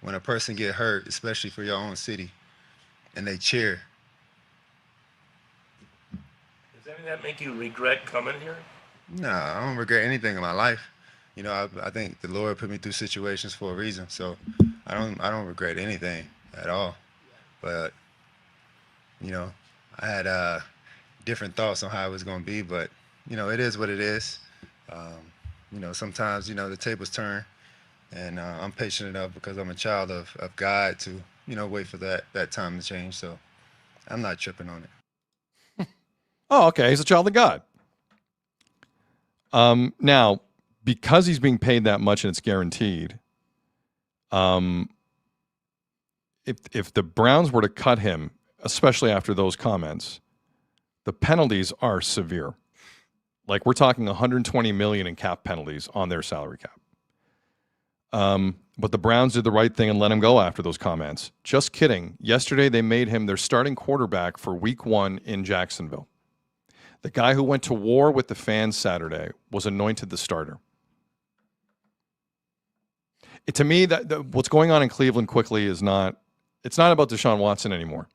When a person get hurt, especially for your own city, and they cheer. Does any of that make you regret coming here? No, I don't regret anything in my life. You know, I think the Lord put me through situations for a reason, so I don't regret anything at all. But you know, I had different thoughts on how it was going to be, but you know, it is what it is. You know, sometimes, you know, the tables turn, and I'm patient enough because I'm a child of God to, you know, wait for that time to change. So I'm not tripping on it. Oh, okay. He's a child of God. Now, because he's being paid that much and it's guaranteed, if the Browns were to cut him, especially after those comments, the penalties are severe. Like, we're talking $120 million in cap penalties on their salary cap. But the Browns did the right thing and let him go after those comments. Just kidding. Yesterday, they made him their starting quarterback for Week 1 in Jacksonville. The guy who went to war with the fans Saturday was anointed the starter. To me, what's going on in Cleveland quickly it's not about Deshaun Watson anymore.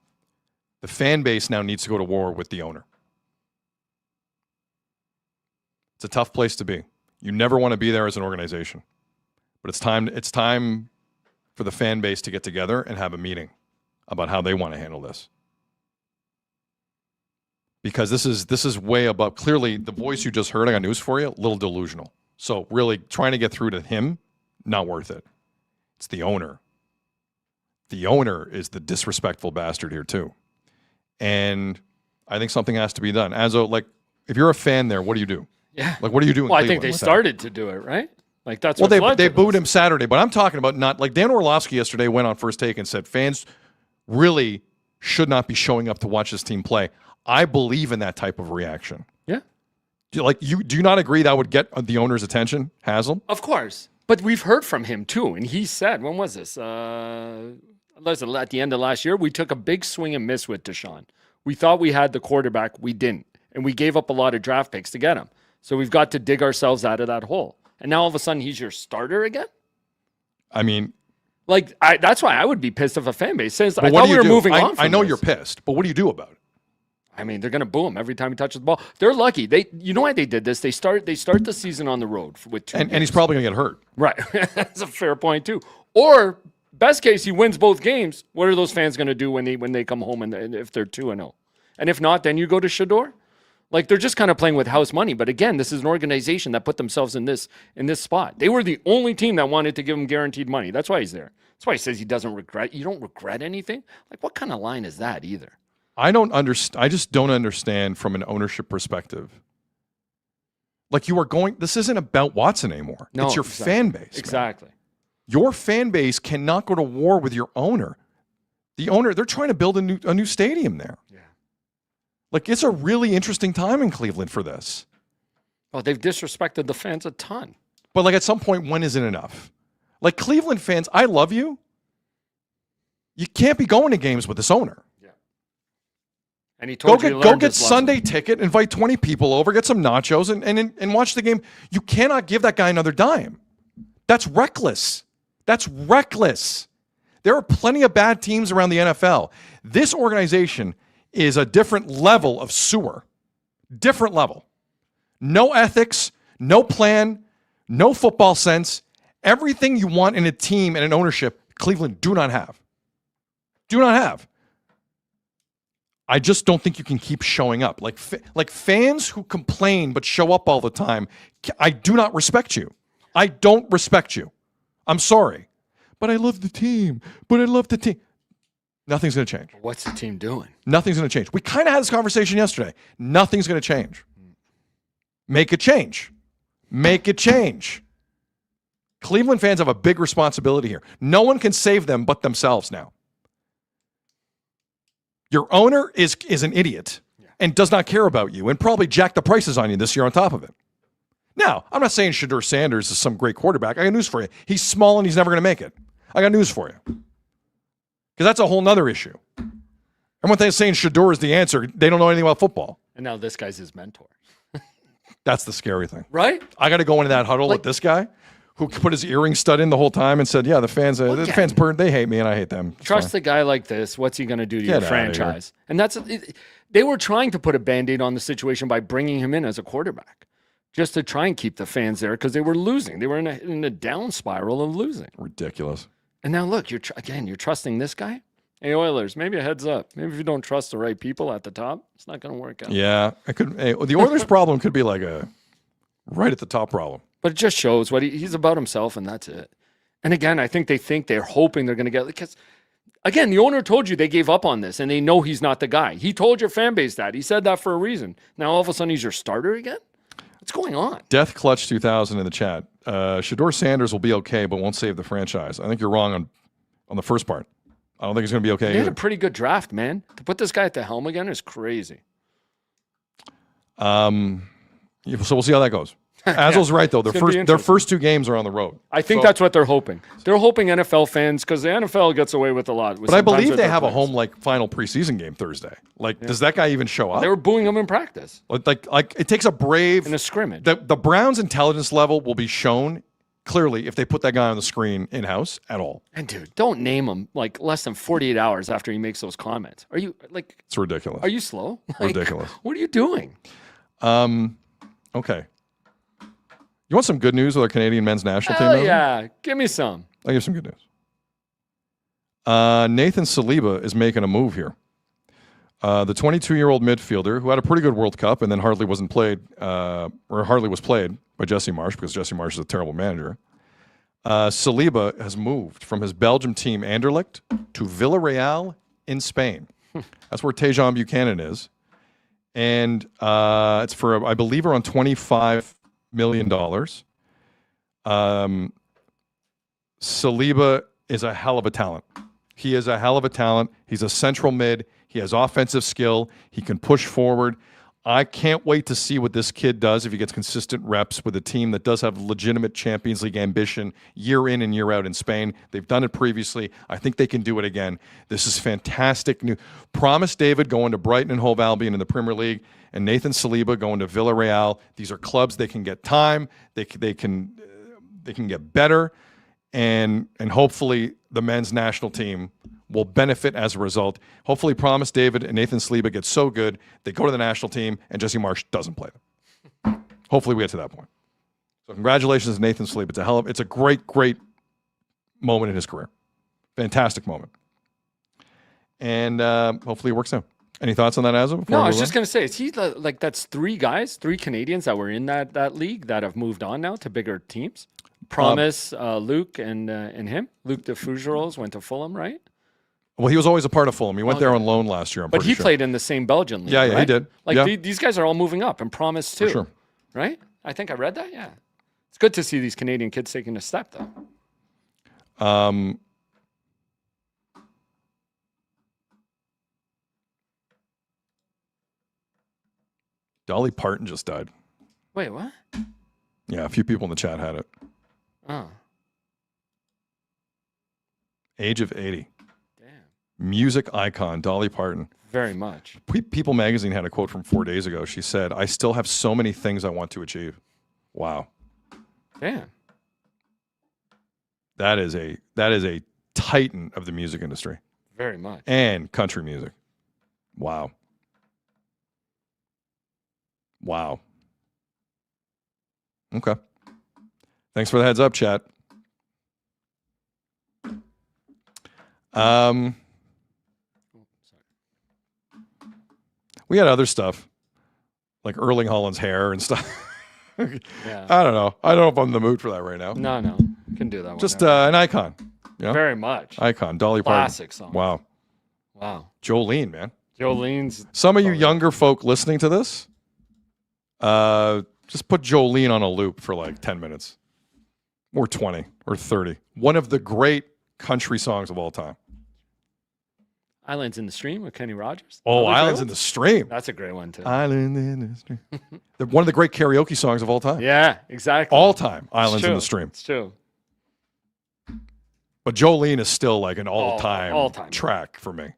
The fan base now needs to go to war with the owner. It's a tough place to be. You never want to be there as an organization. But it's time for the fan base to get together and have a meeting about how they want to handle this. Because this is way above. Clearly, the voice you just heard, I got news for you, a little delusional. So really trying to get through to him, not worth it. It's the owner. The owner is the disrespectful bastard here too. And I think something has to be done. If you're a fan there, what do you do? Yeah. Like, what do you do in Well, I Cleveland think they with that? started to do it, right? Like, that's Well, what they booed him Saturday, but I'm talking about not like Dan Orlovsky yesterday went on First Take and said fans really should not be showing up to watch this team play. I believe in that type of reaction. Yeah. Do you not agree that would get the owner's attention, Haslam? Of course. But we've heard from him too, and he said, when was this? Listen, at the end of last year, we took a big swing and miss with Deshaun. We thought we had the quarterback. We didn't. And we gave up a lot of draft picks to get him. So we've got to dig ourselves out of that hole. And now all of a sudden he's your starter again? I mean, like, that's why I would be pissed if a fan base says, I what thought do we you were do? moving on from I know this. you're pissed, but what do you do about it? I mean, they're going to boo him every time he touches the ball. They're lucky. You know why they did this? They start the season on the road with 2 And he's probably going to get hurt. Right. That's a fair point, too. Or, best case, he wins both games. What are those fans going to do when they come home and if they're 2-0? And if not, then you go to Shador? Like, they're just kind of playing with house money. But again, this is an organization that put themselves in this spot. They were the only team that wanted to give him guaranteed money. That's why he's there. That's why he says he doesn't regret. You don't regret anything? Like, what kind of line is that either? I just don't understand from an ownership perspective. Like, this isn't about Watson anymore. No, it's your exactly. fan base. Exactly. Man. Your fan base cannot go to war with your owner. The owner, they're trying to build a new stadium there. Yeah. Like, it's a really interesting time in Cleveland for this. Oh, they've disrespected the fans a ton. But, like, at some point, when is it enough? Like, Cleveland fans, I love you. You can't be going to games with this owner. And he told go get Sunday ticket, invite 20 people over, get some nachos, and watch the game. You cannot give that guy another dime. That's reckless. That's reckless. There are plenty of bad teams around the NFL. This organization is a different level of sewer. Different level. No ethics, no plan, no football sense. Everything you want in a team and an ownership, Cleveland do not have. Do not have. I just don't think you can keep showing up. Like fans who complain but show up all the time, I do not respect you. I don't respect you. I'm sorry. But I love the team. Nothing's going to change. What's the team doing? Nothing's going to change. We kind of had this conversation yesterday. Nothing's going to change. Make it change. Make it change. Cleveland fans have a big responsibility here. No one can save them but themselves now. Your owner is an idiot and does not care about you and probably jacked the prices on you this year on top of it. Now, I'm not saying Shador Sanders is some great quarterback. I got news for you. He's small and he's never going to make it. I got news for you. Because that's a whole nother issue. Everyone thinks saying Shador is the answer. They don't know anything about football. And now this guy's his mentor. That's the scary thing. Right? I got to go into that huddle with this guy who put his earring stud in the whole time and said, yeah, the fans, they hate me and I hate them. It's Trust fine. a guy like this. What's he going to do to Get your outta franchise? And they were trying to put a Band-Aid on the situation by bringing him in as a quarterback just to try and keep the fans there because they were losing. They were in a down spiral of losing. Ridiculous. And now look, you're trusting this guy? Hey, Oilers, maybe a heads up. Maybe if you don't trust the right people at the top, it's not going to work out. Yeah. The Oilers problem could be like a right at the top problem. But it just shows what he's about himself, and that's it. And again, I think they're hoping they're going to get, because again, the owner told you they gave up on this, and they know he's not the guy. He told your fan base that. He said that for a reason. Now all of a sudden he's your starter again? What's going on? Death Clutch 2000 in the chat. Shador Sanders will be okay, but won't save the franchise. I think you're wrong on the first part. I don't think he's going to be okay. They had either. a pretty good draft, man. To put this guy at the helm again is crazy. So we'll see how that goes. Azel's right, though. Their first 2 games are on the road. I think that's what they're hoping. They're hoping NFL fans, because the NFL gets away with a lot. But I believe they have a home final preseason game Thursday. Does that guy even show up? They were booing him in practice. Like it takes a brave in a scrimmage. The Browns' intelligence level will be shown clearly if they put that guy on the screen in-house at all. And dude, don't name him like less than 48 hours after he makes those comments. Are you like? It's ridiculous. Are you slow? Ridiculous. What are you doing? Okay. You want some good news with our Canadian men's national team? Oh yeah, give me some. I'll give some good news. Nathan Saliba is making a move here. The 22-year-old midfielder who had a pretty good World Cup and then hardly was played by Jesse Marsch because Jesse Marsch is a terrible manager. Saliba has moved from his Belgium team Anderlecht to Villarreal in Spain. That's where Tejan Buchanan is. And it's for, I believe, around $25 million. Saliba is a hell of a talent. He is a hell of a talent. He's a central mid. He has offensive skill. He can push forward. I can't wait to see what this kid does if he gets consistent reps with a team that does have legitimate Champions League ambition year in and year out in Spain. They've done it previously. I think they can do it again. This is fantastic news. Promise David going to Brighton and Hove Albion in the Premier League, and Nathan Saliba going to Villarreal. These are clubs they can get time. They can get better, and hopefully the men's national team will benefit as a result. Hopefully Promise David and Nathan Saliba get so good, they go to the national team, and Jesse Marsch doesn't play them. Hopefully we get to that point. So congratulations to Nathan Saliba. It's a great, great moment in his career. Fantastic moment. And hopefully it works out. Any thoughts on that, Azza? No, I was just going to say, is he like that's three Canadians that were in that league that have moved on now to bigger teams? Promise, Luke, and him. Luke de Fougeros went to Fulham, right? Well, he was always a part of Fulham. He went there on loan last year, But he played in the same Belgian league, Yeah, right? he did. Like, these guys are all moving up, and Promise, too. For sure. Right? I think I read that, yeah. It's good to see these Canadian kids taking a step, though. Dolly Parton just died. Wait, what? Yeah, a few people in the chat had it. Oh. Age of 80. Music icon, Dolly Parton. Very much. People Magazine had a quote from 4 days ago. She said, "I still have so many things I want to achieve." Wow. Damn. That is a titan of the music industry. Very much. And country music. Wow. Wow. Okay. Thanks for the heads up, chat. We had other stuff, like Erling Haaland's hair and stuff. Yeah. I don't know. I don't know if I'm in the mood for that right now. No. Can do that one. Just an icon. You know? Very much. Icon. Dolly Parton. Classic song. Wow. Jolene, man. Jolene's. Some of you younger folk listening to this, just put Jolene on a loop for like 10 minutes or 20 or 30. One of the great country songs of all time. Islands in the Stream with Kenny Rogers. Oh, Islands in the Stream. That's a great one, too. Island in the Stream. They're one of the great karaoke songs of all time. Yeah, exactly. All time. Islands in the Stream. It's true. But Jolene is still like an all-time track for me.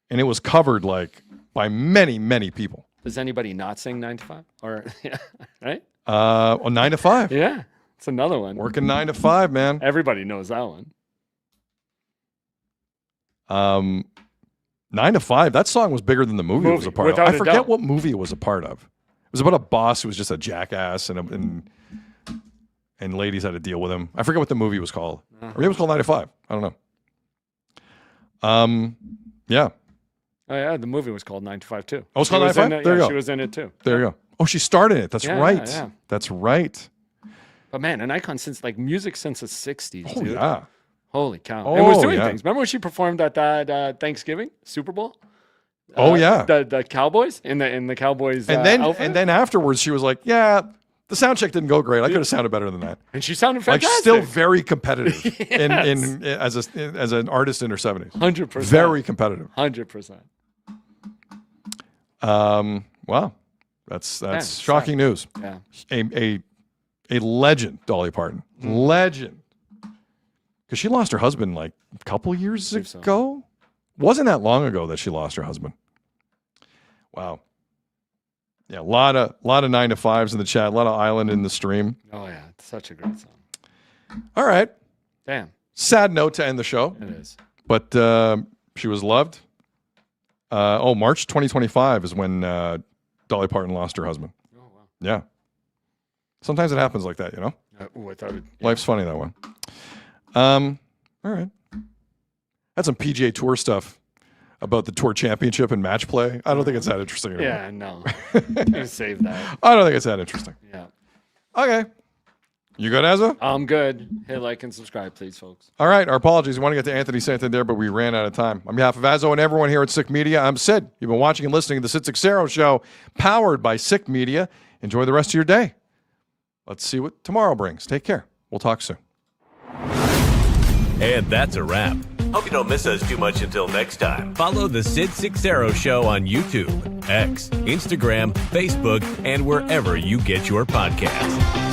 And it was covered like by many, many people. Does anybody not sing 9 to 5? Or, yeah, right? On 9 to 5. Yeah, it's another one. Working 9 to 5, man. Everybody knows that one. 9 to 5. That song was bigger than the movie it was a part of. I forget what movie it was a part of. It was about a boss who was just a jackass and ladies had to deal with him. I forget what the movie was called. Or maybe it was called 9 to 5. I don't know. Yeah. Oh, yeah, the movie was called 9 to 5, too. Oh, it's called 9 to 5? There you go. She was in it, too. There you go. Oh, she started it. That's right. Yeah. That's right. But, man, an icon since, like, music since the 60s, Oh, dude. yeah. Holy cow. Oh, and was doing yeah. things. Remember when she performed at that Thanksgiving Super Bowl? Oh, yeah. The Cowboys in the Cowboys And then outfit? afterwards she was like, yeah, the sound check didn't go great. I could have sounded better than that. And she sounded fantastic. Like still very competitive Yes. as an artist in her 70s. 100%. Very competitive. 100%. Wow. That's shocking news. Yeah. A legend, Dolly Parton. Legend. Because she lost her husband like a couple years ago. Wasn't that long ago that she lost her husband. Wow. Yeah, a lot of 9 to 5s in the chat. A lot of Island in the Stream. Oh, yeah. It's such a great song. All right. Damn. Sad note to end the show. It is. But she was loved. March 2025 is when Dolly Parton lost her husband. Oh, wow. Yeah. Sometimes it happens like that, you know? Without it. Life's funny that way. All right. Had some PGA Tour stuff about the Tour Championship and match play. I don't think it's that interesting anymore. Yeah, no. You save that. I don't think it's that interesting. Yeah. Okay. You good, Azza? I'm good. Hit like and subscribe, please, folks. All right. Our apologies. We want to get to Anthony Santander, but we ran out of time. On behalf of Azzo and everyone here at Sick Media, I'm Sid. You've been watching and listening to the Sid Seixeiro Show, powered by Sick Media. Enjoy the rest of your day. Let's see what tomorrow brings. Take care. We'll talk soon. And that's a wrap. Hope you don't miss us too much until next time. Follow the Sid Seixeiro Show on YouTube. X, Instagram, Facebook, and wherever you get your podcasts.